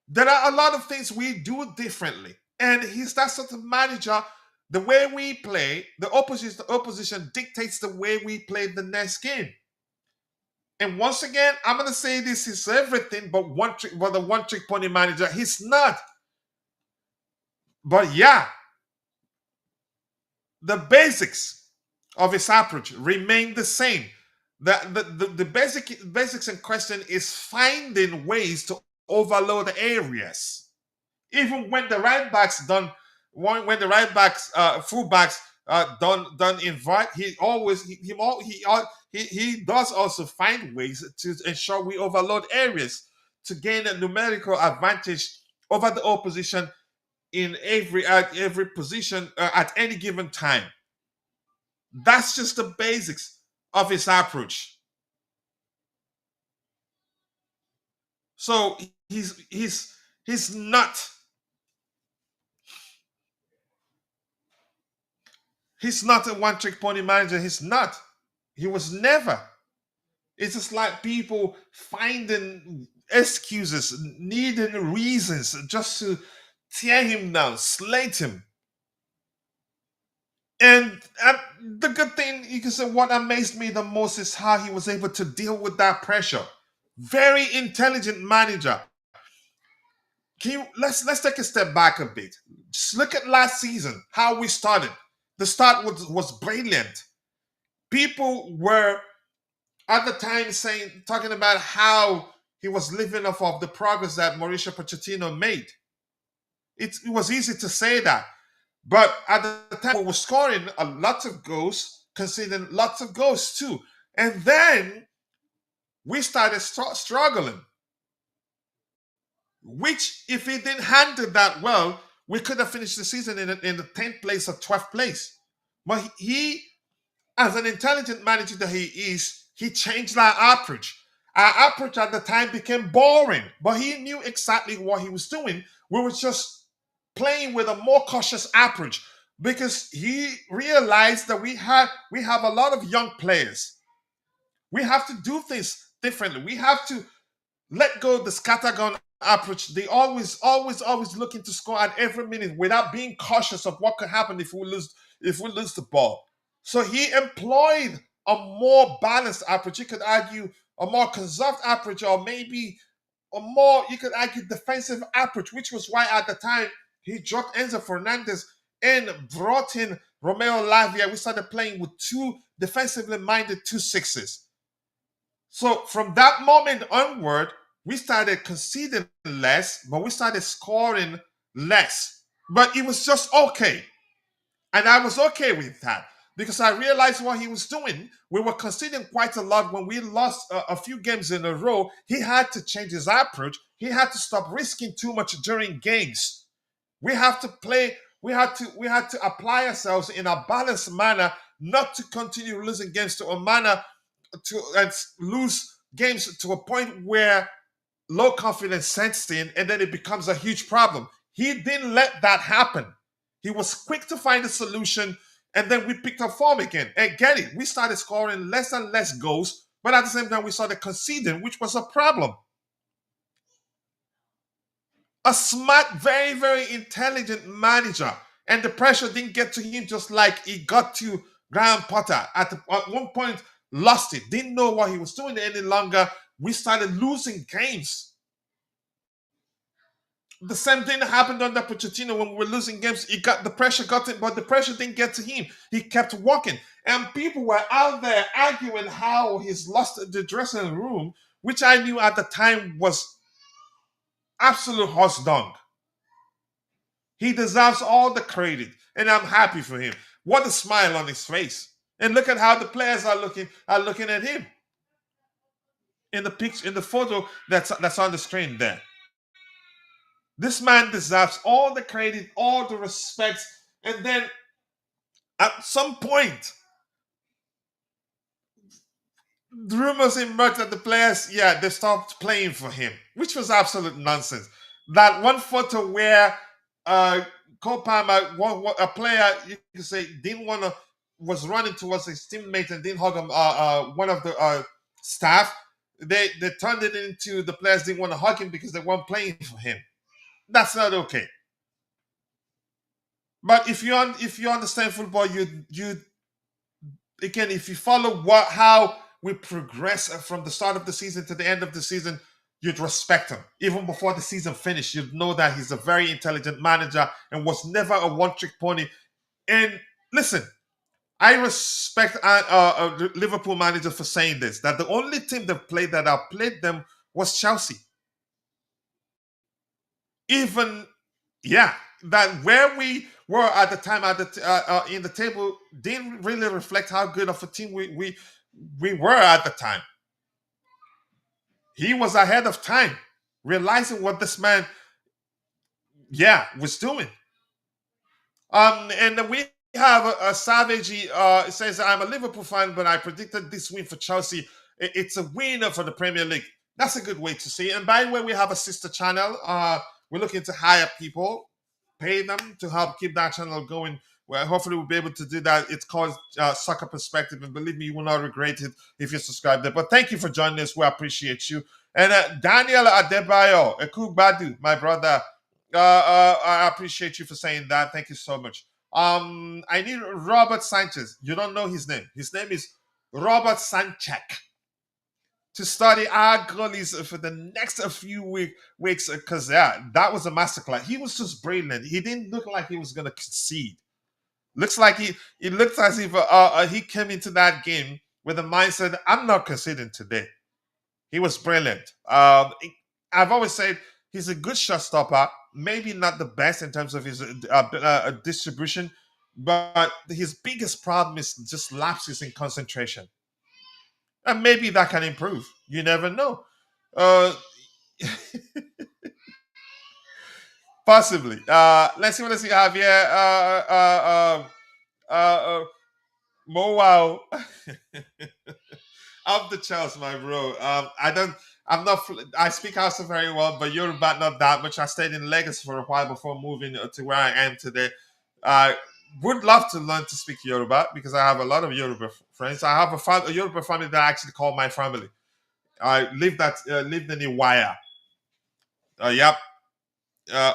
B: There are a lot of things we do differently. And he's that sort of manager. The way we play, the opposition dictates the way we play the next game. And once again, I'm gonna say this is everything but the one-trick pony manager. He's not. But yeah, the basics of his approach remain the same. The basics in question is finding ways to overload areas. Even when the right backs done, when the right backs, fullbacks done invite, he does also find ways to ensure we overload areas to gain a numerical advantage over the opposition in every position at any given time. That's just the basics of his approach. So he's not a one-trick pony manager. He's not. He was never. It's just like people finding excuses, needing reasons just to tear him down, slate him. And the good thing, you can say, what amazed me the most is how he was able to deal with that pressure. Very intelligent manager. Let's take a step back a bit. Just look at last season, how we started. The start was brilliant. People were at the time talking about how he was living off of the progress that Mauricio Pochettino made. It was easy to say that. But at the time, we were scoring a lot of goals, conceding lots of goals too. And then we started struggling. Which, if he didn't handle that well, we could have finished the season in the 10th place or 12th place. But he, as an intelligent manager that he is, he changed our approach. Our approach at the time became boring, but he knew exactly what he was doing we were just playing with a more cautious approach because he realized that we have a lot of young players. We have to do things differently. We have to let go of the scattergun approach. They always looking to score at every minute without being cautious of what could happen if we lose the ball. So he employed a more balanced approach. You could argue a more conserved approach, or maybe a more, you could argue, defensive approach, which was why at the time he dropped Enzo Fernandez and brought in Romeo Lavia. We started playing with two defensively minded 2-6s. So from that moment onward, we started conceding less, but we started scoring less. But it was just okay. And I was okay with that because I realized what he was doing. We were conceding quite a lot when we lost a few games in a row. He had to change his approach. He had to stop risking too much during games. We have to play. We had to apply ourselves in a balanced manner, not to continue losing games to a manner to and lose games to a point where low confidence sets in and then it becomes a huge problem. He didn't let that happen. He was quick to find a solution, and then we picked up form again. And get it, we started scoring less and less goals, but at the same time, we started conceding, which was a problem. A smart, very, very intelligent manager, and the pressure didn't get to him just like it got to Graham Potter. At one point, lost it, didn't know what he was doing any longer. We started losing games. The same thing happened under Pochettino when we were losing games. He got the pressure, got it, but the pressure didn't get to him. He kept walking, and people were out there arguing how he's lost the dressing room, which I knew at the time was absolute horse dung. He deserves all the credit, and I'm happy for him. What a smile on his face! And look at how the players are looking at him in the picture, in the photo that's on the screen there. This man deserves all the credit, all the respect. And then at some point, the rumors emerged that the players, yeah, they stopped playing for him, which was absolute nonsense. That one photo where Cole Palmer, a player, you could say, didn't want to, was running towards his teammate and didn't hug him, one of the staff, they turned it into the players didn't want to hug him because they weren't playing for him. That's not okay. But if you understand football, you again, if you follow how we progress from the start of the season to the end of the season, you'd respect him. Even before the season finished, you'd know that he's a very intelligent manager and was never a one-trick pony. And listen, I respect Liverpool manager for saying this, that the only team that outplayed them was Chelsea. Even, yeah, that where we were at the time in the table didn't really reflect how good of a team we were at the time. He was ahead of time, realizing what this man, yeah, was doing. And we have a Savage. It says, "I'm a Liverpool fan, but I predicted this win for Chelsea. It's a win for the Premier League." That's a good way to see it. And by the way, we have a sister channel. We're looking to hire people, pay them to help keep that channel going. Well, hopefully we'll be able to do that. It's called Soccer Perspective, and believe me, you will not regret it if you subscribe there. But thank you for joining us. We appreciate you. And Daniel Adebayo, Ekugbadu, my brother, I appreciate you for saying that. Thank you so much. I need Robert Sanchez. You don't know his name. His name is Robert Sanchek, to study our goalies for the next few weeks, because yeah, that was a masterclass. He was just brilliant. He didn't look like he was going to concede. Looks like it looks as if he came into that game with a mindset, I'm not conceding today. He was brilliant. I've always said he's a good shot stopper. Maybe not the best in terms of his distribution, but his biggest problem is just lapses in concentration. And maybe that can improve. You never know. Uh, Possibly. Let's see what else we have here. Mo wow. Up the Charles, my bro. I don't. I'm not. I speak Hausa very well, but Yoruba not that much. I stayed in Lagos for a while before moving to where I am today. I would love to learn to speak Yoruba because I have a lot of Yoruba friends. I have a Yoruba family that I actually call my family. I lived in Iwaya. Yep,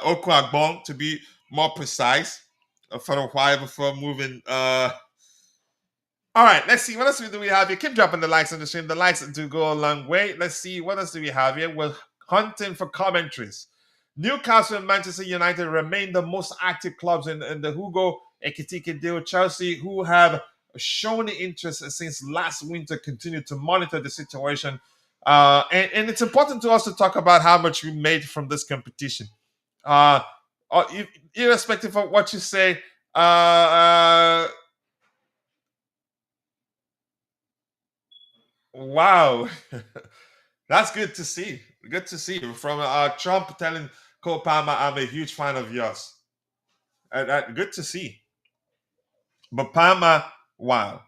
B: Oku Agbon to be more precise, for a while before moving. All right, let's see. What else do we have here? Keep dropping the likes on the stream. The likes do go a long way. Let's see. What else do we have here? We're hunting for commentaries. Newcastle and Manchester United remain the most active clubs in the Hugo Ekitike deal. Chelsea, who have shown interest since last winter, continue to monitor the situation. And it's important to us to talk about how much we made from this competition. Uh, Irrespective of what you say, wow. That's good to see. Good to see. From Trump telling Cole Palmer, I'm a huge fan of yours. Good to see. But Palmer, wow.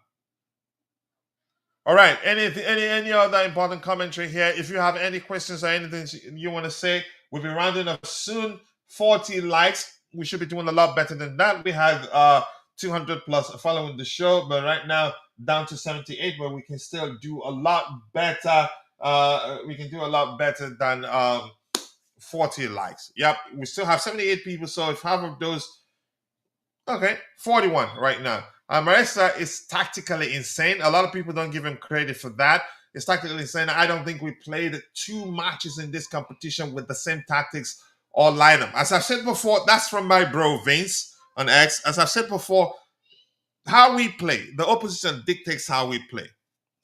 B: All right. Any other important commentary here? If you have any questions or anything you want to say, we'll be rounding up soon. 40 likes. We should be doing a lot better than that. We had 200 plus following the show, but right now down to 78, but we can still do a lot better. We can do a lot better than 40 likes. Yep, we still have 78 people. So if half of those, okay, 41 right now. Maresca is tactically insane. A lot of people don't give him credit for that. It's tactically insane. I don't think we played 2 matches in this competition with the same tactics or lineup. As I've said before, that's from my bro Vince on X. As I've said before, how we play, the opposition dictates how we play.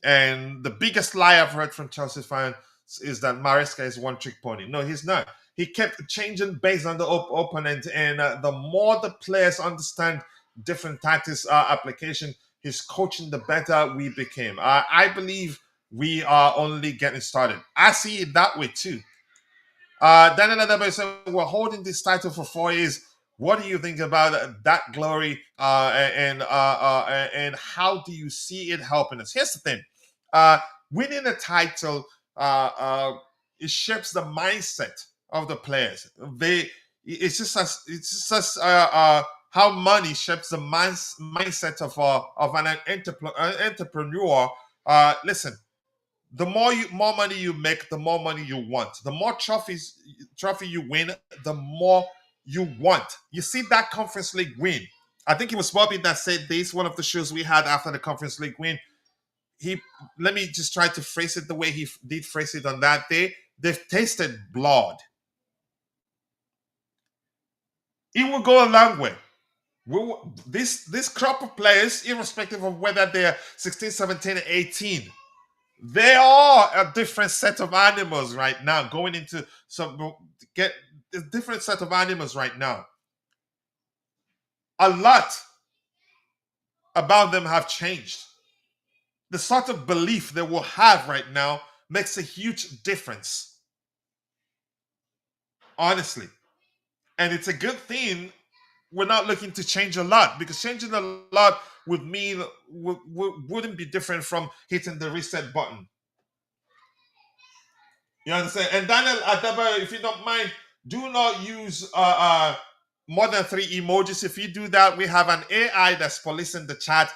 B: And the biggest lie I've heard from Chelsea fans is that Maresca is one trick pony. No, he's not. He kept changing based on the opponent, and the more the players understand different tactics application, his coaching, the better we became. I believe we are only getting started. I see it that way too. Daniel Adabo said, we're holding this title for 4 years. What do you think about that glory, and how do you see it helping us? Here's the thing: winning a title, it shapes the mindset of the players. It's just as how money shapes the mindset of an entrepreneur. Listen, the more money you make, the more money you want. The more trophy you win, the more you want. You see that Conference League win. I think it was Bobby that said this. One of the shows we had after the Conference League win. Let me just try to phrase it the way he did phrase it on that day. They've tasted blood. It will go a long way. This crop of players, irrespective of whether they're 16, 17, 18, they are a different set of animals right now. Going into get a different set of animals right now. A lot about them have changed. The sort of belief they will have right now makes a huge difference. Honestly. And it's a good thing we're not looking to change a lot, because changing a lot would mean wouldn't be different from hitting the reset button. You understand? And Daniel Adaba, if you don't mind, do not use more than 3 emojis. If you do that, we have an AI that's policing the chat.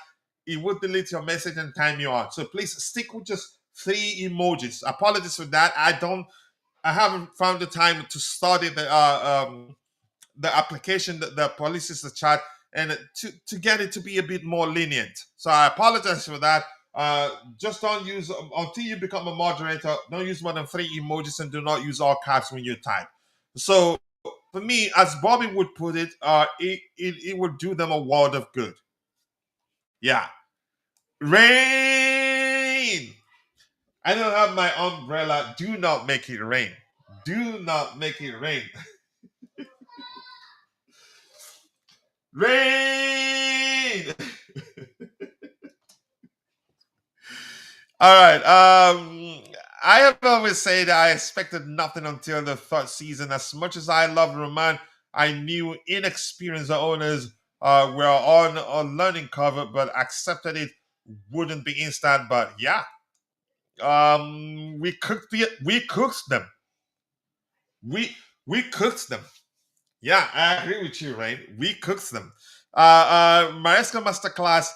B: It will delete your message and time you out. So please stick with just 3 emojis. Apologies for that. I haven't found the time to study the application that policies the chat, and to get it to be a bit more lenient. So I apologize for that. Just don't use, until you become a moderator, don't use more than 3 emojis, and do not use all caps when you type. So for me, as Bobby would put it, it would do them a world of good. Yeah. Rain. I don't have my umbrella. Do not make it rain. Do not make it rain. Rain. All right. I have always said I expected nothing until the 3rd season. As much as I love Roman, I knew inexperienced owners were on a learning curve, but accepted it wouldn't be instant. But yeah, We cooked them. We cooked them. Yeah, I agree with you, Rain. We cooked them. Maresca Masterclass,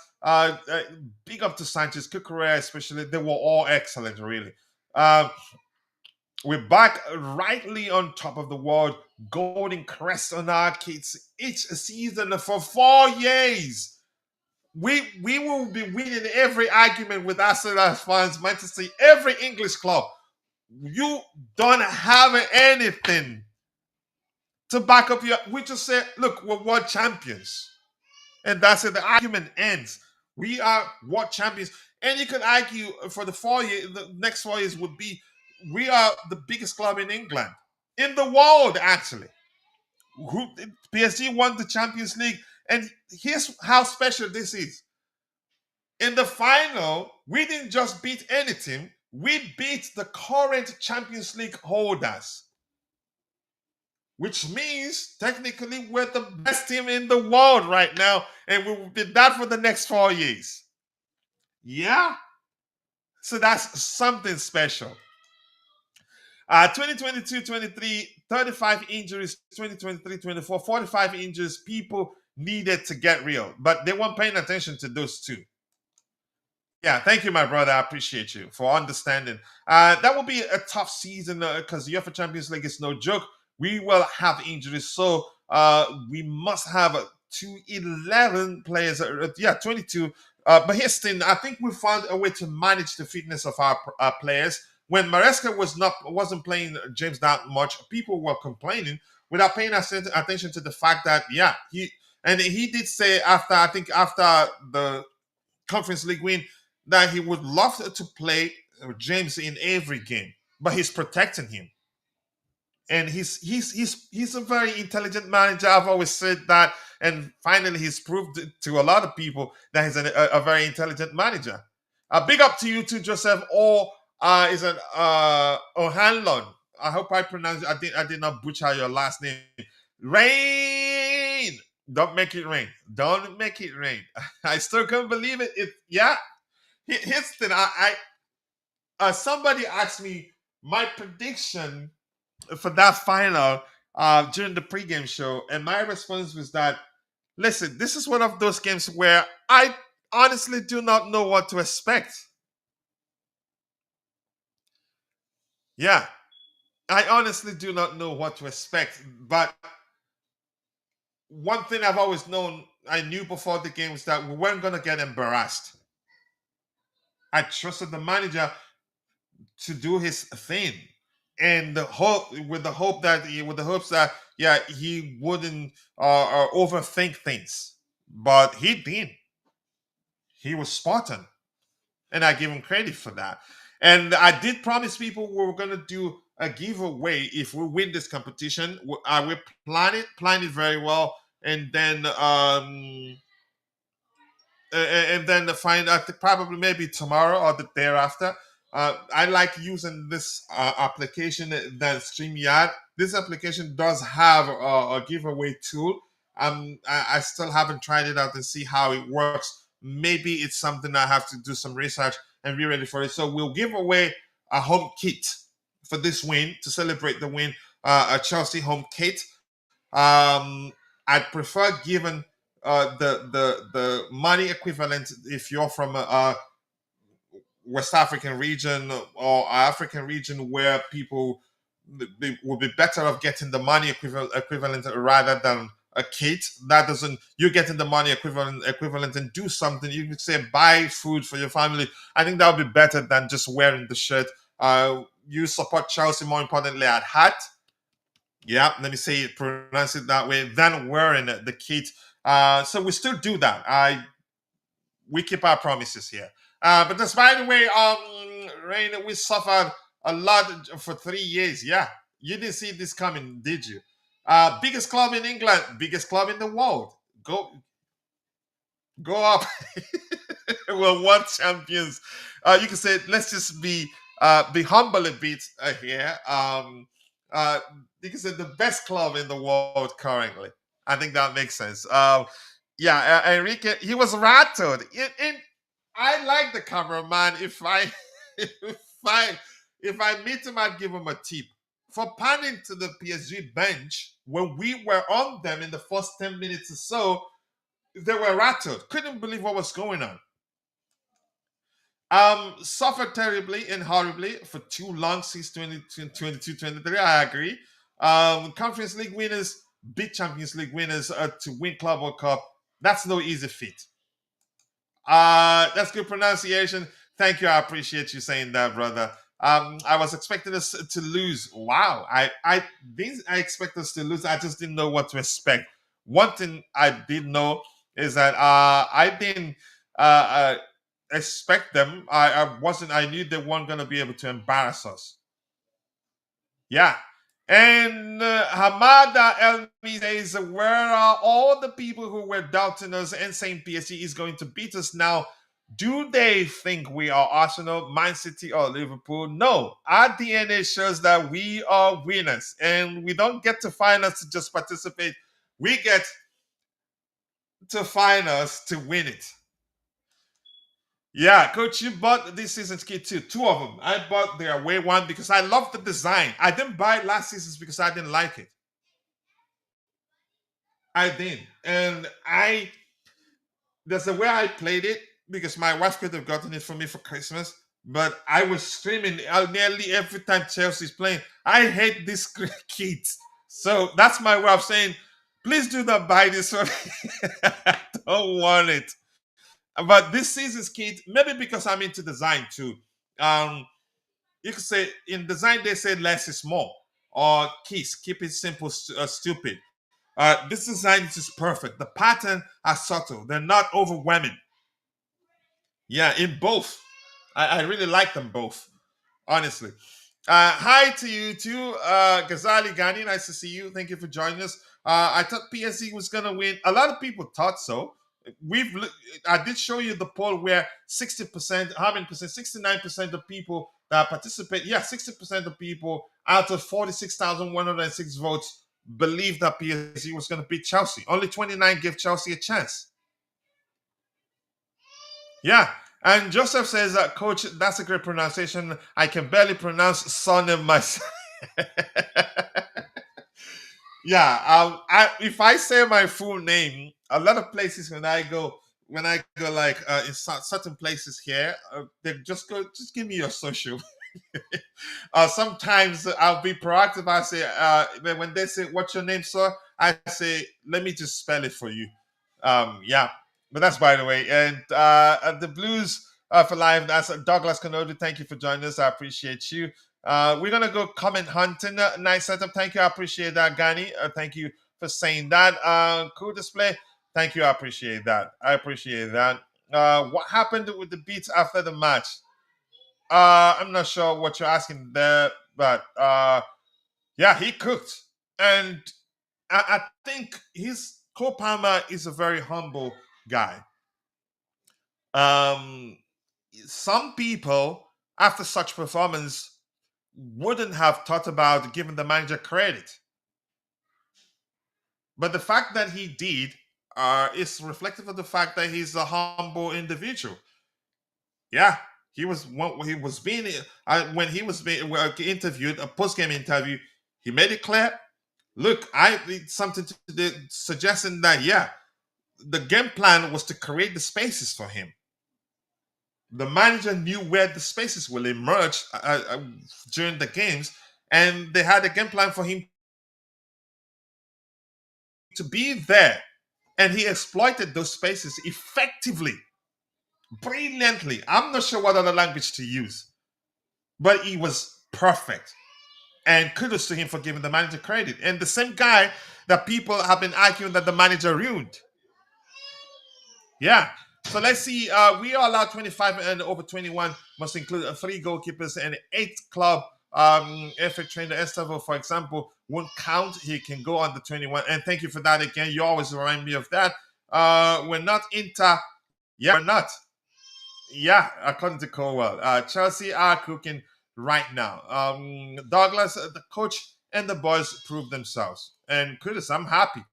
B: big up to Sanchez, Cucurella especially. They were all excellent, really. Uh, we're back rightly on top of the world, golden crest on our kids each season for 4 years. We will be winning every argument with Arsenal fans, Manchester City, every English club. You don't have anything to back up your. We just say, look, we're world champions, and that's it. The argument ends. We are world champions, and you could argue for the next 4 years would be, we are the biggest club in England, in the world, actually. Who PSG won the Champions League, and here's how special this is. In the final, we didn't just beat any team; we beat the current Champions League holders, which means technically we're the best team in the world right now, and we will be that for the next 4 years. Yeah, so that's something special. 2022-23, 35 injuries, 2023-24, 45 injuries. People needed to get real, but they weren't paying attention to those two. Yeah, thank you, my brother. I appreciate you for understanding. That will be a tough season because the UEFA Champions League is no joke. We will have injuries, so we must have 11 players. 22. But here's the thing: I think we found a way to manage the fitness of our players. When Maresca wasn't playing James that much, people were complaining without paying attention to the fact that he did say after the Conference League win that he would love to play James in every game, but he's protecting him. And he's a very intelligent manager. I've always said that, and finally he's proved to a lot of people that he's a very intelligent manager. Big up to you too, Joseph. Or is it O'Hanlon? I hope I pronounced. I did not butcher your last name. Rain. Don't make it rain. Don't make it rain. I still can't believe it. Here's the thing. Somebody asked me my prediction for that final during the pregame show, and my response was that, listen, this is one of those games where I honestly do not know what to expect. Yeah, I honestly do not know what to expect. But one thing I've always known, I knew before the game, was that we weren't going to get embarrassed. I trusted the manager to do his thing, and the hopes that he wouldn't overthink things, but he didn't. He was Spartan, and I give him credit for that. And I did promise people we were going to do a giveaway if we win this competition. We plan it very well, and then find out probably maybe tomorrow or the day after. I like using this application that StreamYard. This application does have a giveaway tool. I still haven't tried it out and see how it works. Maybe it's something I have to do some research and be ready for it. So we'll give away a home kit for this win to celebrate the win. A Chelsea home kit. I'd prefer giving the money equivalent if you're from a West African region or African region where people will be better off getting the money equivalent rather than a kit. That doesn't, you're getting the money equivalent and do something. You could say buy food for your family. I think that would be better than just wearing the shirt. You support Chelsea, more importantly, at heart. Yeah, let me say it, pronounce it that way, than wearing the kit. So we still do that. We keep our promises here. But despite the way, Rain, we suffered a lot for 3 years. Yeah, you didn't see this coming, did you? Biggest club in England, biggest club in the world. Go up. We're world champions. You can say, let's just be humble a bit here. You can say the best club in the world currently. I think that makes sense. Enrique, he was rattled. I like the cameraman. If I if I meet him, I'd give him a tip for panning to the PSG bench when we were on them in the first 10 minutes or so. They were rattled, couldn't believe what was going on. Suffered terribly and horribly for too long since 2022-23. I agree. Conference League winners beat Champions League winners to win Club World Cup. That's no easy feat. That's good pronunciation. Thank you. I appreciate you saying that, brother. I was expecting us to lose. Wow. I didn't I expect us to lose. I just didn't know what to expect. One thing I did know is that I didn't expect them. I knew they weren't gonna be able to embarrass us. Yeah. And Hamada Elmi says, where are all the people who were doubting us and saying PSG is going to beat us now? Do they think we are Arsenal, Man City, or Liverpool? No. Our DNA shows that we are winners, and we don't get to finals to just participate. We get to finals to win it. Yeah, coach, you bought this season's kit too. Two of them. I bought the away one because I love the design. I didn't buy last season's because I didn't like it. I did. And there's a way I played it because my wife could have gotten it for me for Christmas, but I was screaming nearly every time Chelsea's playing. I hate this kit. So that's my way of saying, please do not buy this one. I don't want it. But this season's kit, maybe because I'm into design too. You could say in design they say less is more, or keys keep it simple, stupid. This design is just perfect. The pattern are subtle; they're not overwhelming. Yeah, in both, I really like them both. Honestly. Hi to you too, Ghazali Ghani. Nice to see you. Thank you for joining us. I thought PSG was gonna win. A lot of people thought so. I did show you the poll where 60%, how many percent? 69% of people that participate. Yeah, 60% of people out of 46,106 votes believe that PSG was going to beat Chelsea. Only 29 give Chelsea a chance. Yeah. And Joseph says, Coach, that's a great pronunciation. I can barely pronounce son of myself. Yeah. If I say my full name, a lot of places when I go like in certain places here, they just give me your social. Sometimes I'll be proactive. I say, when they say, "What's your name, sir?" I say, "Let me just spell it for you." Yeah, but that's by the way. And the Blues for life. That's Douglas Canodi. Thank you for joining us. I appreciate you. We're gonna go comment hunting. Nice setup. Thank you. I appreciate that, Gani. Thank you for saying that. Cool display. Thank you. I appreciate that. I appreciate that. What happened with the beats after the match? I'm not sure what you're asking there, but yeah, he cooked, and I think his Cole Palmer is a very humble guy. Um, some people after such performance wouldn't have thought about giving the manager credit, but the fact that he did is reflective of the fact that he's a humble individual. Yeah, he was being when he was being interviewed, a post game interview. He made it clear. Look, I did something to suggesting that the game plan was to create the spaces for him. The manager knew where the spaces will emerge during the games, and they had a game plan for him to be there, and he exploited those spaces effectively, brilliantly. I'm not sure what other language to use, but he was perfect. And kudos to him for giving the manager credit. And the same guy that people have been arguing that the manager ruined. Yeah. So let's see. We are allowed 25 and over 21 must include 3 goalkeepers and 8 club. If a trainer Estavo, for example, won't count, he can go on the 21. And thank you for that again. You always remind me of that. We're not Inter. Yeah, we're not. Yeah, according to Colwell. Chelsea are cooking right now. Douglas, the coach, and the boys proved themselves. And kudos, I'm happy.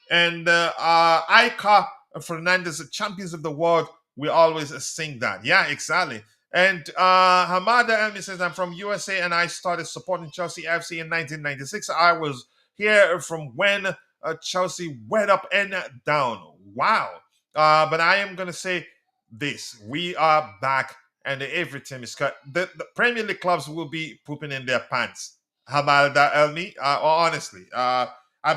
B: And Ica Fernandez, the champions of the world, we always sing that. Yeah, exactly. And Hamada Elmi says, I'm from USA and I started supporting Chelsea FC in 1996. I was here from when Chelsea went up and down. Wow. But I am going to say this. We are back and every team is cut. The Premier League clubs will be pooping in their pants. Hamada Elmi, honestly, I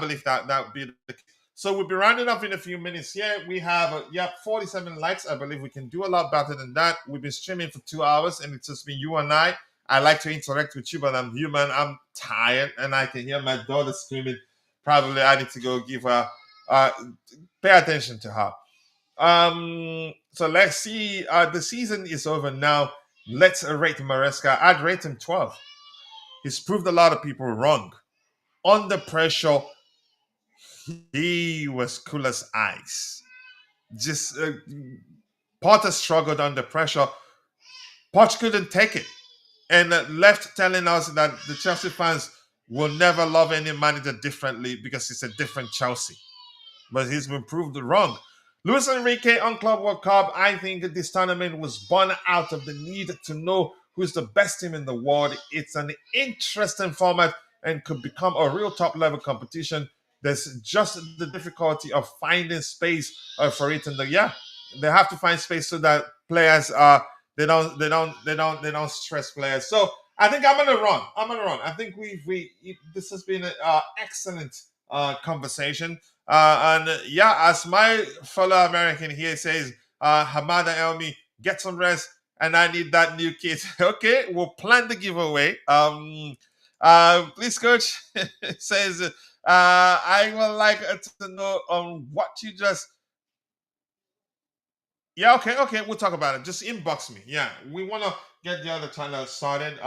B: believe that would be the case. So we'll be rounding up in a few minutes here. We have, 47 likes. I believe we can do a lot better than that. We've been streaming for 2 hours and it's just been you and I. I like to interact with you, but I'm human. I'm tired and I can hear my daughter screaming. Probably I need to go give her, pay attention to her. So let's see. The season is over now. Let's rate Maresca. I'd rate him 12. He's proved a lot of people wrong. Under pressure, he was cool as ice. Just Potter struggled under pressure. Poch couldn't take it and left telling us that the Chelsea fans will never love any manager differently because it's a different Chelsea. But he's been proved wrong. Luis Enrique on Club World Cup, I think this tournament was born out of the need to know who's the best team in the world. It's an interesting format and could become a real top-level competition. There's just the difficulty of finding space for it, and they have to find space so that players they don't stress players. So I think I'm gonna run. I think this has been an excellent conversation. As my fellow American here says, Hamada Elmi, get some rest, and I need that new kit. Okay, we'll plan the giveaway. Please, coach says, I would like to know what you just. Yeah, okay, we'll talk about it. Just inbox me. Yeah, we want to get the other channel started.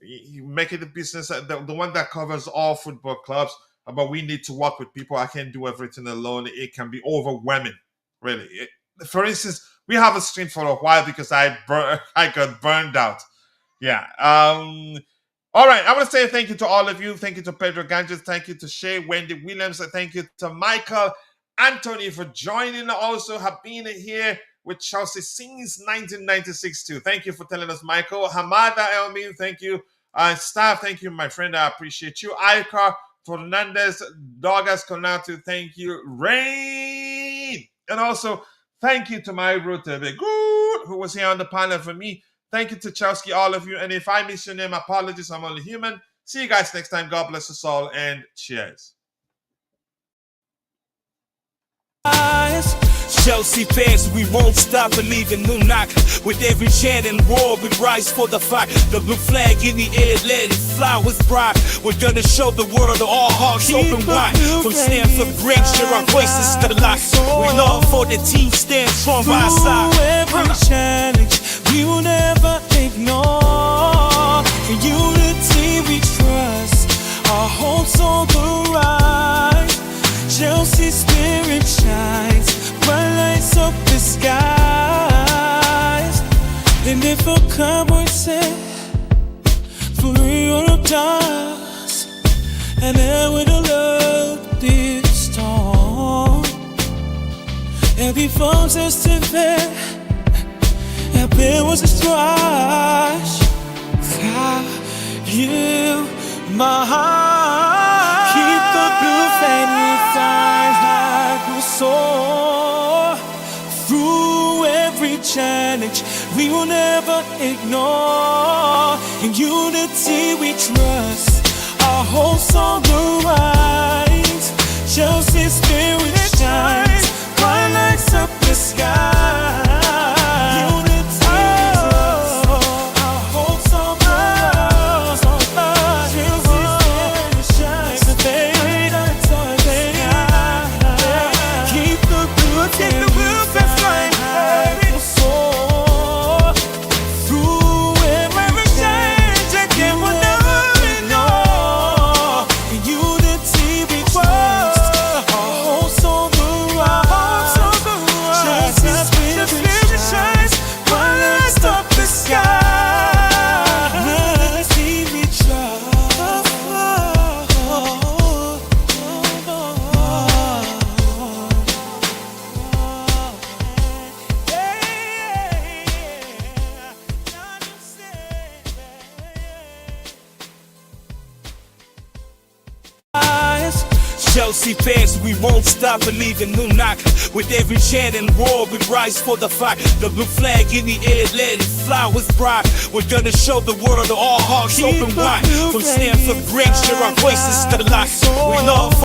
B: You make it a business, the one that covers all football clubs. But we need to work with people. I can't do everything alone. It can be overwhelming, really. For instance, we have a stream for a while because I got burned out. Yeah. All right. I want to say thank you to all of you. Thank you to Pedro Ganges. Thank you to Shay, Wendy Williams. Thank you to Michael Anthony for joining. Also have been here with Chelsea since 1996 too. Thank you for telling us, Michael. Hamada Elmin, thank you. Staff, thank you, my friend. I appreciate you. Icar Fernandez, Dogas Konatu, thank you. Rain! And also, thank you to my Ruta Begood, who was here on the panel for me. Thank you to Chelsea, all of you. And if I miss your name, apologies. I'm only human. See you guys next time. God bless us all and cheers.
E: Chelsea fans, we won't stop believing. New knock with every chant and roar. We rise for the fight. The blue flag in the air, let it fly with pride. We're gonna show the world all hearts open wide. From Stamford Bridge to our voices to the light. We long for the team stand strong by our side.
F: Every challenge we will never ignore. In unity we trust. Our hopes on the rise. Chelsea spirit shines. Bright lights up the skies. And if a cowboy said, for real does, and then with a love this storm, every phone says to bed, and there was a strife. You, my heart, keep the blue flame inside like we soar. Through every challenge we will never ignore. In unity we trust. Our hopes on the rise. Chelsea spirit shines. Bright lights up the sky.
E: Legacy fans, we won't stop believing. New knock with every chant and roar, we rise for the fight. The blue flag in the air, let it fly with pride. We're gonna show the world all hearts open wide. From Stanford Bridge to our voices to the light. We love.